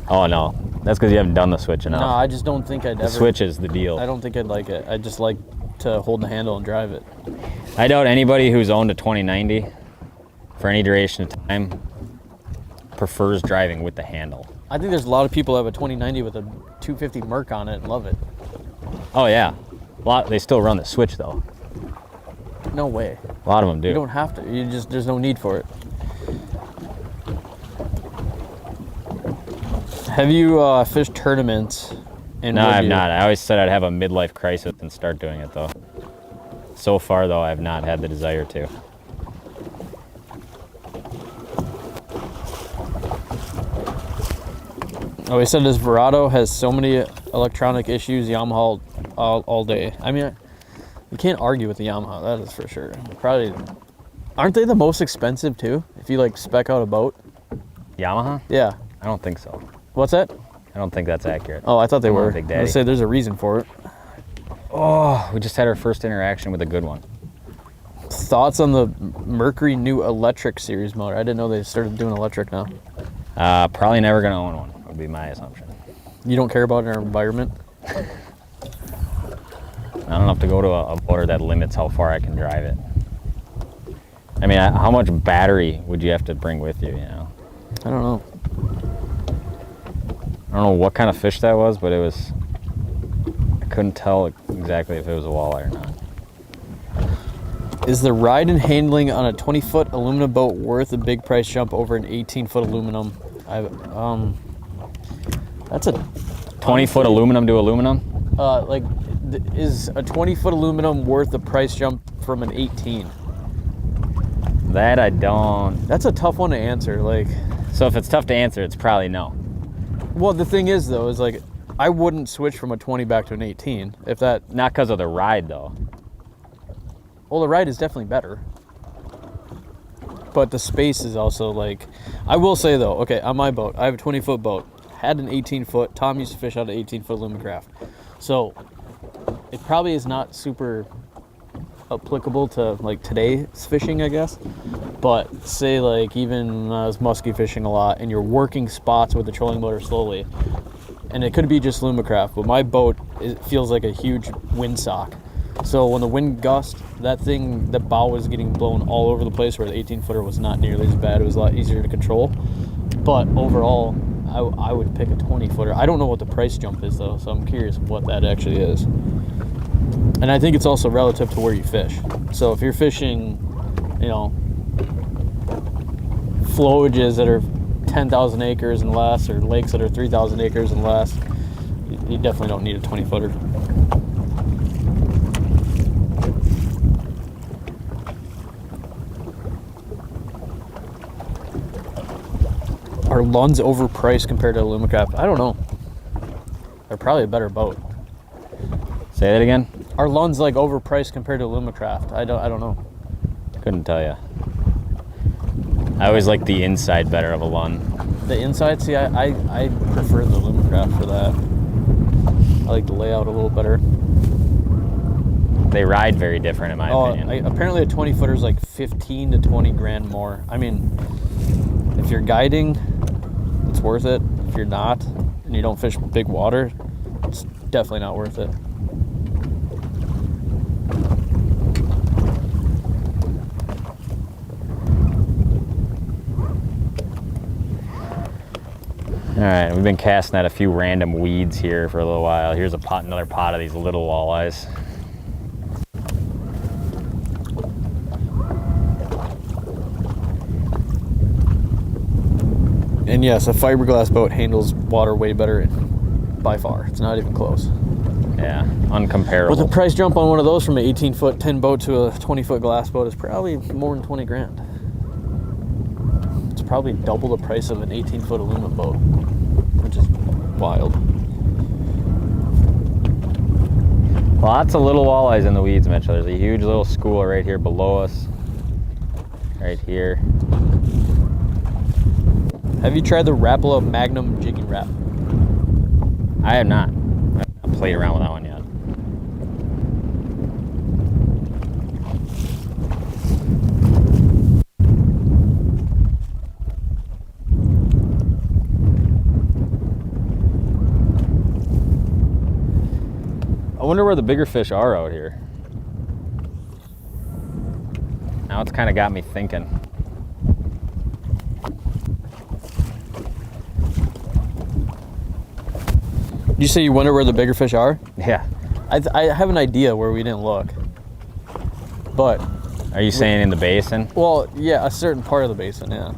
Oh no, that's because you haven't done the switch enough. No, I just don't think I'd ever. The switch is the deal. I don't think I'd like it. I just like to hold the handle and drive it. I doubt anybody who's owned a 2090 for any duration of time prefers driving with the handle. I think there's a lot of people who have a 2090 with a 250 Merc on it and love it. Oh yeah, they still run the switch though. No way. A lot of them do. You don't have to. There's no need for it. Have you fished tournaments? No, I have not. I always said I'd have a midlife crisis and start doing it though. So far though, I've not had the desire to. Oh, he said his Verado has so many electronic issues, Yamaha all day. I mean, you can't argue with the Yamaha, that is for sure. Probably, aren't they the most expensive too? If you like spec out a boat? Yamaha? Yeah. I don't think so. What's that? I don't think that's accurate. Oh, I thought they were. Big Daddy. Let's say there's a reason for it. Oh, we just had our first interaction with a good one. Thoughts on the Mercury new electric series motor? I didn't know they started doing electric now. Probably never gonna own one, would be my assumption. You don't care about our environment? I don't have to go to a motor that limits how far I can drive it. I mean, how much battery would you have to bring with you, you know? I don't know. I don't know what kind of fish that was, but it was, I couldn't tell exactly if it was a walleye or not. Is the ride and handling on a 20-foot aluminum boat worth a big price jump over an 18-foot aluminum? That's a 20-foot aluminum to aluminum? Is a 20-foot aluminum worth the price jump from an 18? That I don't. That's a tough one to answer. Like, so if it's tough to answer, it's probably no. Well, the thing is though, is like, I wouldn't switch from a 20 back to an 18 if that. Not because of the ride though. Well, the ride is definitely better, but the space is also like. I will say though, okay, on my boat, I have a 20-foot boat. Had an 18-foot. Tom used to fish out an 18-foot aluminum craft, so it probably is not super applicable to like today's fishing, I guess. But say like even I was musky fishing a lot, and you're working spots with the trolling motor slowly, and it could be just Lumacraft, but my boat, it feels like a huge windsock. So when the wind gust, the bow was getting blown all over the place, where the 18-footer was not nearly as bad. It was a lot easier to control. But overall, I would pick a 20-footer. I don't know what the price jump is though, so I'm curious what that actually is. And I think it's also relative to where you fish. So if you're fishing, you know, flowages that are 10,000 acres and less, or lakes that are 3,000 acres and less, you definitely don't need a 20-footer. Are Lunds overpriced compared to Lumacraft? I don't know. They're probably a better boat. Say that again? Are Lunds like overpriced compared to Lumacraft? I don't know. Couldn't tell you. I always like the inside better of a Lund. The inside? See, I prefer the Lumacraft for that. I like the layout a little better. They ride very different in my opinion. Apparently a 20-footer is like 15 to 20 grand more. I mean, if you're guiding, it's worth it. If you're not, and you don't fish big water, it's definitely not worth it. All right, we've been casting at a few random weeds here for a little while. Here's a pot, another pot of these little walleyes. And yes, a fiberglass boat handles water way better by far. It's not even close. Yeah, uncomparable. But the price jump on one of those from an 18-foot tin boat to a 20-foot glass boat is probably more than 20 grand. It's probably double the price of an 18-foot aluminum boat, which is wild. Lots of little walleyes in the weeds, Mitchell. There's a huge little school right here below us. Right here. Have you tried the Rapala Magnum jigging wrap? I have not. I've not played around with that one yet. I wonder where the bigger fish are out here. Now it's kind of got me thinking. You say you wonder where the bigger fish are? Yeah. I have an idea where we didn't look. But... Are you saying in the basin? Well, yeah, a certain part of the basin, yeah.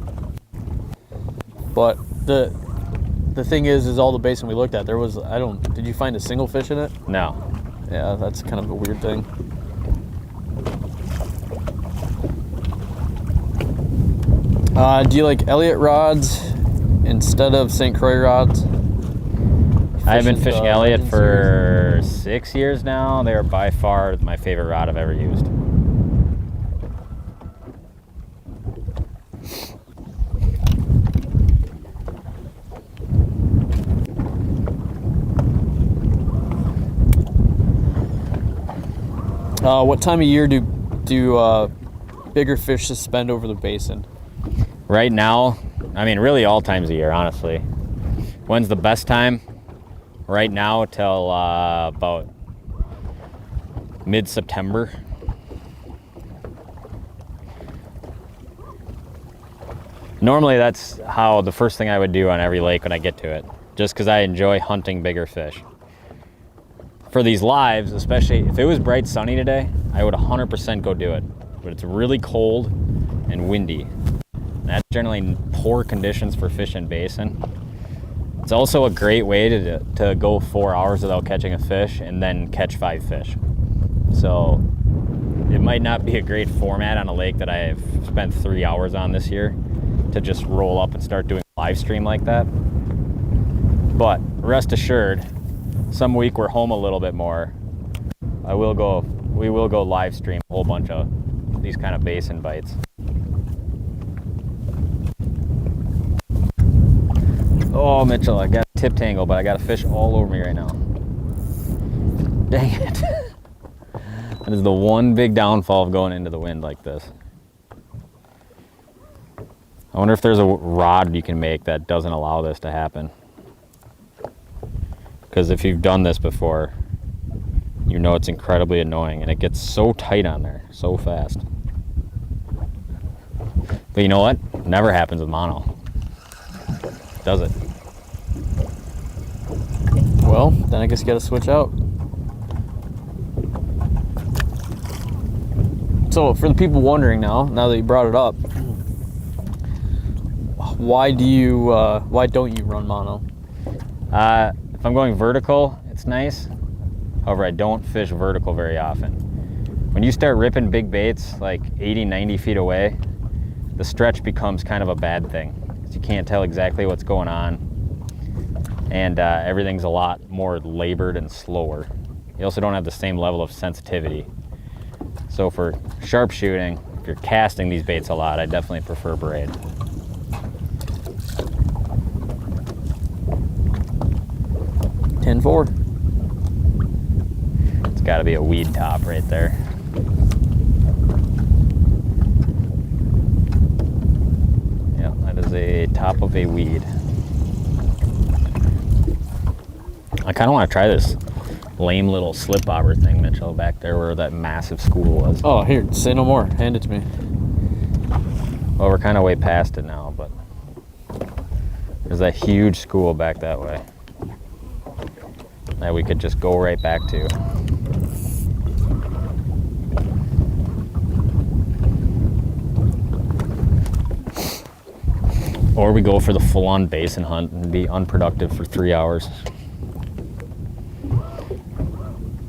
But the thing is all the basin we looked at, there was, did you find a single fish in it? No. Yeah, that's kind of a weird thing. Do you like Elliott rods instead of St. Croix rods? I've been fishing Elliott for 6 years now. They are by far my favorite rod I've ever used. What time of year do bigger fish suspend over the basin? Right now, I mean, really all times of year, honestly. When's the best time? Right now till about mid-September. Normally that's how the first thing I would do on every lake when I get to it, just because I enjoy hunting bigger fish. For these lives, especially if it was bright sunny today, I would 100% go do it. But it's really cold and windy. And that's generally poor conditions for fish in basin. It's also a great way to go 4 hours without catching a fish and then catch 5 fish. So it might not be a great format on a lake that I have spent 3 hours on this year to just roll up and start doing a live stream like that. But rest assured, some week we're home a little bit more. We will go live stream a whole bunch of these kind of basin bites. Oh, Mitchell, I got a tip tangle, but I got a fish all over me right now. Dang it. That is the one big downfall of going into the wind like this. I wonder if there's a rod you can make that doesn't allow this to happen. Because if you've done this before, you know it's incredibly annoying and it gets so tight on there so fast. But you know what? It never happens with mono. Does it? Well, then I guess you gotta switch out. So for the people wondering now that you brought it up, why don't you run mono? If I'm going vertical, it's nice. However, I don't fish vertical very often. When you start ripping big baits like 80, 90 feet away, the stretch becomes kind of a bad thing. You can't tell exactly what's going on, and everything's a lot more labored and slower. You also don't have the same level of sensitivity. So for sharpshooting, if you're casting these baits a lot, I definitely prefer braid. (10-4). It's got to be a weed top right there. Yeah, that is a top of a weed. I kind of want to try this lame little slip bobber thing, Mitchell, back there where that massive school was. Oh, here, say no more. Hand it to me. Well, we're kind of way past it now, but there's that huge school back that way that we could just go right back to. Or we go for the full-on basin hunt and be unproductive for 3 hours.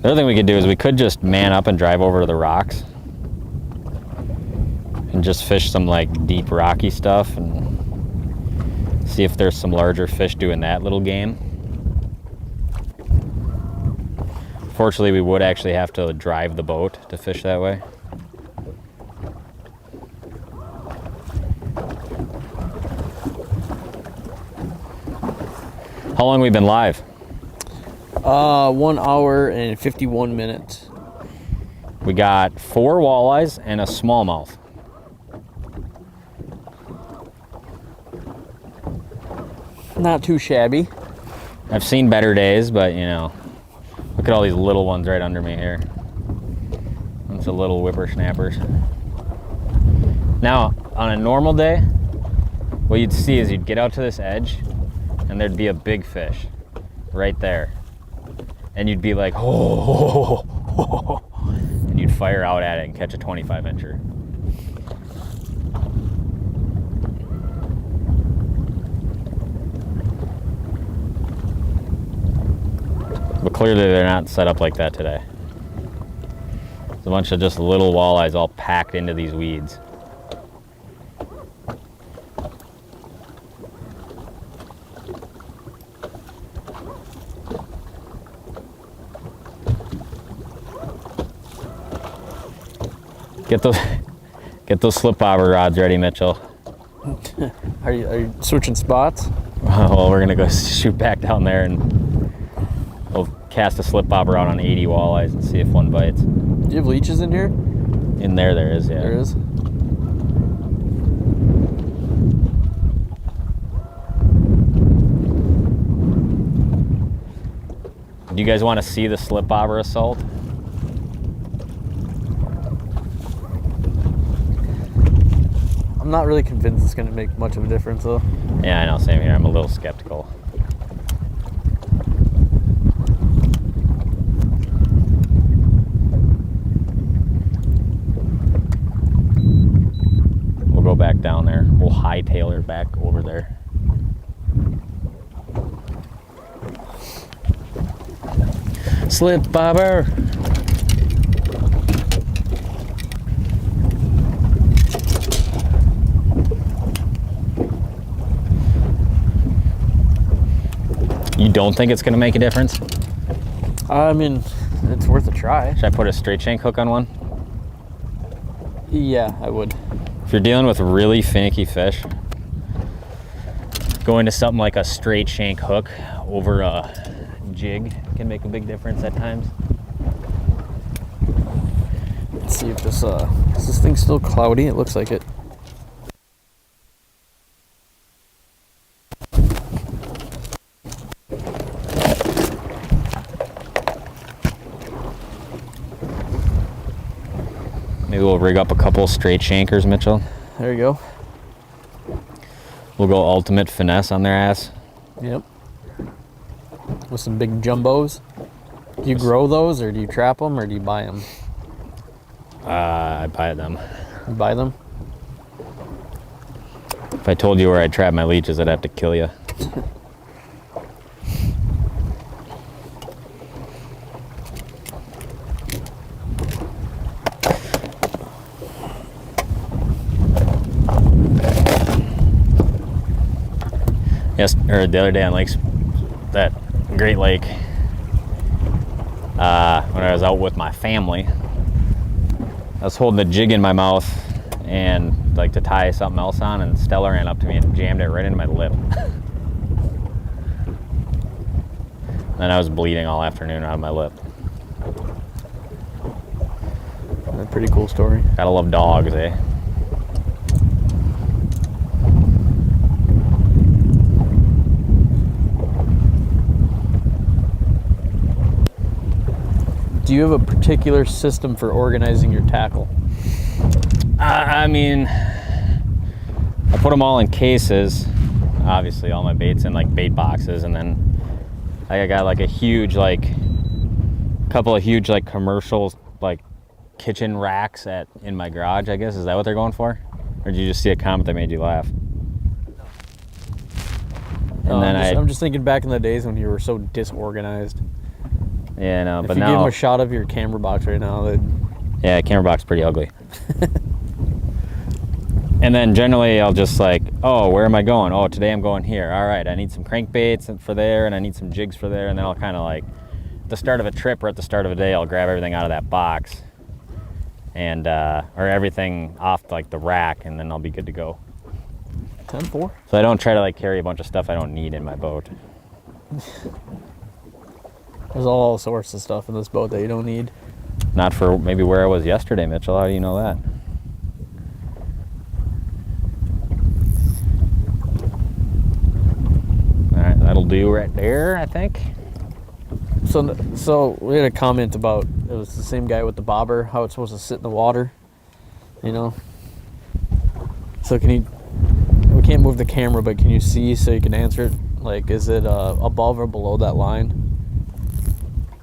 The other thing we could do is we could just man up and drive over to the rocks and just fish some like deep rocky stuff and see if there's some larger fish doing that little game. Fortunately, we would actually have to drive the boat to fish that way. How long have we been live? 1 hour and 51 minutes. We got 4 walleyes and a smallmouth. Not too shabby. I've seen better days, but you know, look at all these little ones right under me here. Bunch of little whippersnappers. Now, on a normal day, what you'd see is you'd get out to this edge and there'd be a big fish right there. And you'd be like, oh, and you'd fire out at it and catch a 25-incher. But clearly they're not set up like that today. There's a bunch of just little walleyes all packed into these weeds. Get those slip bobber rods ready, Mitchell. Are you switching spots? Well, we're gonna go shoot back down there and we'll cast a slip bobber out on 80 walleyes and see if one bites. Do you have leeches in here? In there is, yeah. There is. Do you guys want to see the slip bobber assault? I'm not really convinced it's going to make much of a difference, though. Yeah, I know, same here. I'm a little skeptical. We'll go back down there. We'll hightail her back over there. Slip bobber! You don't think it's going to make a difference? I mean, it's worth a try. Should I put a straight shank hook on one? Yeah, I would. If you're dealing with really finicky fish, going to something like a straight shank hook over a jig can make a big difference at times. Let's see if this is this thing still cloudy? It looks like it. Maybe we'll rig up a couple straight shankers, Mitchell. There you go. We'll go ultimate finesse on their ass. Yep. With some big jumbos. Do you grow those, or do you trap them, or do you buy them? I buy them. You buy them? If I told you where I'd trap my leeches, I'd have to kill you. Yes, or the other day on that Great Lake, when I was out with my family, I was holding a jig in my mouth and like to tie something else on, and Stella ran up to me and jammed it right into my lip. And I was bleeding all afternoon out of my lip. A pretty cool story. Gotta love dogs, eh? Do you have a particular system for organizing your tackle? I mean, I put them all in cases. Obviously, all my baits in like bait boxes, and then I got like a huge, like, couple of huge like commercial like kitchen racks in my garage. I guess, is that what they're going for? Or did you just see a comment that made you laugh? And then I'm just thinking back in the days when you were so disorganized. Yeah, no, but if you now give them a shot of your camera box right now, yeah, camera box pretty ugly. And then generally I'll just like, oh, where am I going? Oh, today I'm going here. All right, I need some crankbaits for there, and I need some jigs for there, and then I'll kind of like, at the start of a trip or at the start of a day, I'll grab everything out of that box and or everything off like the rack, and then I'll be good to go. 10-4. So I don't try to like carry a bunch of stuff I don't need in my boat. There's all sorts of stuff in this boat that you don't need. Not for maybe where I was yesterday, Mitchell. How do you know that? All right, that'll do right there, I think. So we had a comment about, it was the same guy with the bobber, how it's supposed to sit in the water, you know? So we can't move the camera, but can you see so you can answer it? Like, is it above or below that line?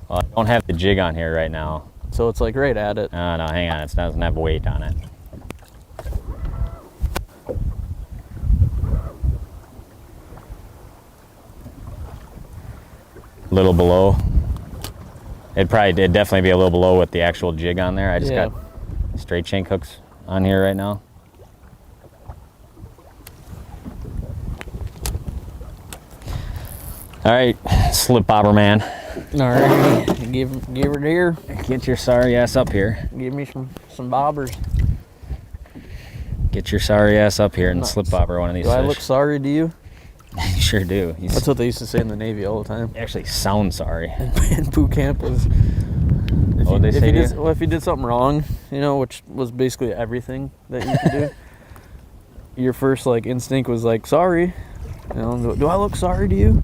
Well, I don't have the jig on here right now. So it's like right at it. Oh, no, hang on. It doesn't have weight on it. A little below. It'd definitely be a little below with the actual jig on there. I just got straight shank hooks on here right now. All right, slip bobber man. All right, give her here. Get your sorry ass up here. Give me some bobbers. Get your sorry ass up here and slip bobber one of these Do fish. I look sorry to you? You sure do. That's what they used to say in the Navy all the time. You actually sound sorry. And boot camp was, if you did something wrong, you know, which was basically everything that you could do, your first like instinct was like, sorry. You know, do I look sorry to you?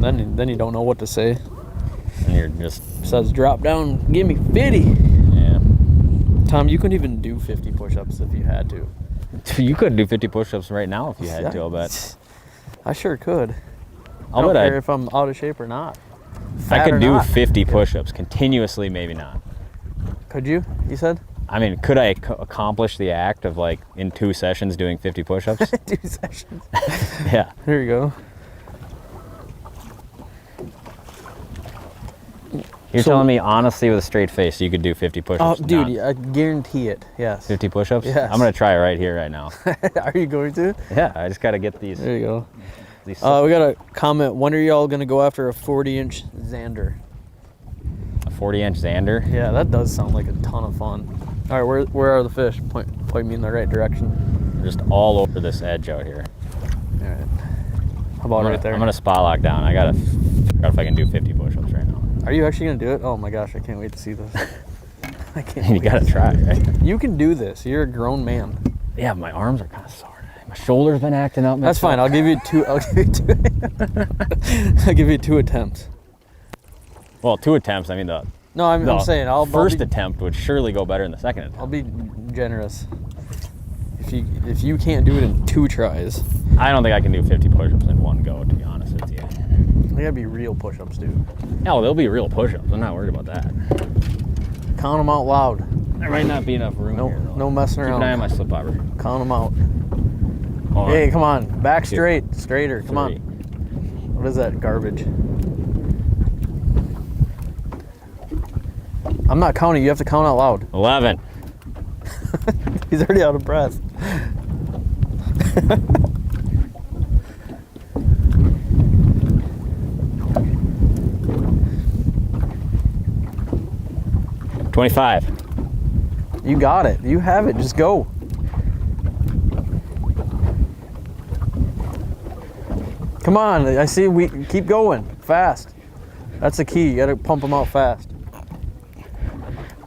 Then you don't know what to say. And you're just says drop down, give me 50. Yeah. Tom, you couldn't even do 50 push-ups if you had to. You couldn't do 50 push-ups right now if you had to, I'll bet. I sure could. I don't care if I'm out of shape or not. I could do 50 push-ups continuously, maybe not. Could you? You said? I mean, could I accomplish the act of like in 2 sessions doing 50 push-ups? 2 sessions. Yeah. Here you go. You're telling me honestly with a straight face you could do 50 push-ups? Oh, dude, I guarantee it. Yes. 50 push-ups? Yes. I'm going to try it right here, right now. Are you going to? Yeah, I just got to get these. There you go. We got a comment. When are y'all going to go after a 40-inch Xander? A 40-inch Xander? Yeah, that does sound like a ton of fun. All right, where are the fish? Point me in the right direction. Just all over this edge out here. All right. How about right there? I'm going to spot lock down. I got to figure out if I can do 50 push-ups right now. Are you actually going to do it? Oh my gosh, I can't wait to see this. I can't. You got to try, right? You can do this. You're a grown man. Yeah, my arms are kind of sore today. My shoulder's been acting up. That's fine. I'll give you two. I'll give you 2 attempts. Well, 2 attempts. I mean, I'm saying first attempt would surely go better than the second attempt. I'll be generous. If you can't do it in 2 tries. I don't think I can do 50 push-ups in one go, to be honest with you. They gotta be real push-ups, dude. Oh, they'll be real push-ups. I'm not worried about that. Count them out loud. There might not be enough room here, though. No messing around. Keep an eye on my slip bobber. Count them out. Hold Hey, on. come on. Back straight. Straighter. Come 3. on. What is that garbage? I'm not counting. You have to count out loud. 11. He's already out of breath. $25. You got it. You have it. Just go. Come on. I see. We keep going fast. That's the key. You got to pump them out fast.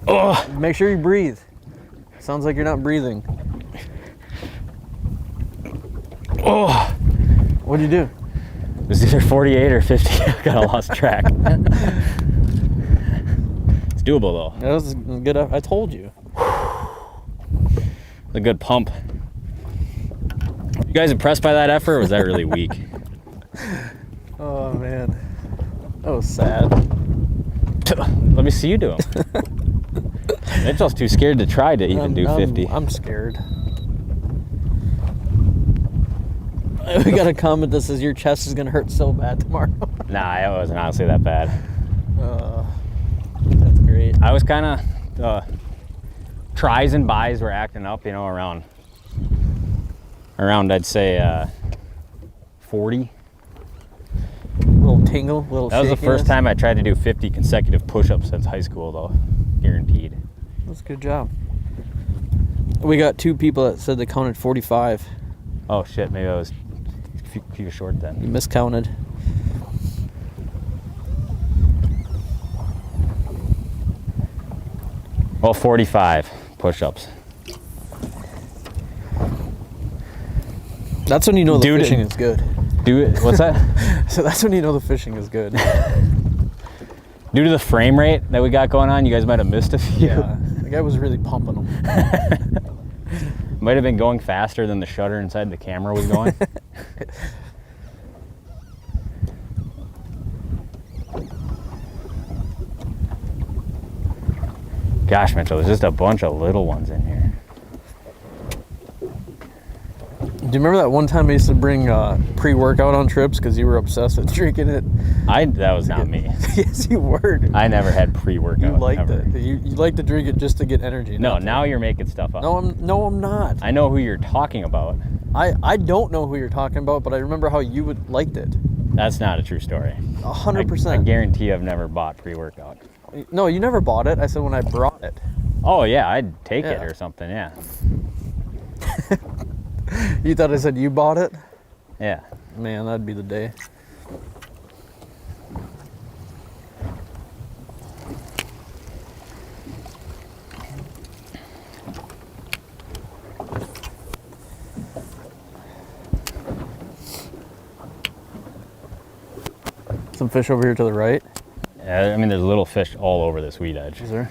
Oh, Make sure you breathe. Sounds like you're not breathing. oh. What'd you do? It was either 48 or 50. I got lost track. Doable though. That was good. I told you. A good pump. You guys impressed by that effort, or was that really weak? Oh man, that was sad. Let me see you do them. Mitchell's too scared to try to even do 50. I'm scared. We got a comment that says your chest is gonna hurt so bad tomorrow. Nah, it wasn't honestly that bad. That's great. I was kind of tries and buys were acting up, you know, around I'd say 40. Little tingle, little. That was the first time I tried to do 50 consecutive push-ups since high school, though. Guaranteed. That's a good job. We got 2 people that said they counted 45. Oh shit, maybe I was a few short then. You miscounted. Well, 45 push-ups. That's when you know the fishing is good. Do it. What's that? So that's when you know the fishing is good. Due to the frame rate that we got going on, you guys might have missed a few. Yeah, the guy was really pumping them. Might have been going faster than the shutter inside the camera was going. Gosh, Mitchell, there's just a bunch of little ones in here. Do you remember that one time I used to bring pre-workout on trips because you were obsessed with drinking it? That was not me. Yes, you were. Dude. I never had pre-workout. You liked ever. it. You like to drink it just to get energy. No, now you're making stuff up. No, I'm not. I know who you're talking about. I don't know who you're talking about, but I remember how you liked it. That's not a true story. 100%. I guarantee I've never bought pre-workout. No, you never bought it. I said when I brought it. Oh yeah, I'd take it or something. Yeah. You thought I said you bought it? Yeah. Man, that'd be the day. Some fish over here to the right. Yeah, I mean, there's little fish all over this weed edge. Is there?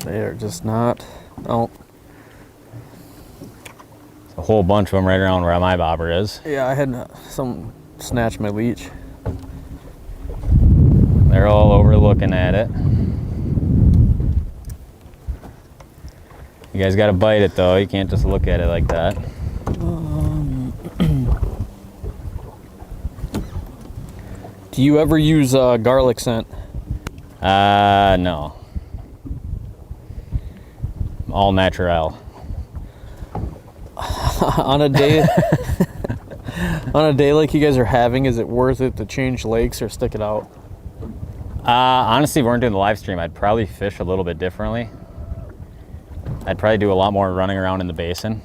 They are just not. Oh. A whole bunch of them right around where my bobber is. Yeah, I had some snatch my leech. They're all over looking at it. You guys got to bite it though. You can't just look at it like that. Do you ever use garlic scent? No. All natural. On a day on a day like you guys are having, is it worth it to change lakes or stick it out? Honestly, if we weren't doing the live stream, I'd probably fish a little bit differently. I'd probably do a lot more running around in the basin.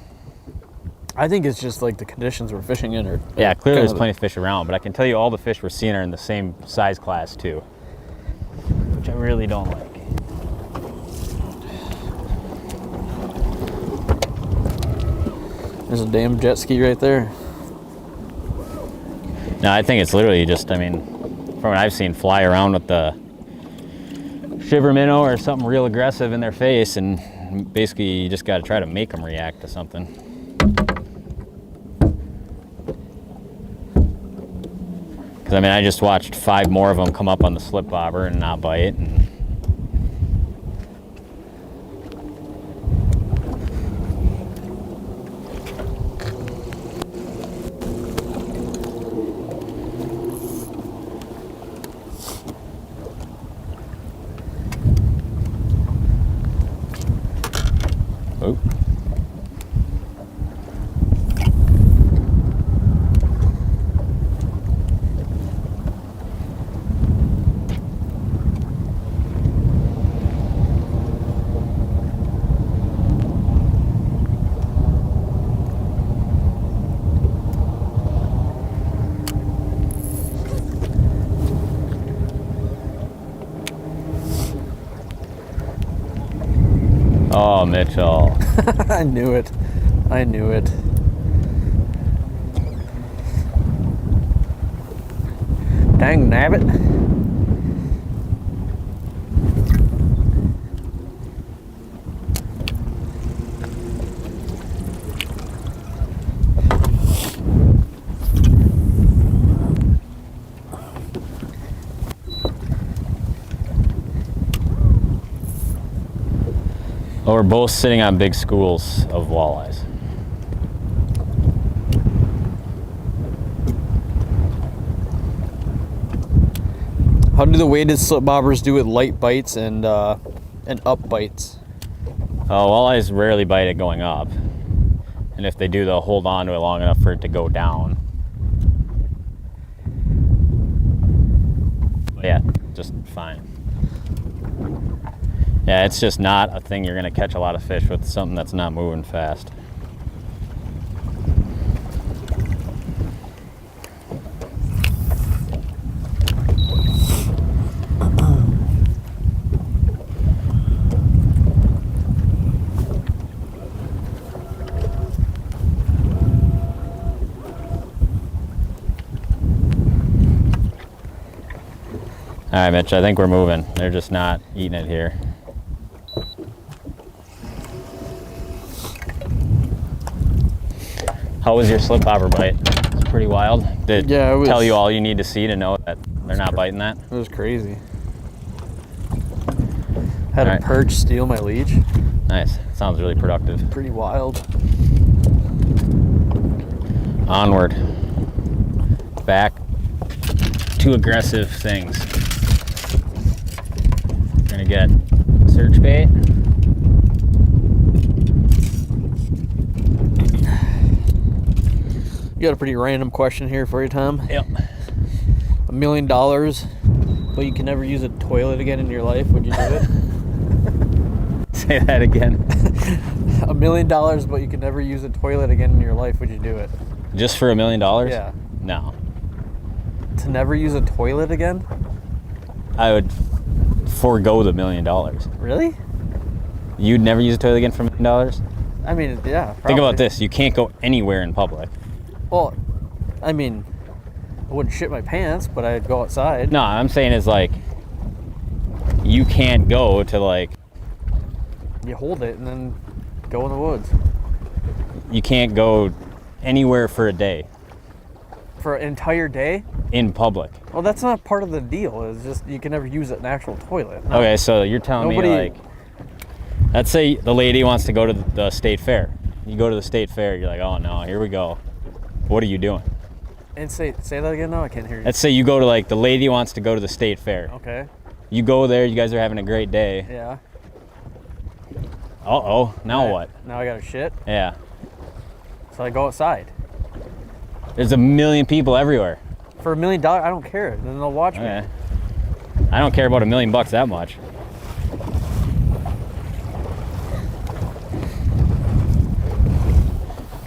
I think it's just like the conditions we're fishing in are. Yeah, clearly there's plenty of fish around, but I can tell you all the fish we're seeing are in the same size class too, which I really don't like. There's a damn jet ski right there. No, I think it's literally just, I mean, from what I've seen, fly around with the shiver minnow or something real aggressive in their face, and basically you just got to try to make them react to something. Because I mean, I just watched 5 more of them come up on the slip bobber and not bite. And oh. Oh, Mitchell. I knew it. I knew it. Dang nabbit. Well, we're both sitting on big schools of walleyes. How do the weighted slip bobbers do with light bites and up bites? Oh, walleyes rarely bite it going up. And if they do, they'll hold on to it long enough for it to go down. But yeah, just fine. Yeah, it's just not a thing you're gonna catch a lot of fish with, something that's not moving fast. All right, Mitch, I think we're moving. They're just not eating it here. How was your slip bobber bite? It's pretty wild. Did it tell you all you need to see to know that they're not biting that? It was crazy. Had a perch steal my leech. Nice. Sounds really productive. Pretty wild. Onward. Back to aggressive things. We're gonna get search bait. You got a pretty random question here for you, Tom. Yep. $1 million, but you can never use a toilet again in your life. Would you do it? Say that again. $1 million, but you can never use a toilet again in your life. Would you do it? Just for $1 million? Yeah. No. To never use a toilet again? I would forego the $1 million. Really? You'd never use a toilet again for $1 million? I mean, yeah. Probably. Think about this. You can't go anywhere in public. Well, I mean, I wouldn't shit my pants, but I'd go outside. No, I'm saying is like, you can't go to like... You hold it and then go in the woods. You can't go anywhere for a day. For an entire day? In public. Well, that's not part of the deal. It's just you can never use an actual toilet. No. Okay, so you're telling me like... Let's say the lady wants to go to the state fair. You go to the state fair, you're like, oh no, here we go. What are you doing? And say that again. No, I can't hear you. Let's say you go to like the lady wants to go to the state fair. Okay. You go there. You guys are having a great day. Yeah. Uh-oh. Now what? Now I gotta shit. Yeah. So I go outside. There's 1 million people everywhere. For $1 million, I don't care. Then they'll watch me. I don't care about $1 million that much.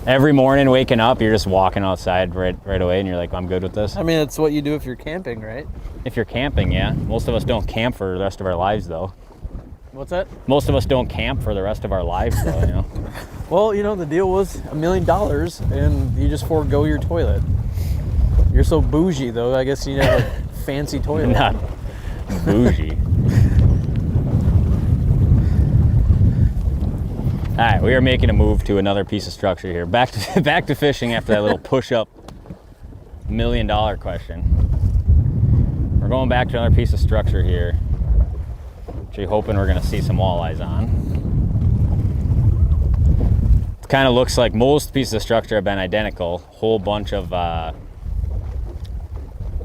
Every morning waking up, you're just walking outside right away and you're like, I'm good with this. I mean, it's what you do if you're camping, right? If you're camping, yeah. Most of us don't camp for the rest of our lives, though. What's that? Most of us don't camp for the rest of our lives, though, you know. Well, you know, the deal was $1 million and you just forego your toilet. You're so bougie, though. I guess you have a fancy toilet. Not bougie. All right, we are making a move to another piece of structure here. Back to fishing after that little push-up $1 million question. We're going back to another piece of structure here. Actually hoping we're gonna see some walleyes on. It kind of looks like most pieces of structure have been identical. Whole bunch of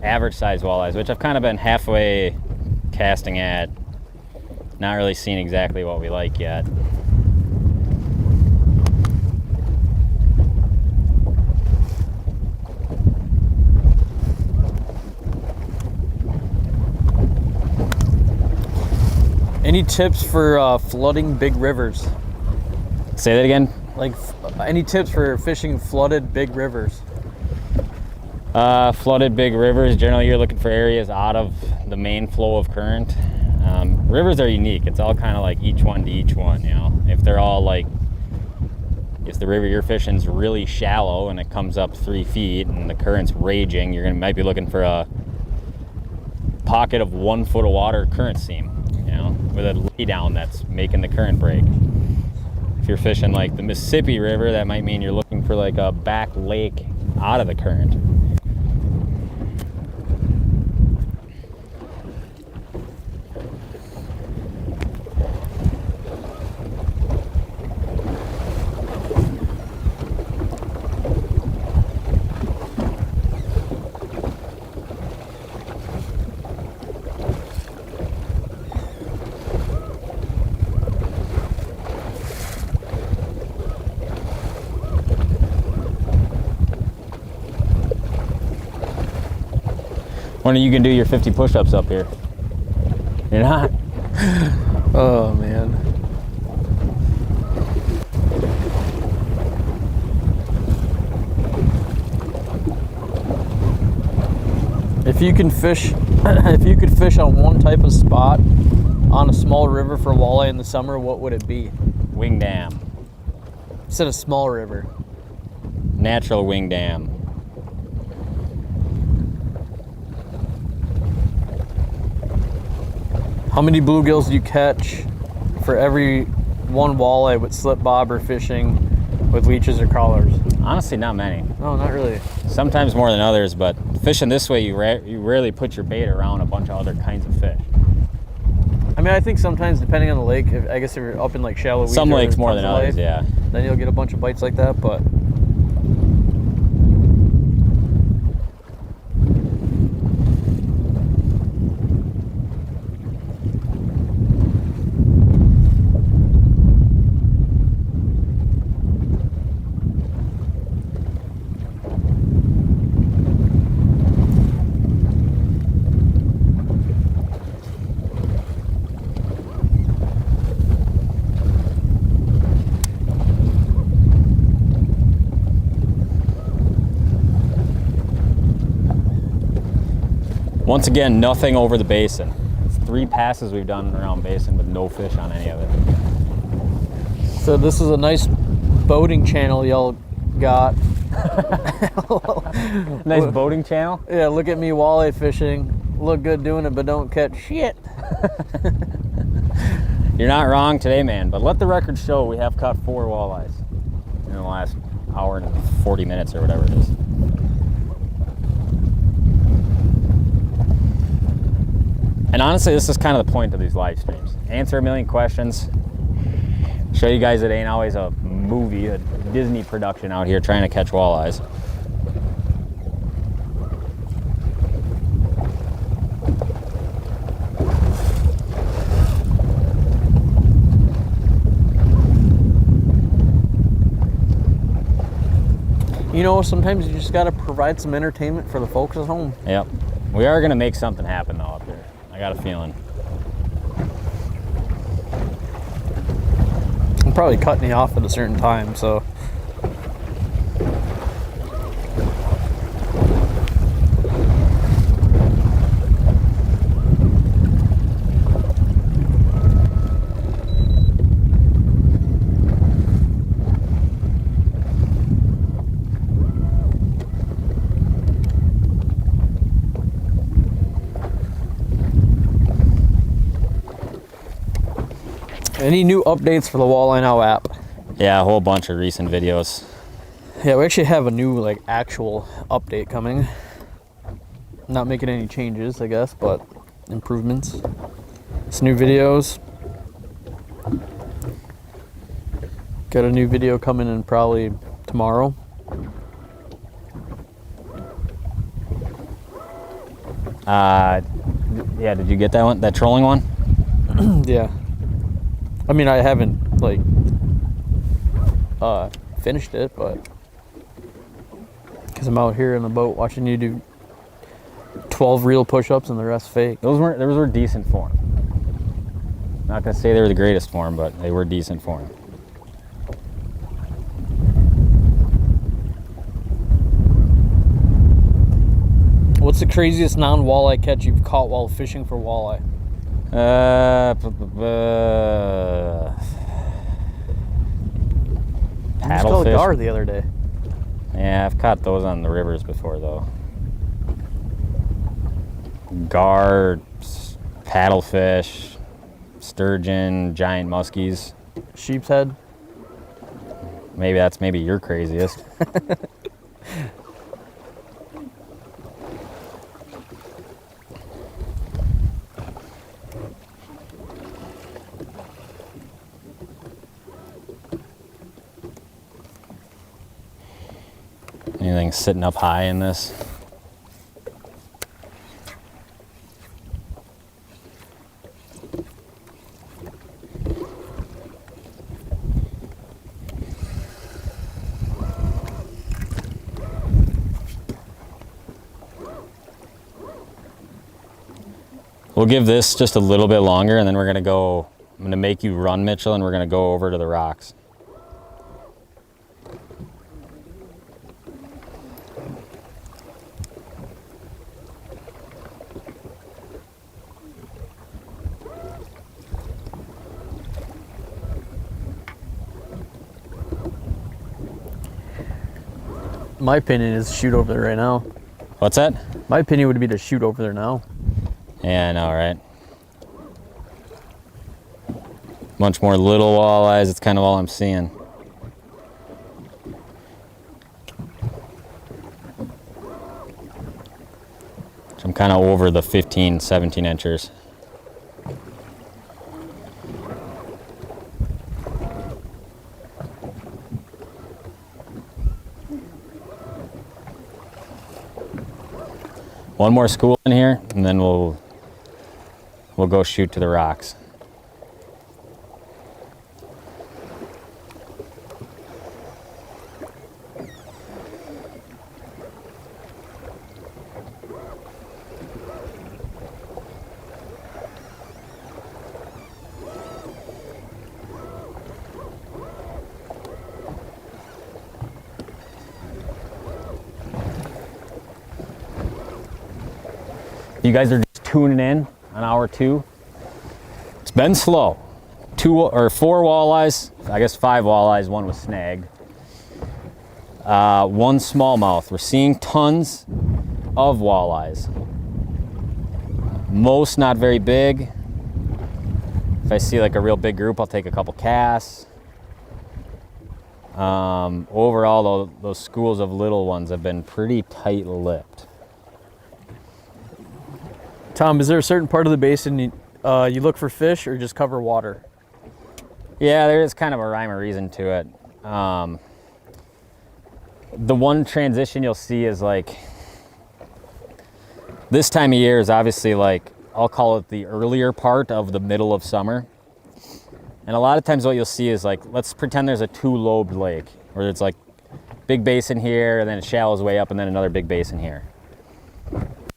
average size walleyes, which I've kind of been halfway casting at. Not really seeing exactly what we like yet. Any tips for flooding big rivers? Say that again? Like, any tips for fishing flooded big rivers? Flooded big rivers, generally you're looking for areas out of the main flow of current. Rivers are unique. It's all kind of like each one to each one, you know. If they're all like, if the river you're fishing is really shallow and it comes up 3 feet and the current's raging, might be looking for a pocket of 1 foot of water current seam, you know, with a lay down that's making the current break. If you're fishing like the Mississippi River, that might mean you're looking for like a back lake out of the current. When are you gonna do your 50 push-ups up here? You're not? Oh man. If you can fish, if you could fish on one type of spot on a small river for walleye in the summer, what would it be? Wing dam. Instead of small river. Natural wing dam. How many bluegills do you catch for every one walleye with slip bobber fishing with leeches or crawlers? Honestly, not many. No, not really. Sometimes more than others, but fishing this way, you rarely put your bait around a bunch of other kinds of fish. I mean, I think sometimes, depending on the lake, I guess if you're up in like shallow weeds, Some lakes more than others, yeah. Then you'll get a bunch of bites like that, but once again, nothing over the basin. It's 3 passes we've done around basin with no fish on any of it. so this is a nice boating channel y'all got. Nice boating channel. Yeah, look at me walleye fishing. Look good doing it, but don't catch shit. You're not wrong today, man, but let the record show we have caught 4 walleyes in the last hour and 40 minutes or whatever it is. And honestly, this is kind of the point of these live streams. Answer a million questions. Show you guys it ain't always a movie, a Disney production out here trying to catch walleyes. You know, sometimes you just gotta provide some entertainment for the folks at home. Yep. We are gonna make something happen though up here. I got a feeling. I'm probably cutting you off at a certain time, so. Any new updates for the Walleye Now app? Yeah, a whole bunch of recent videos. Yeah, we actually have a new like actual update coming. Not making any changes, I guess, but improvements. It's new videos. Got a new video coming in probably tomorrow. Yeah, did you get that one? That trolling one? Yeah. I mean, I haven't like finished it, but because I'm out here in the boat watching you do 12 real push-ups and the rest fake. Those were decent form. Not gonna say they were the greatest form, but they were decent form. What's the craziest non-walleye catch you've caught while fishing for walleye? Paddlefish. I just caught a gar the other day. Yeah, I've caught those on the rivers before, though. gar, paddlefish, sturgeon, giant muskies. Sheep's head. Maybe your craziest. Anything sitting up high in this? We'll give this just a little bit longer and then we're gonna go, I'm gonna make you run, Mitchell, and we're gonna go over to the rocks. My opinion is to shoot over there right now. What's that? My opinion would be to shoot over there now. Yeah, I know, right? Bunch more little walleyes, it's kind of all I'm seeing. So I'm kind of over the 15, 17 inchers. One more school in here, and then we'll go shoot to the rocks. You guys are just tuning in on hour 2. It's been slow. 4 walleyes, I guess 5 walleyes, 1 was snagged. 1 smallmouth. We're seeing tons of walleyes. Most not very big. If I see like a real big group, I'll take a couple casts. Overall, though, those schools of little ones have been pretty tight-lipped. Tom, is there a certain part of the basin you look for fish or just cover water? Yeah, there is kind of a rhyme or reason to it. The one transition you'll see is like, this time of year is obviously like, I'll call it the earlier part of the middle of summer. And a lot of times what you'll see is like, let's pretend there's a 2-lobed lake where it's like big basin here and then it shallows way up and then another big basin here.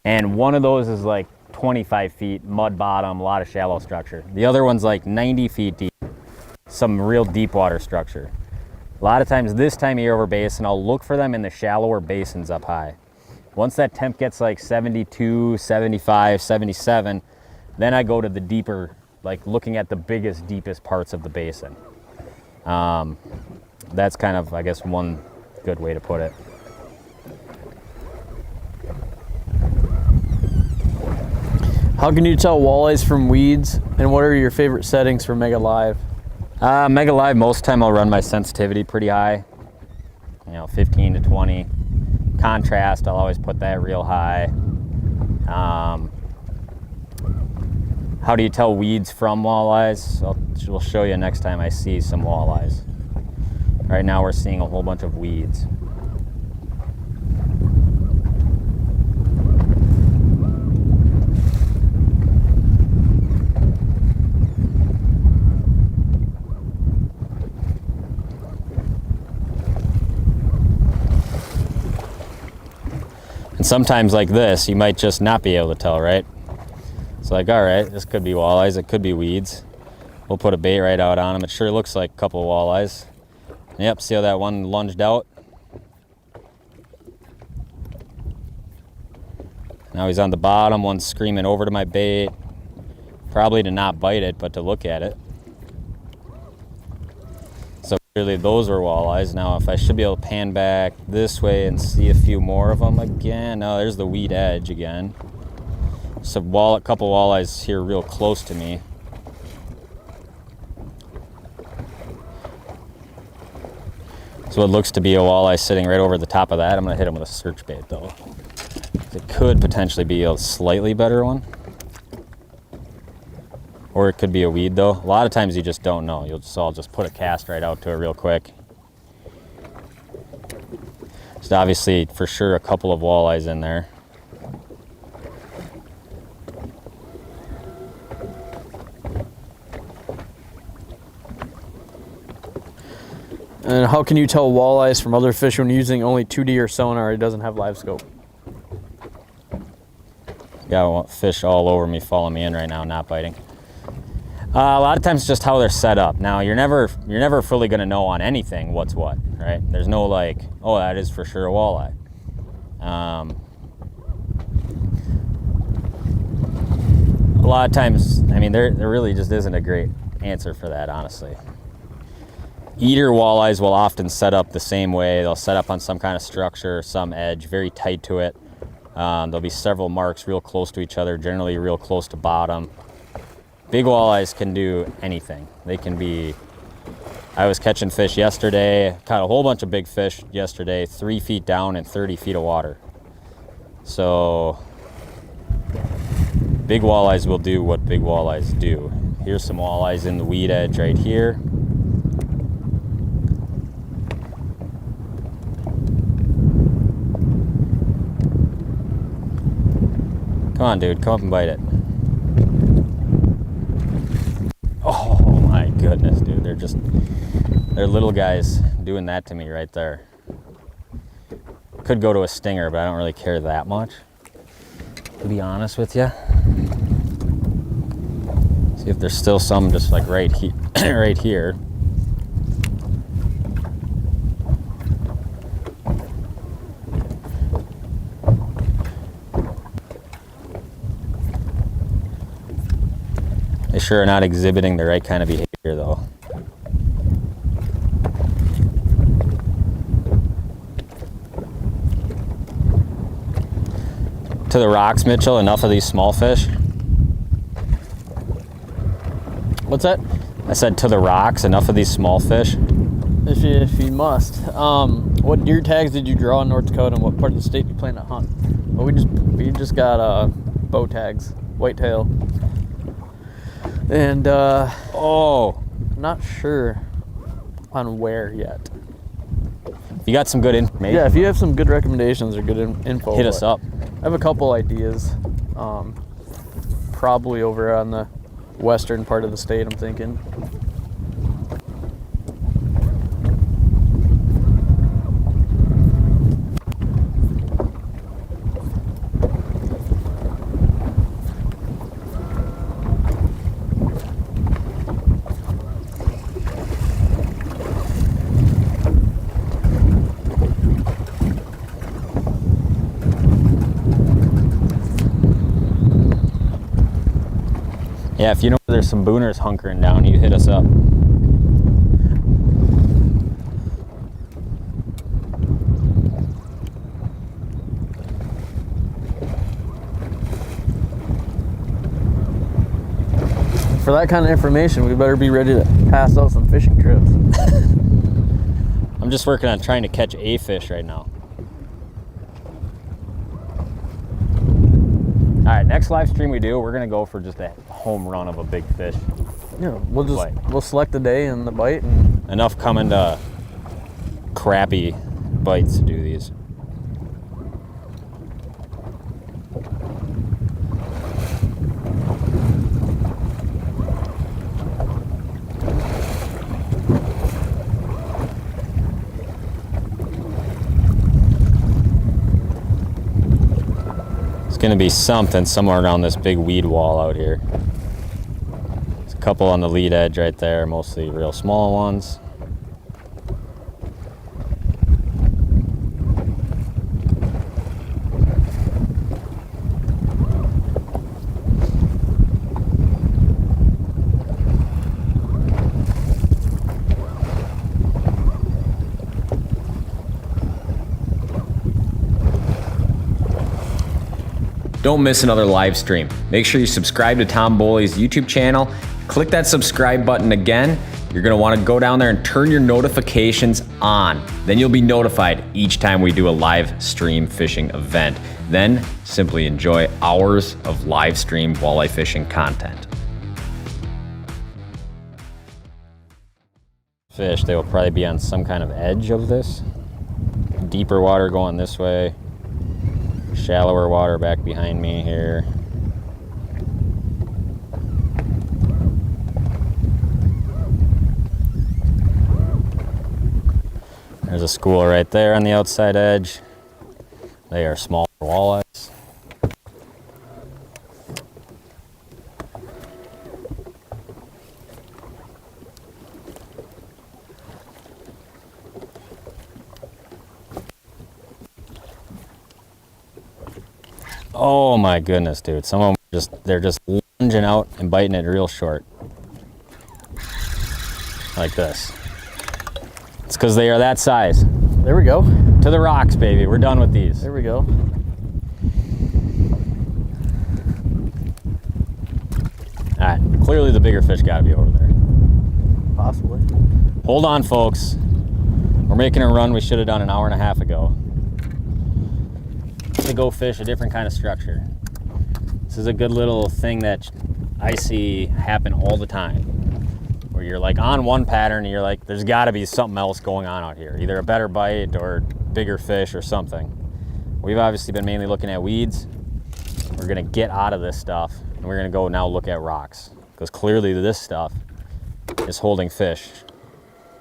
And one of those is like 25 feet, mud bottom, a lot of shallow structure. The other one's like 90 feet deep, some real deep water structure. A lot of times this time of year over basin, I'll look for them in the shallower basins up high. Once that temp gets like 72, 75, 77, then I go to the deeper, like looking at the biggest, deepest parts of the basin. That's kind of, I guess, one good way to put it. How can you tell walleyes from weeds, and what are your favorite settings for Mega Live? Mega Live, most of the time I'll run my sensitivity pretty high, 15 to 20. Contrast, I'll always put that real high. How do you tell weeds from walleyes? We'll show you next time I see some walleyes. Right now we're seeing a whole bunch of weeds. And sometimes like this, you might just not be able to tell, right? It's like, all right, this could be walleyes, it could be weeds. We'll put a bait right out on them. It sure looks like a couple of walleyes. Yep, see how that one lunged out? Now he's on the bottom, one's screaming over to my bait. Probably to not bite it, but to look at it. So clearly those were walleyes. Now if I should be able to pan back this way and see a few more of them again. Oh, there's the weed edge again. a couple walleyes here real close to me. So it looks to be a walleye sitting right over the top of that. I'm gonna hit him with a search bait though. It could potentially be a slightly better one. Or it could be a weed though. A lot of times you just don't know. I'll just put a cast right out to it real quick. There's obviously for sure a couple of walleyes in there. And how can you tell walleyes from other fish when using only 2D or sonar? It doesn't have live scope. Yeah, I want fish all over me, following me in right now, not biting. A lot of times, it's just how they're set up. Now, you're never fully gonna know on anything what's what, right? There's no like, oh, that is for sure a walleye. A lot of times, I mean, there really just isn't a great answer for that, honestly. Eater walleyes will often set up the same way. They'll set up on some kind of structure, some edge, very tight to it. There'll be several marks real close to each other, generally real close to bottom. Big walleyes can do anything. They can be, I was catching fish yesterday, caught a whole bunch of big fish yesterday, 3 feet down in 30 feet of water. So big walleyes will do what big walleyes do. Here's some walleyes in the weed edge right here. Come on, dude, come up and bite it. Oh my goodness, dude, they're little guys doing that to me right there. Could go to a stinger, but I don't really care that much, to be honest with you. See if there's still some just like right here. They sure are not exhibiting the right kind of behavior though. To the rocks, Mitchell, enough of these small fish? What's that? I said to the rocks, enough of these small fish? If you must. What deer tags did you draw in North Dakota, and what part of the state do you plan to hunt? Well, we just got bow tags, whitetail. And not sure on where yet. You got some good information? Yeah, if you have some good recommendations or good info, hit us up. I have a couple ideas. Probably over on the western part of the state, I'm thinking. Yeah, if you know there's some booners hunkering down, you hit us up. For that kind of information, we better be ready to pass out some fishing trips. I'm just working on trying to catch a fish right now. All right, next live stream we do, we're gonna go for just a home run of a big fish. Yeah, we'll select the day and the bite. And enough coming to crappy bites to do these. Gonna be something somewhere around this big weed wall out here. There's a couple on the lead edge right there, mostly real small ones. Don't miss another live stream. Make sure you subscribe to Tom Boley's YouTube channel. Click that subscribe button again. You're gonna wanna go down there and turn your notifications on. Then you'll be notified each time we do a live stream fishing event. Then simply enjoy hours of live stream walleye fishing content. Fish, they will probably be on some kind of edge of this. Deeper water going this way. Shallower water back behind me here. There's a school right there on the outside edge. They are smaller walleyes. Oh my goodness, dude. Some of them they're just lunging out and biting it real short. Like this. It's because they are that size. There we go. To the rocks, baby. We're done with these. There we go. All right. Clearly the bigger fish got to be over there. Possibly. Hold on, folks. We're making a run we should have done an hour and a half ago to go fish a different kind of structure. This is a good little thing that I see happen all the time, where you're like on one pattern and you're like, there's got to be something else going on out here, either a better bite or bigger fish or something. We've obviously been mainly looking at weeds. We're gonna get out of this stuff and we're gonna go now look at rocks, because clearly this stuff is holding fish,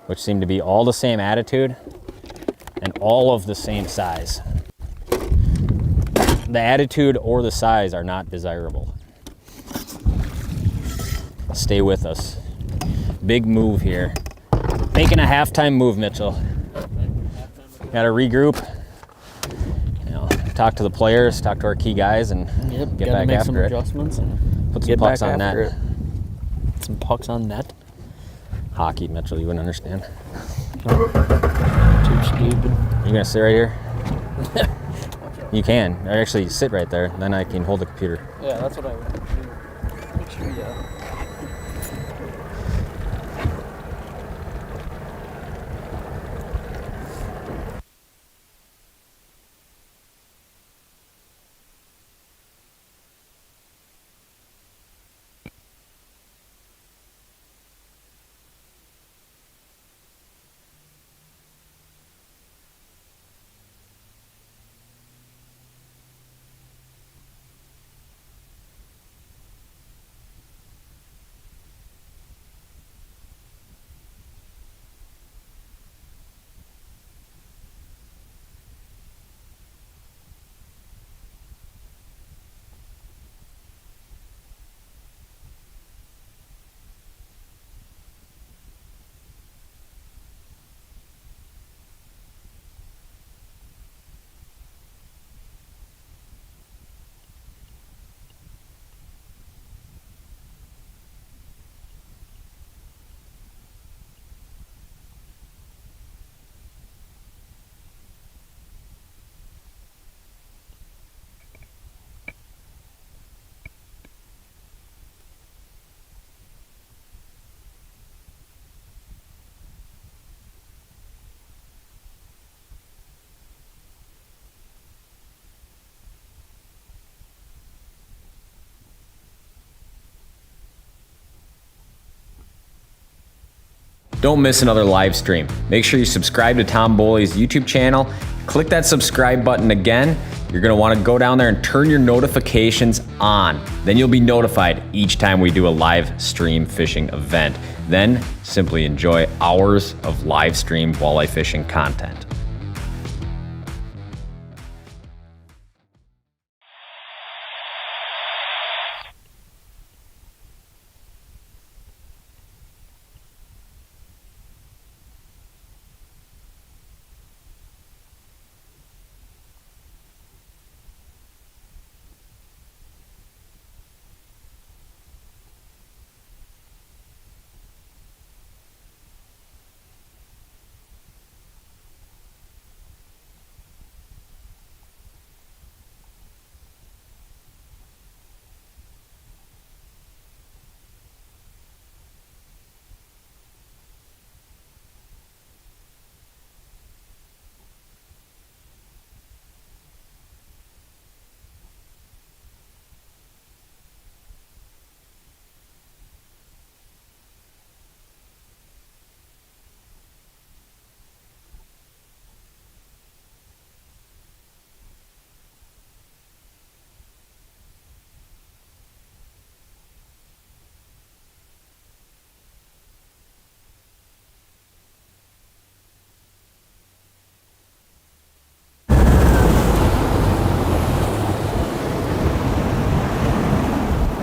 which seem to be all the same attitude and all of the same size. The attitude or the size are not desirable. Stay with us. Big move here. Making a halftime move, Mitchell. Got to regroup. You know, talk to the players, talk to our key guys, and get back make after some it. adjustments and Put some pucks on net. it. Some pucks on net. Hockey, Mitchell, you wouldn't understand. Too stupid. You gonna sit right here? You can. I actually sit right there. Then I can hold the computer. Yeah, that's what I would do. Make sure you. Don't miss another live stream. Make sure you subscribe to Tom Boley's YouTube channel. Click that subscribe button again. You're gonna wanna go down there and turn your notifications on. Then you'll be notified each time we do a live stream fishing event. Then simply enjoy hours of live stream walleye fishing content.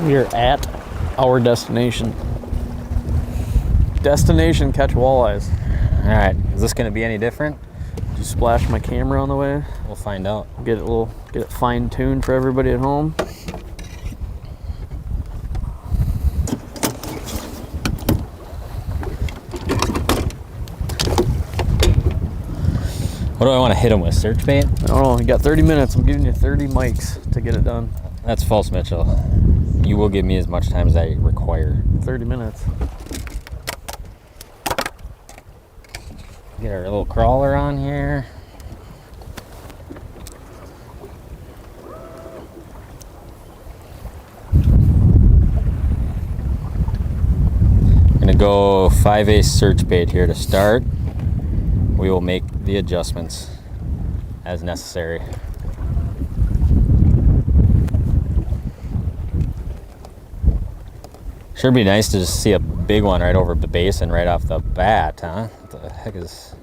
We are at our destination. Destination catch walleyes. All right, is this gonna be any different? Did you splash my camera on the way? We'll find out. Get it fine-tuned for everybody at home. What do I want to hit them with? Search bait? I don't know. You got 30 minutes. I'm giving you 30 mics to get it done. That's false, Mitchell. You will give me as much time as I require. 30 minutes. Get our little crawler on here. Gonna go 5/8 search bait here to start. We will make the adjustments as necessary. Sure be nice to just see a big one right over the basin right off the bat, huh? What the heck is...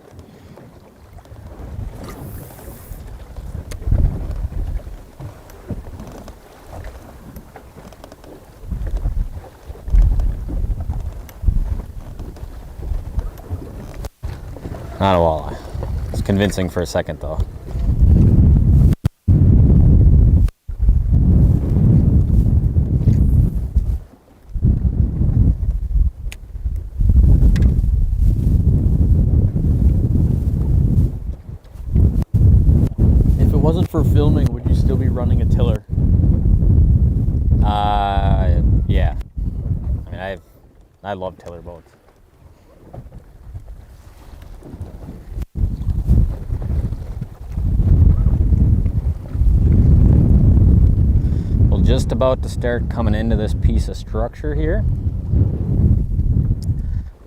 Not a walleye. It's convincing for a second though. If it wasn't for filming, would you still be running a tiller? Yeah. I mean, I love tiller boats. Just about to start coming into this piece of structure here.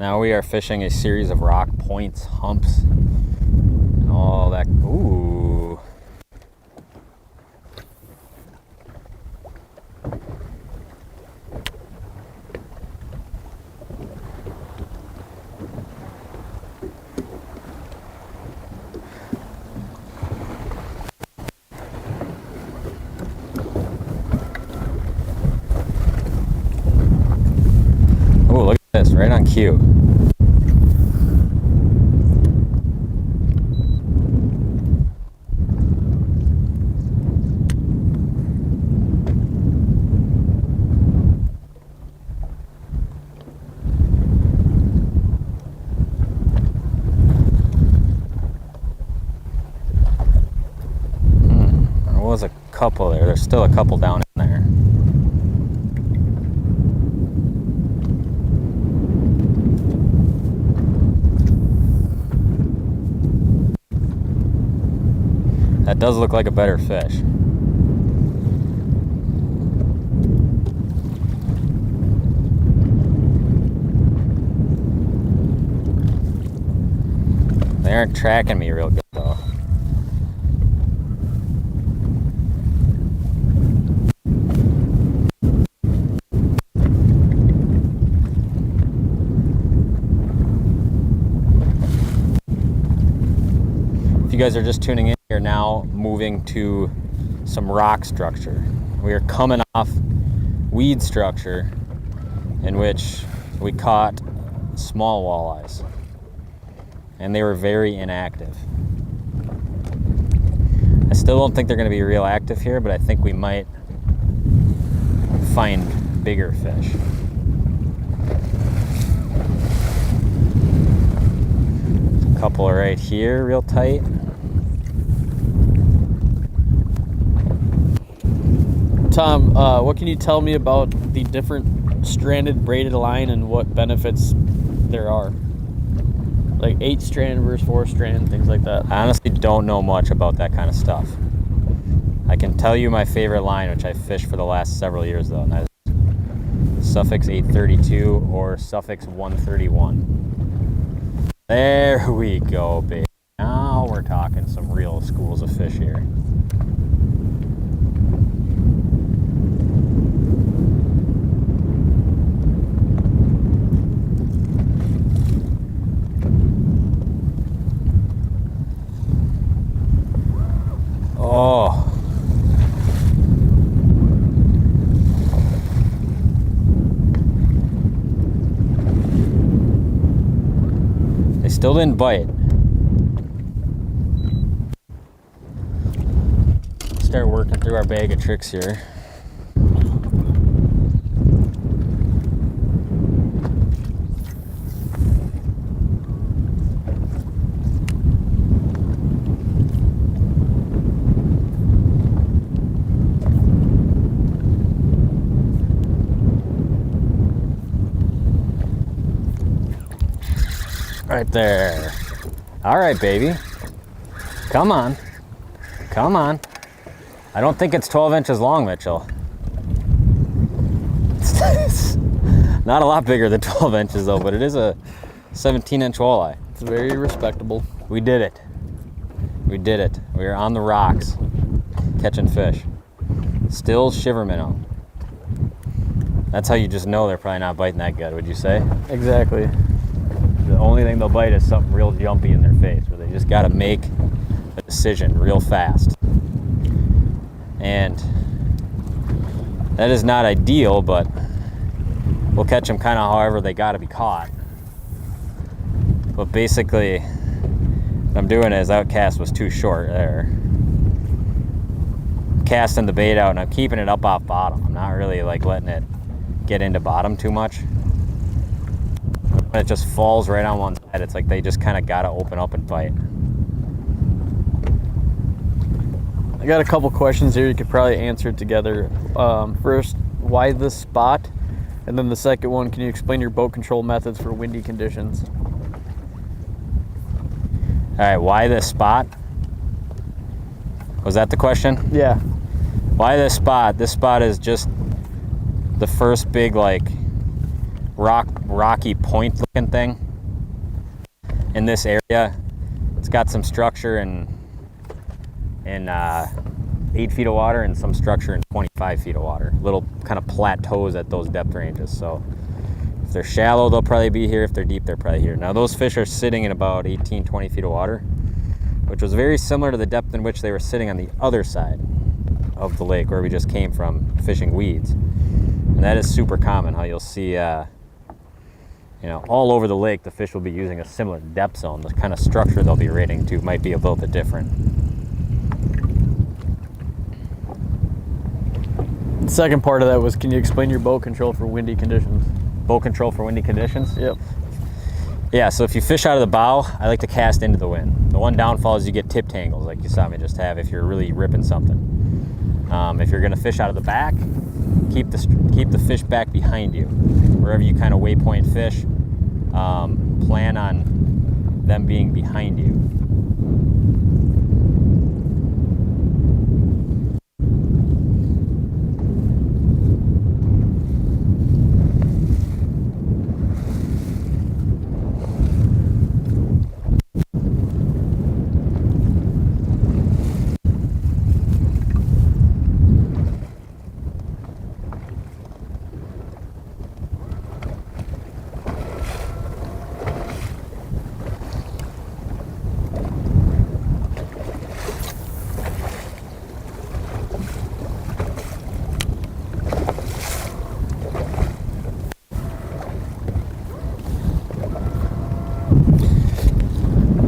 Now we are fishing a series of rock points, humps, and all that. Ooh. Oh, look at this, right on cue. There was a couple there. There's still a couple down in there. That does look like a better fish. They aren't tracking me real good though. If you guys are just tuning in, we are now moving to some rock structure. We are coming off weed structure in which we caught small walleyes, and they were very inactive. I still don't think they're going to be real active here, but I think we might find bigger fish. A couple right here, real tight. Tom, what can you tell me about the different stranded braided line and what benefits there are? Like 8 strand versus 4 strand, things like that. I honestly don't know much about that kind of stuff. I can tell you my favorite line, which I fished for the last several years though, and that is Suffix 832 or Suffix 131. There we go, baby. Now we're talking some real schools of fish here. Oh. Still didn't bite. Start working through our bag of tricks here. Right there. All right, baby. Come on. Come on. I don't think it's 12 inches long, Mitchell. It's not a lot bigger than 12 inches, though, but it is a 17-inch walleye. It's very respectable. We did it. We did it. We are on the rocks, catching fish. Still shiver minnow. That's how you just know they're probably not biting that good, would you say? Exactly. The only thing they'll bite is something real jumpy in their face, where they just got to make a decision real fast. And that is not ideal, but we'll catch them kind of however they got to be caught. But basically, what I'm doing is outcast was too short there. Casting the bait out, and I'm keeping it up off bottom. I'm not really like letting it get into bottom too much. When it just falls right on one side, it's like they just kind of got to open up and bite. I got a couple questions here. You could probably answer it together. First, why this spot? And then the second one, can you explain your boat control methods for windy conditions? All right, why this spot? Was that the question? Yeah. Why this spot? This spot is just the first big like rocky point looking thing in this area. It's got some structure in 8 feet of water and some structure in 25 feet of water. Little kind of plateaus at those depth ranges. So if they're shallow, they'll probably be here. If they're deep, they're probably here. Now those fish are sitting in about 18, 20 feet of water, which was very similar to the depth in which they were sitting on the other side of the lake where we just came from fishing weeds. And that is super common, how you'll see all over the lake, the fish will be using a similar depth zone. The kind of structure they'll be rating to might be a little bit different. The second part of that was, can you explain your boat control for windy conditions? Boat control for windy conditions? Yep. Yeah, so if you fish out of the bow, I like to cast into the wind. The one downfall is you get tip tangles like you saw me just have if you're really ripping something. If you're gonna fish out of the back, keep the fish back behind you. Wherever you kind of waypoint fish, plan on them being behind you.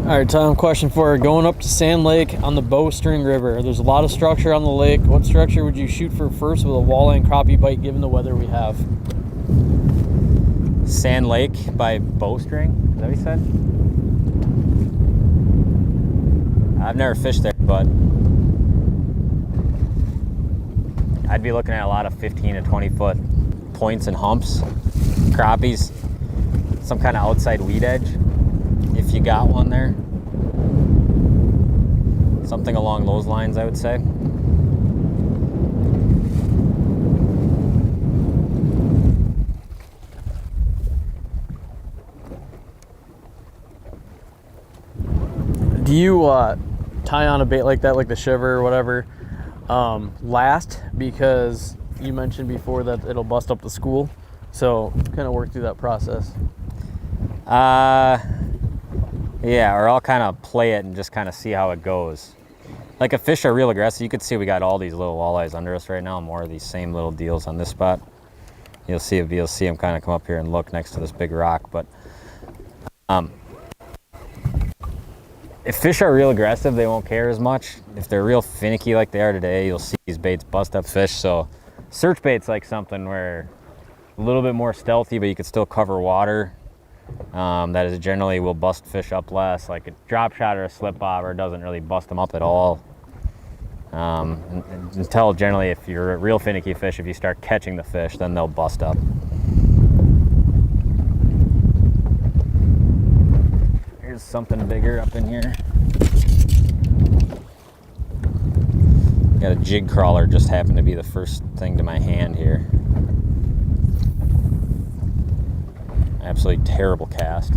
All right, Tom, question for you. Going up to Sand Lake on the Bowstring River, there's a lot of structure on the lake. What structure would you shoot for first with a walleye and crappie bite given the weather we have? Sand Lake by Bowstring, is that what you said? I've never fished there, but I'd be looking at a lot of 15 to 20 foot points and humps, crappies, some kind of outside weed edge, if you got one there. Something along those lines, I would say. Do you tie on a bait like that, like the shiver or whatever, last? Because you mentioned before that it'll bust up the school. So kind of work through that process. Yeah, or I'll kind of play it and just kind of see how it goes. Like if fish are real aggressive, you could see we got all these little walleyes under us right now, more of these same little deals on this spot. You'll see them kind of come up here and look next to this big rock. But if fish are real aggressive, they won't care as much. If they're real finicky like they are today, you'll see these baits bust up fish. So search bait's like something where a little bit more stealthy, but you can still cover water. That is generally will bust fish up less. Like a drop shot or a slip bobber doesn't really bust them up at all. Until generally, if you're a real finicky fish, if you start catching the fish, then they'll bust up. Here's something bigger up in here. Got a jig crawler, just happened to be the first thing to my hand here. Absolutely terrible cast.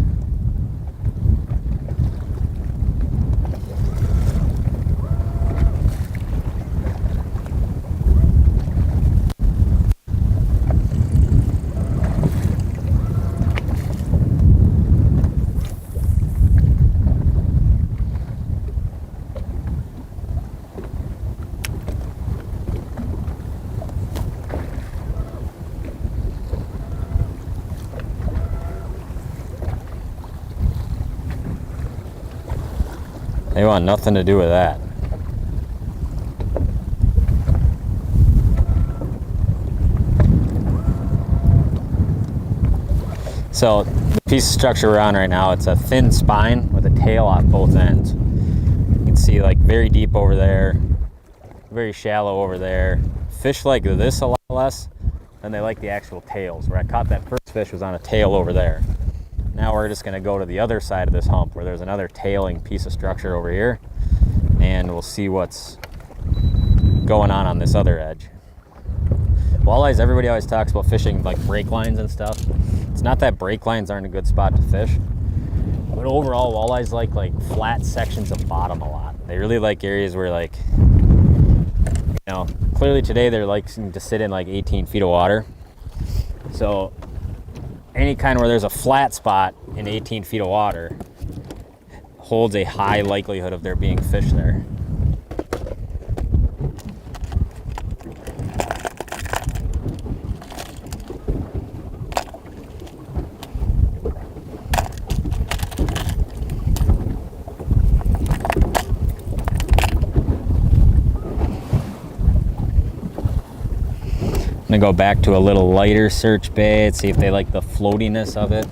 They want nothing to do with that. So the piece of structure we're on right now, it's a thin spine with a tail on both ends. You can see like very deep over there, very shallow over there. Fish like this a lot less than they like the actual tails. Where I caught that first fish was on a tail over there. Now we're just going to go to the other side of this hump where there's another tailing piece of structure over here, and we'll see what's going on this other edge. Walleyes, everybody always talks about fishing like break lines and stuff. It's not that break lines aren't a good spot to fish, but overall walleyes like flat sections of bottom a lot. They really like areas where, like, you know, clearly today they're liking to sit in like 18 feet of water. So any kind where there's a flat spot in 18 feet of water holds a high likelihood of there being fish there. I'm gonna go back to a little lighter search bait, see if they like the floatiness of it.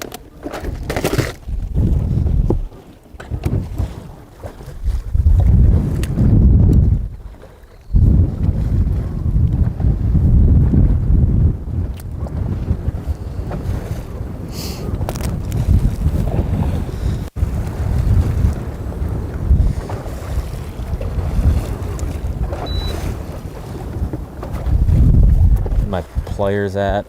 My pliers at.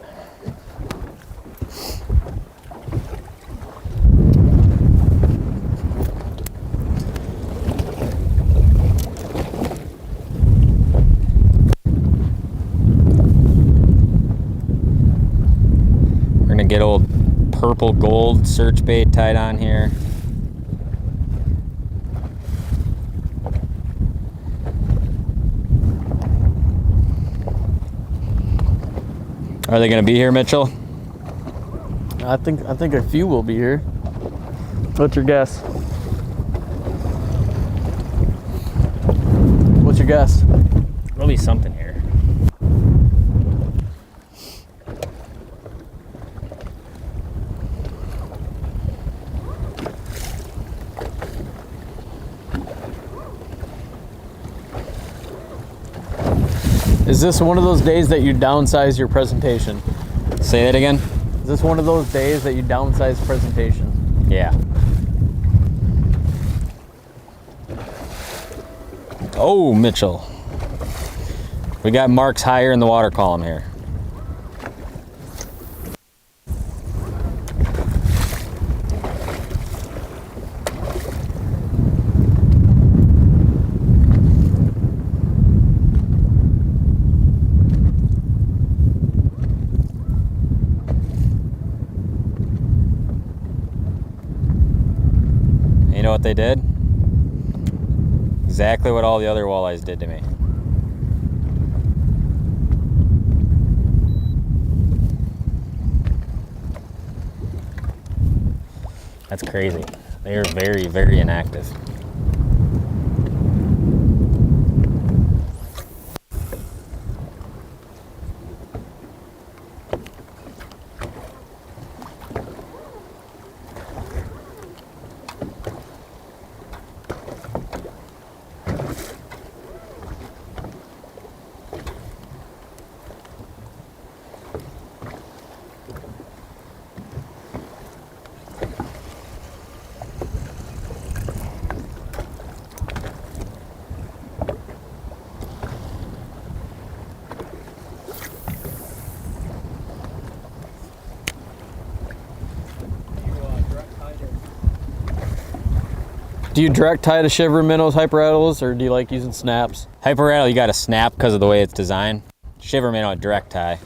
We're gonna get old purple gold search bait tied on here. Are they going to be here, Mitchell? I think a few will be here. What's your guess? What's your guess? There'll be something here. Is this one of those days that you downsize your presentation? Say that again? Is this one of those days that you downsize presentation? Yeah. Oh, Mitchell. We got marks higher in the water column here. You know what they did? Exactly what all the other walleyes did to me. That's crazy. They are very, very inactive. Do you direct tie to shiver minnows, hyper rattles, or do you like using snaps? Hyper rattle, you got to snap because of the way it's designed. Shiver minnow, direct tie.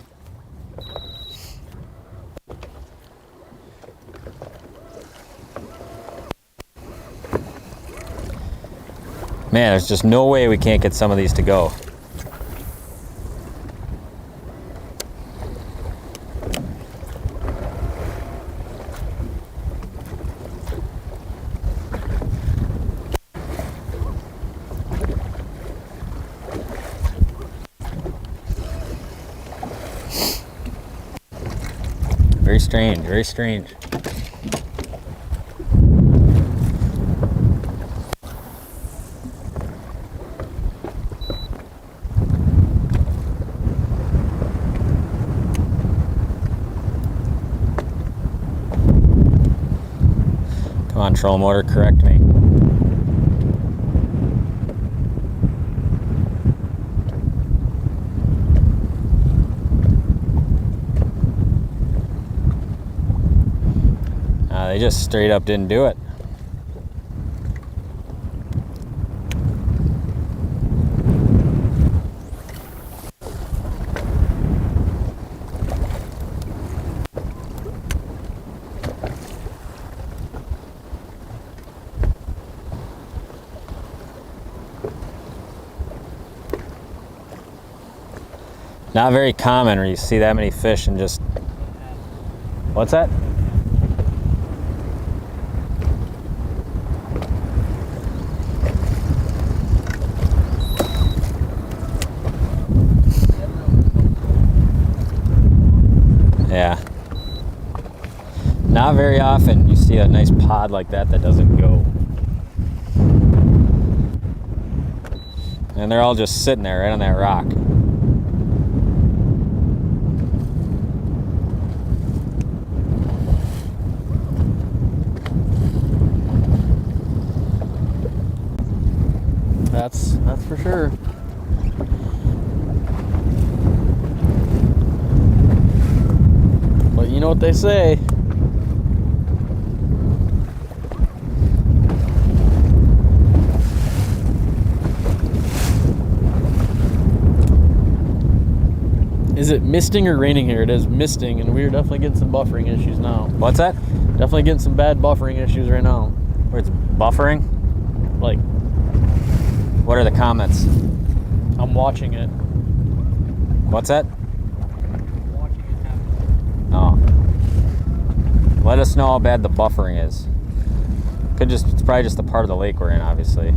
Man, there's just no way we can't get some of these to go. Very strange, very strange. Come on, troll motor, correct me. They just straight up didn't do it. Not very common where you see that many fish and just... What's that? Yeah. Not very often you see a nice pod like that that doesn't go. And they're all just sitting there right on that rock. That's for sure. But you know what they say. Is it misting or raining here? It is misting, and we're definitely getting some buffering issues now. What's that? Definitely getting some bad buffering issues right now. Where it's buffering? Like, What are the comments? I'm watching it. What's that? I'm watching it happen. Oh. Let us know how bad the buffering is. It's probably just the part of the lake we're in, obviously.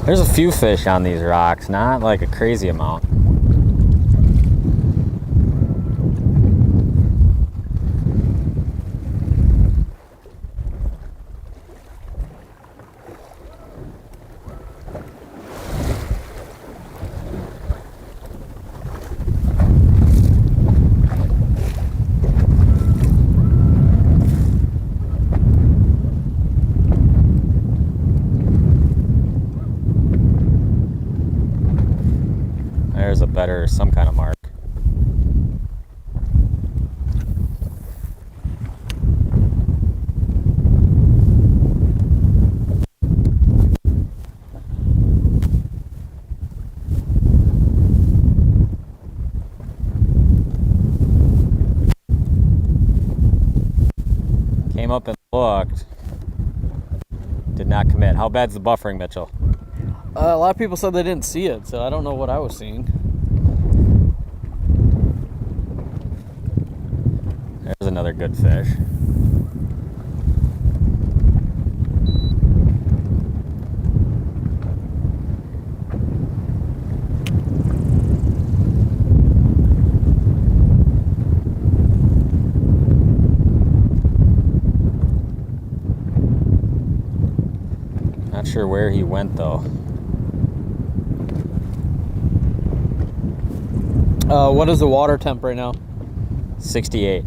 There's a few fish on these rocks, not like a crazy amount. There's a better, some kind of mark. Came up and looked. Did not commit. How bad's the buffering, Mitchell? A lot of people said they didn't see it, so I don't know what I was seeing. There's another good fish. sure where he went though. What is the water temp right now? 68.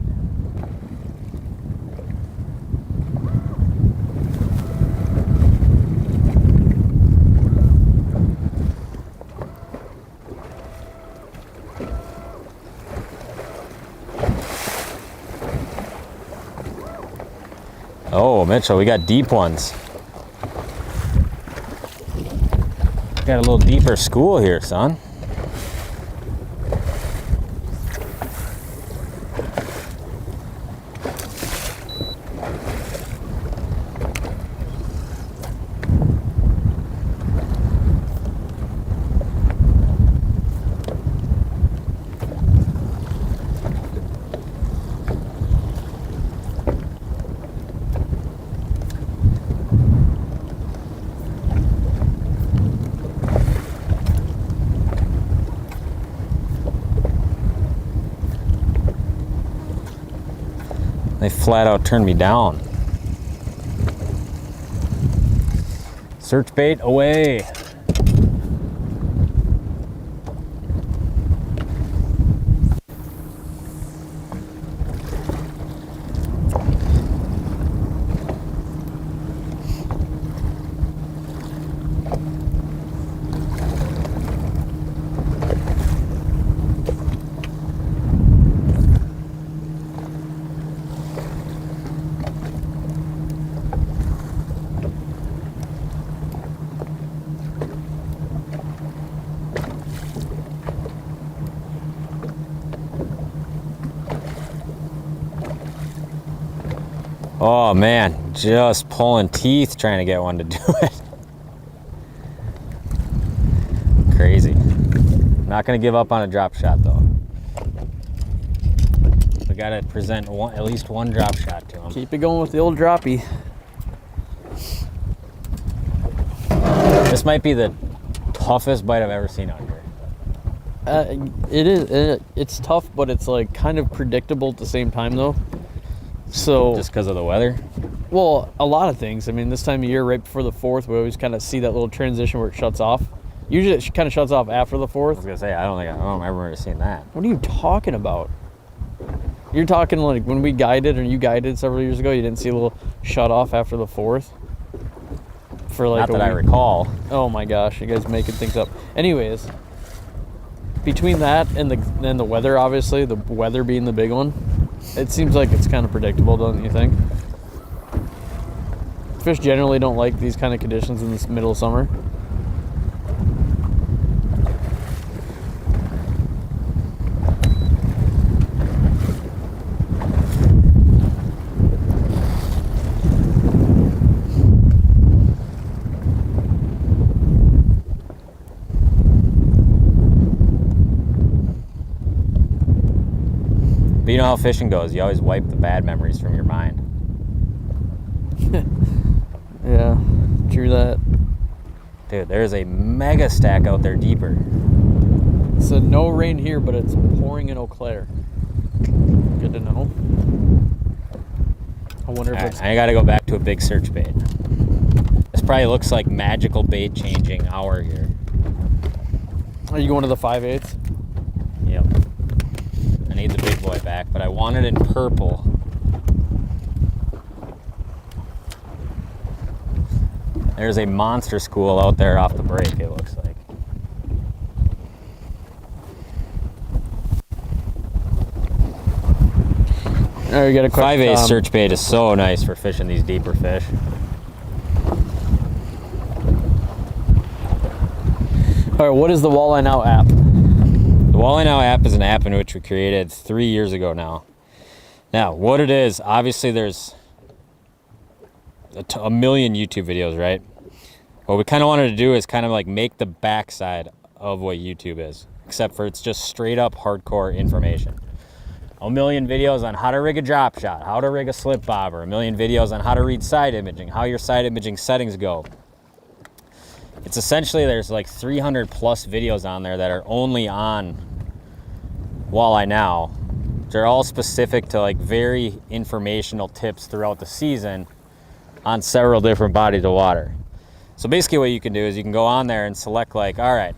Oh, Mitchell, we got deep ones. Got a little deeper school here, son. They flat out turned me down. Search bait away. Oh man, just pulling teeth trying to get one to do it. Crazy. Not gonna give up on a drop shot though. We gotta present at least one drop shot to him. Keep it going with the old droppy. This might be the toughest bite I've ever seen out here. It is. It's tough, but it's like kind of predictable at the same time though. So Just because of the weather? well, a lot of things. I mean, this time of year, right before the 4th, we always kind of see that little transition where it shuts off. Usually it kind of shuts off after the 4th. I was gonna say, I don't remember seeing that. What are you talking about? You're talking like when we guided, or you guided several years ago, you didn't see a little shut off after the 4th? For like Not that I recall. Oh my gosh, you guys making things up. Anyways, between that and the weather, obviously, the weather being the big one, it seems like it's kind of predictable, don't you think? Fish generally don't like these kind of conditions in the middle of summer. But you know how fishing goes. You always wipe the bad memories from your mind. Yeah, true that. Dude, there's a mega stack out there deeper. So no rain here, but it's pouring in Eau Claire. Good to know. I wonder if it's... I gotta go back to a big search bait. This probably looks like magical bait changing hour here. Are you going to the 5/8? Yep. I need the big boy back, but I want it in purple. There's a monster school out there off the break, it looks like. All right, we got a question. 5/8 search bait is so nice for fishing these deeper fish. All right, what is the Walleye Now app? The Walleye Now app is an app in which we created 3 years ago now. Now, what it is, obviously there's a million YouTube videos, right? What we kind of wanted to do is kind of like make the backside of what YouTube is, except for it's just straight up hardcore information. A million videos on how to rig a drop shot, how to rig a slip bobber, a million videos on how to read side imaging, how your side imaging settings go. It's essentially, there's like 300 plus videos on there that are only on Walleye Now. They're all specific to like very informational tips throughout the season on several different bodies of water. So basically what you can do is you can go on there and select like, all right,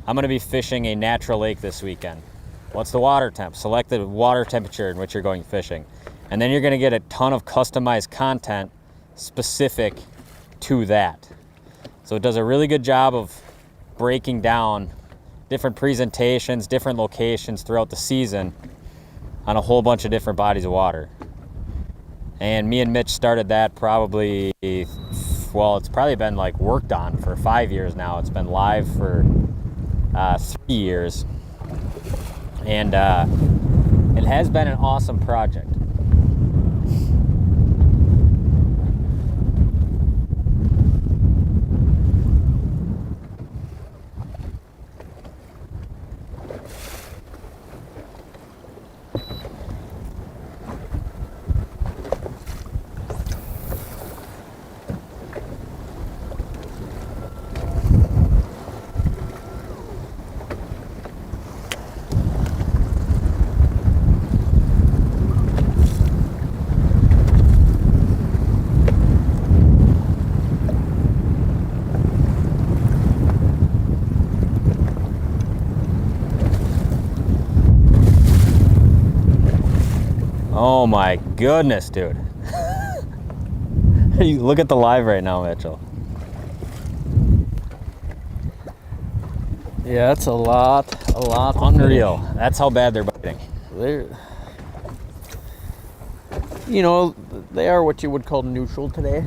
I'm going to be fishing a natural lake this weekend. What's the water temp? Select the water temperature in which you're going fishing. And then you're going to get a ton of customized content specific to that. So it does a really good job of breaking down different presentations, different locations throughout the season on a whole bunch of different bodies of water. And me and Mitch started that probably, well, it's probably been like worked on for 5 years now. It's been live for 3 years. And it has been an awesome project. Oh my goodness, dude. You look at the live right now, Mitchell. Yeah, it's a lot. Unreal. That's how bad they're biting. They're, you know, they are what you would call neutral today.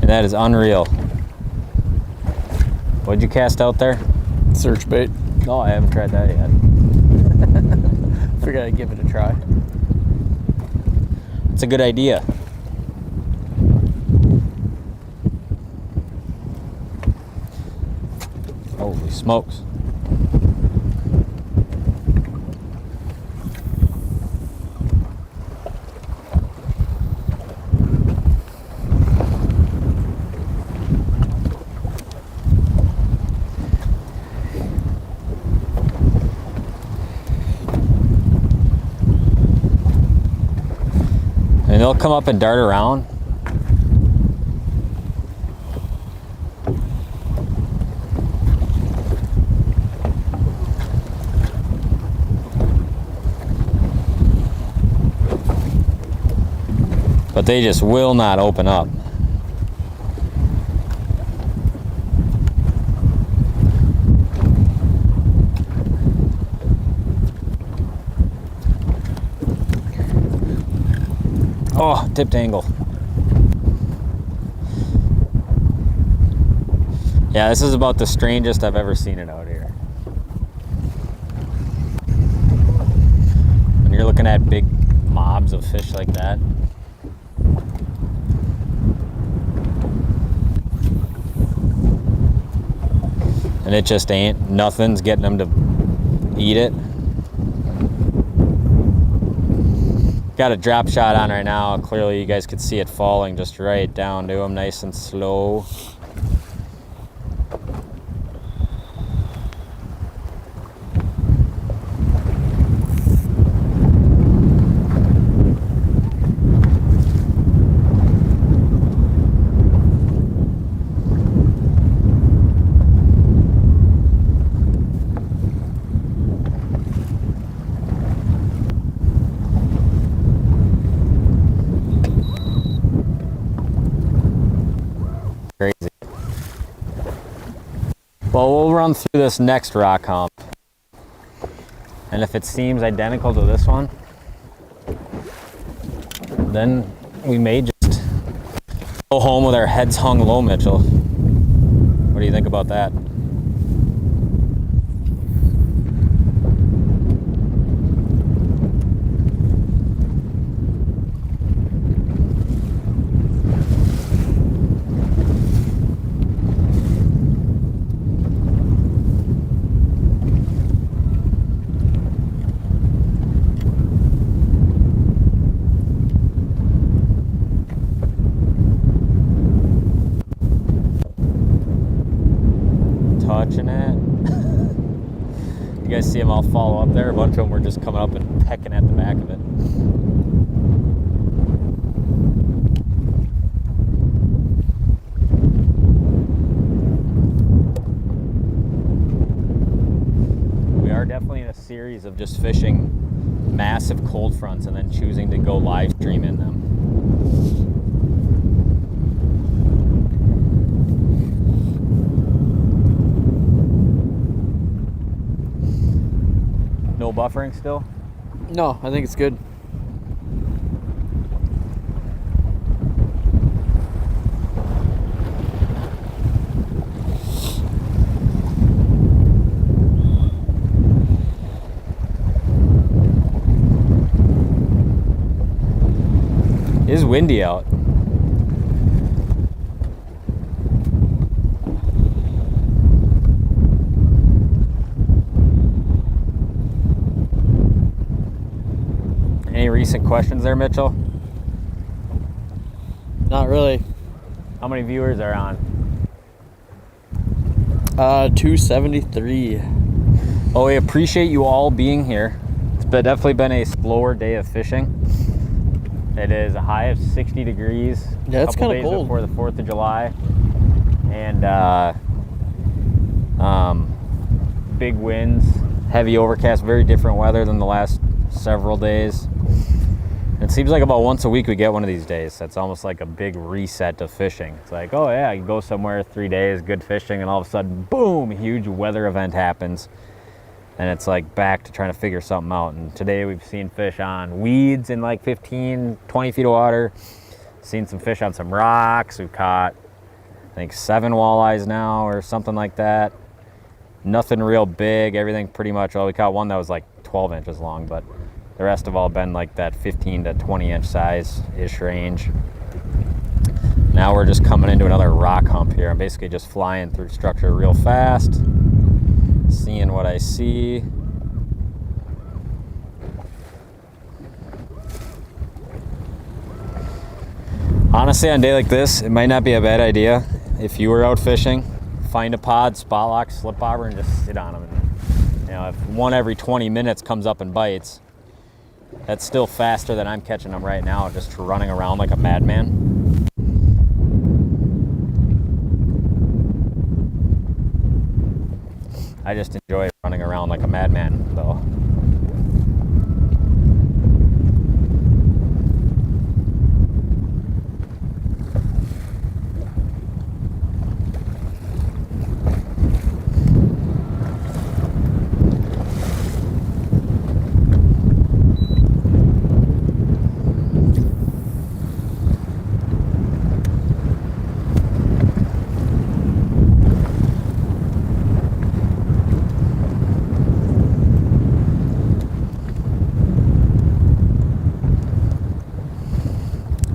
That is unreal. What'd you cast out there? Search bait. No, I haven't tried that yet. Figured I'd give it a try. It's a good idea. Holy smokes. And they'll come up and dart around. But they just will not open up. Oh, tipped angle. Yeah, this is about the strangest I've ever seen it out here. When you're looking at big mobs of fish like that. And it just ain't, nothing's getting them to eat it. Got a drop shot on right now. Clearly you guys could see it falling just right down to him, nice and slow. Crazy. Well, we'll run through this next rock hump. And if it seems identical to this one, then we may just go home with our heads hung low, Mitchell. What do you think about that? You guys see them all follow up there? A bunch of them were just coming up and pecking at the back of it. We are definitely in a series of just fishing massive cold fronts and then choosing to go live stream in them. No buffering still? No, I think it's good. It is windy out. Any recent questions there, Mitchell? Not really. How many viewers are on? 273. Well, we appreciate you all being here. It's definitely been a slower day of fishing. It is a high of 60 degrees. Yeah, it's kind of cold. Before the 4th of July. And big winds, heavy overcast, very different weather than the last several days. It seems like about once a week we get one of these days. That's almost like a big reset of fishing. It's like, oh yeah, you go somewhere 3 days, good fishing, and all of a sudden, boom, a huge weather event happens. And it's like back to trying to figure something out. And today we've seen fish on weeds in like 15, 20 feet of water. Seen some fish on some rocks. We've caught, I think, 7 walleyes now or something like that. Nothing real big, everything pretty much, well, we caught one that was like 12 inches long, but the rest have all been like that 15 to 20 inch size-ish range. Now we're just coming into another rock hump here. I'm basically just flying through structure real fast, seeing what I see. Honestly, on a day like this, it might not be a bad idea if you were out fishing, find a pod, spot lock, slip bobber, and just sit on them. And, you know, if one every 20 minutes comes up and bites, that's still faster than I'm catching them right now, just running around like a madman. I just enjoy running around like a madman, though.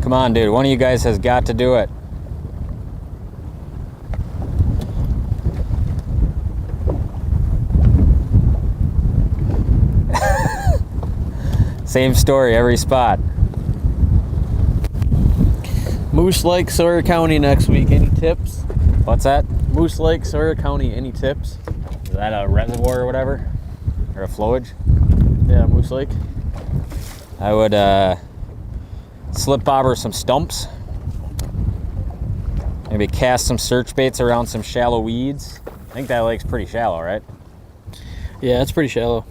Come on, dude. One of you guys has got to do it. Same story every spot. Moose Lake, Sawyer County next week. Any tips? What's that? Moose Lake, Sawyer County. Any tips? Is that a reservoir or whatever? Or a flowage? Yeah, Moose Lake. I would slip bobber some stumps. Maybe cast some search baits around some shallow weeds. I think that lake's pretty shallow, right? Yeah, it's pretty shallow.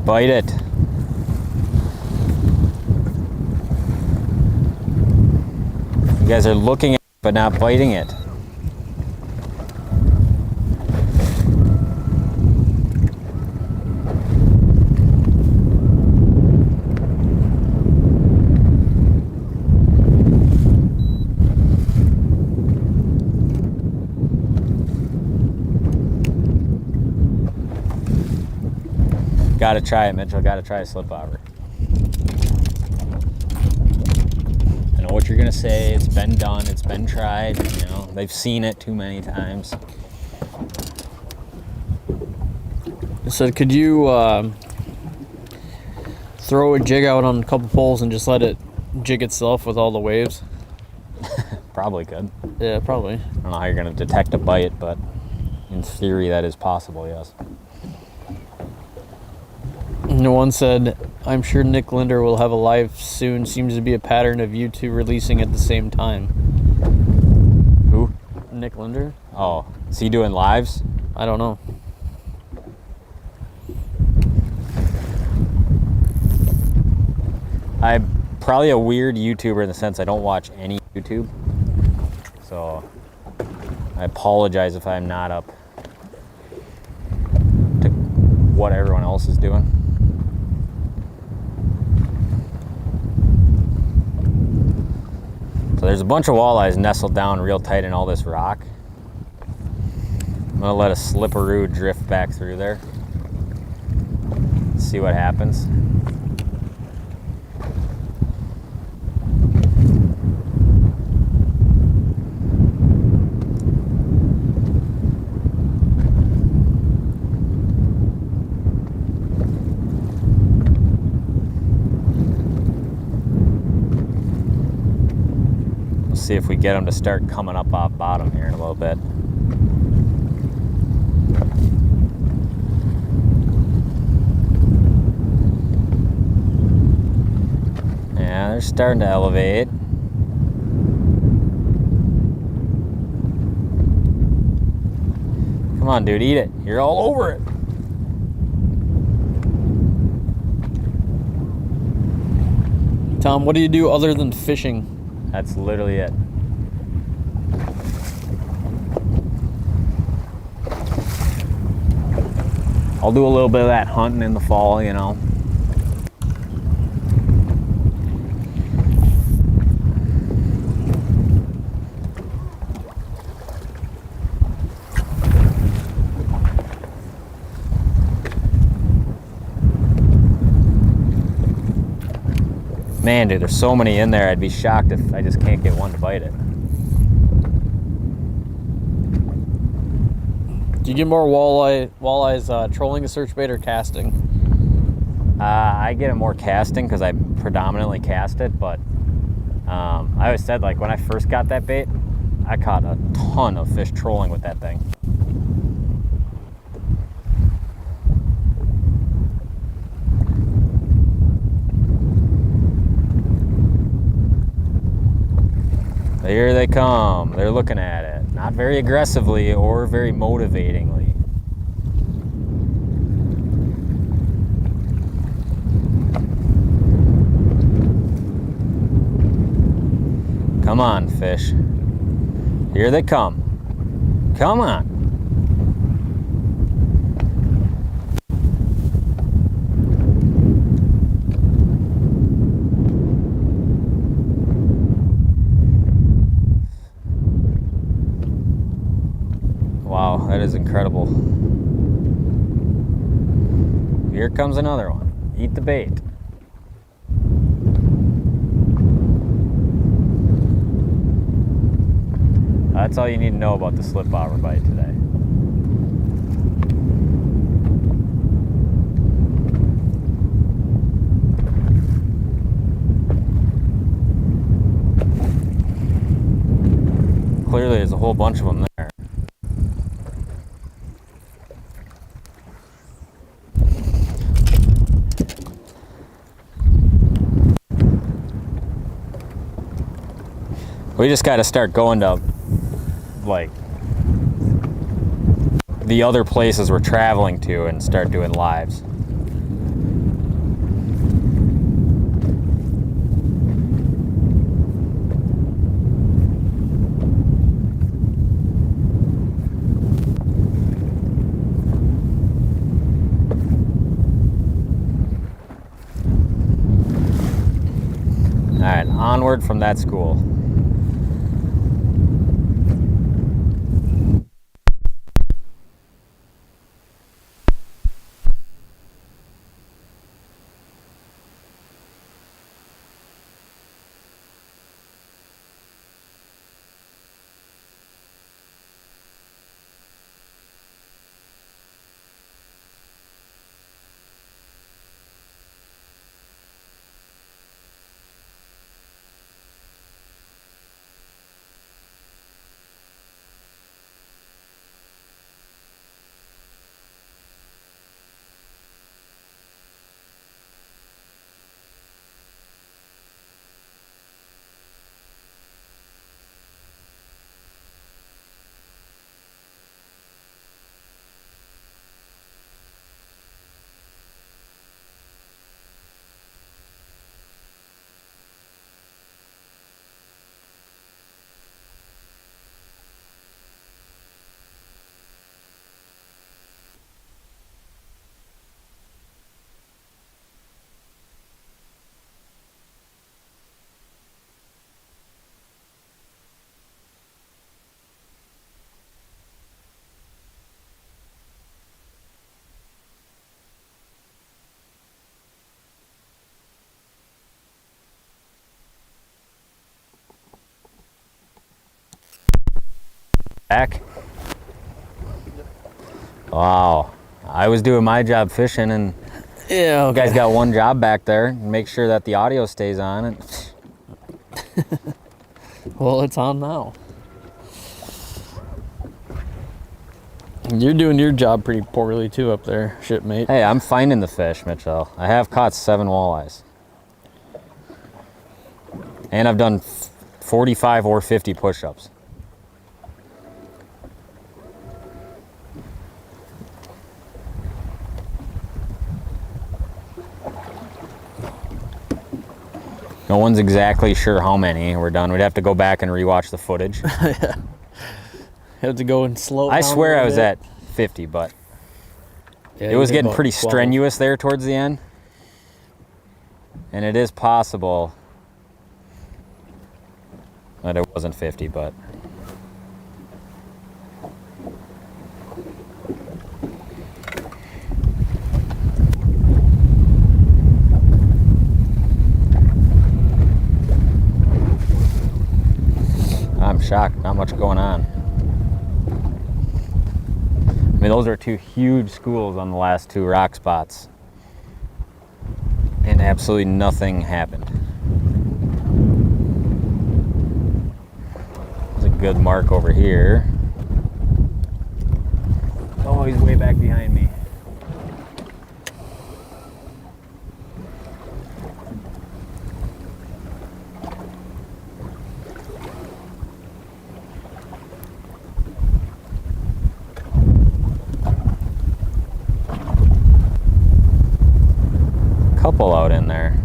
Bite it. You guys are looking at it, but not biting it. Gotta try it, Mitchell. Gotta try a slip bobber. I know what you're gonna say. It's been done. It's been tried. You know, they've seen it too many times. So could you throw a jig out on a couple poles and just let it jig itself with all the waves? Probably could. Yeah, probably. I don't know how you're gonna detect a bite, but in theory that is possible, yes. No one said, I'm sure Nick Linder will have a live soon. Seems to be a pattern of you two releasing at the same time. Who? Nick Linder? Oh, is he doing lives? I don't know. I'm probably a weird YouTuber in the sense I don't watch any YouTube. So I apologize if I'm not up to what everyone else is doing. So there's a bunch of walleyes nestled down real tight in all this rock. I'm gonna let a slipperoo drift back through there. See what happens. See if we get them to start coming up off bottom here in a little bit. Yeah, they're starting to elevate. Come on, dude, eat it. You're all over it. Tom, what do you do other than fishing? That's literally it. I'll do a little bit of that hunting in the fall, you know. Man, dude, there's so many in there. I'd be shocked if I just can't get one to bite it. Do you get more walleyes trolling a search bait or casting? I get it more casting because I predominantly cast it, but I always said, like, when I first got that bait, I caught a ton of fish trolling with that thing. Here they come. They're looking at it. Not very aggressively or very motivatingly. Come on, fish. Here they come. Come on. Wow, that is incredible. Here comes another one. Eat the bait. That's all you need to know about the slip bobber bite today. Clearly there's a whole bunch of them there. We just got to start going to, like, the other places we're traveling to and start doing lives. All right, onward from that school. back? Wow. I was doing my job fishing, and Yeah, you guys got one job back there. Make sure that the audio stays on. And Well, it's on now. You're doing your job pretty poorly too up there, shipmate. hey, I'm finding the fish, Mitchell. I have caught 7 walleyes. And I've done 45 or 50 push-ups. No one's exactly sure how many we're done. We'd have to go back and rewatch the footage. Yeah. Have to go and slow I down a swear I little was bit. at 50, but Yeah, it you was did getting about pretty 12. strenuous there towards the end. And it is possible that it wasn't 50, but I'm shocked. Not much going on. I mean, those are 2 huge schools on the last 2 rock spots. And absolutely nothing happened. There's a good mark over here. Oh, he's way back behind me. Couple out in there.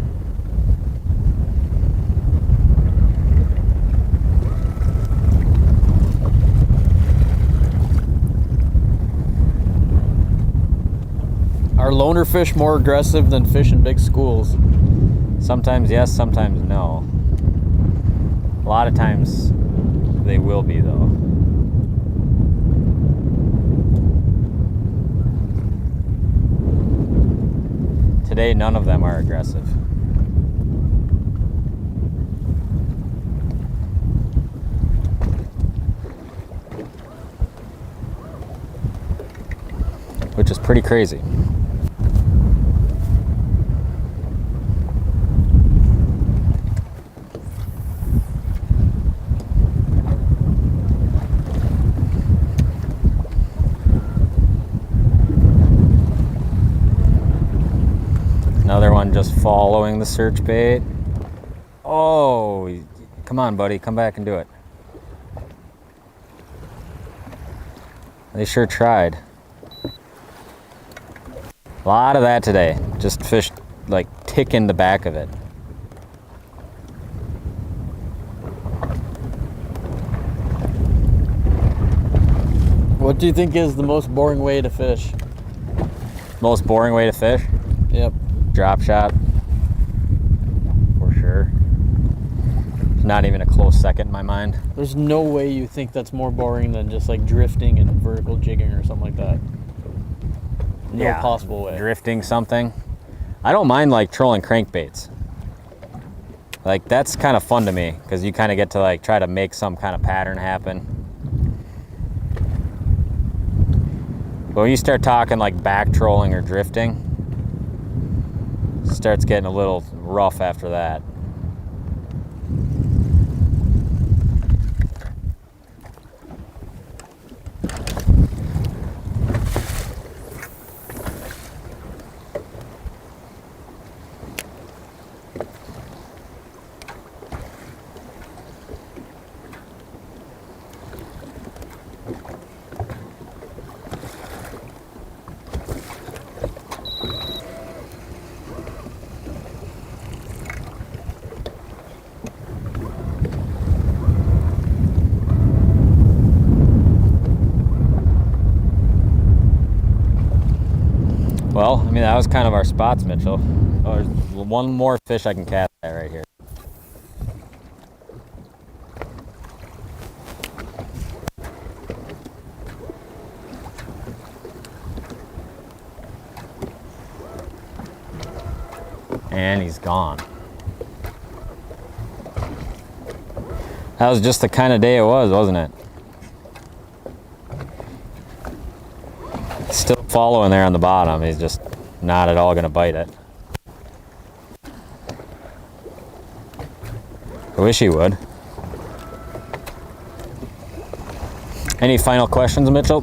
Are loner fish more aggressive than fish in big schools? Sometimes yes, sometimes no. A lot of times they will be, though. Today, none of them are aggressive. Which is pretty crazy. Another one just following the search bait. Oh, come on, buddy. Come back and do it. They sure tried. A lot of that today. Just fish like ticking the back of it. What do you think is the most boring way to fish? Most boring way to fish? Yep. Drop shot. For sure. It's not even a close second in my mind. There's no way you think that's more boring than just like drifting and vertical jigging or something like that. No possible way. Drifting something. I don't mind like trolling crankbaits. Like that's kind of fun to me because you kind of get to like try to make some kind of pattern happen. But when you start talking like back trolling or drifting, it starts getting a little rough after that. Well, I mean, that was kind of our spots, Mitchell. Oh, there's one more fish I can cast at right here. And he's gone. That was just the kind of day it was, wasn't it? following there on the bottom. He's just not at all going to bite it. I wish he would. Any final questions, Mitchell?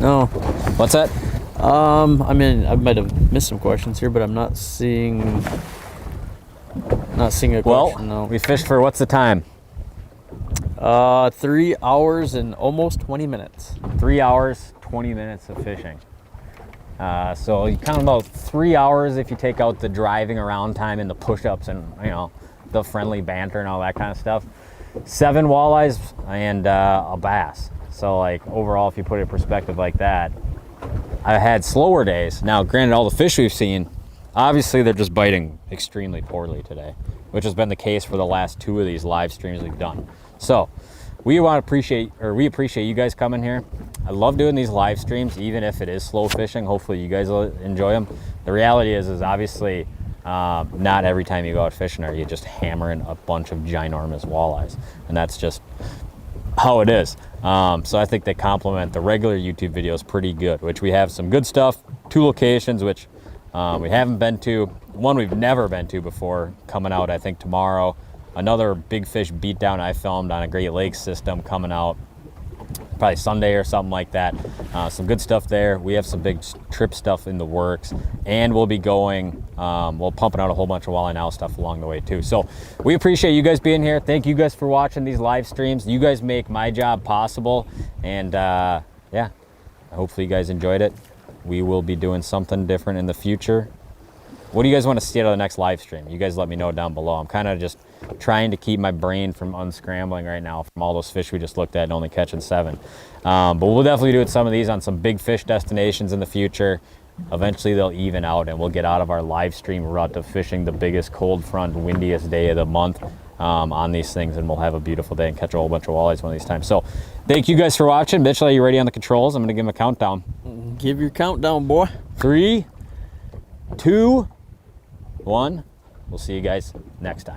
No. What's that? I mean, I might have missed some questions here, but I'm not seeing a question. Well, no. we fished for, what's the time? 3 hours and almost 20 minutes. 3 hours, 20 minutes of fishing. So you count about 3 hours if you take out the driving around time and the push-ups and, you know, the friendly banter and all that kind of stuff. 7 walleyes and a bass. So like overall, if you put it in perspective like that, I had slower days. Now, granted, all the fish we've seen, obviously they're just biting extremely poorly today, which has been the case for the last 2 of these live streams we've done. So we appreciate you guys coming here. I love doing these live streams, even if it is slow fishing. Hopefully you guys will enjoy them. The reality is obviously not every time you go out fishing are you just hammering a bunch of ginormous walleyes, and that's just how it is. So I think they complement the regular YouTube videos pretty good, which we have some good stuff. 2 locations which we haven't been to. One we've never been to before, coming out I think tomorrow. Another big fish beatdown I filmed on a Great Lakes system coming out probably Sunday or something like that. Some good stuff there. We have some big trip stuff in the works, and we'll be going, we'll pumping out a whole bunch of Walleye Now stuff along the way too. So we appreciate you guys being here. Thank you guys for watching these live streams. You guys make my job possible, and yeah, hopefully you guys enjoyed it. We will be doing something different in the future. What do you guys want to see out of the next live stream? You guys let me know down below. I'm kind of just trying to keep my brain from unscrambling right now from all those fish we just looked at and only catching 7. But we'll definitely do some of these on some big fish destinations in the future. Eventually they'll even out and we'll get out of our live stream rut of fishing the biggest cold front, windiest day of the month on these things, and we'll have a beautiful day and catch a whole bunch of walleyes one of these times. So thank you guys for watching. Mitchell, are you ready on the controls? I'm going to give him a countdown. Give your countdown, boy. 3, 2, 1. We'll see you guys next time.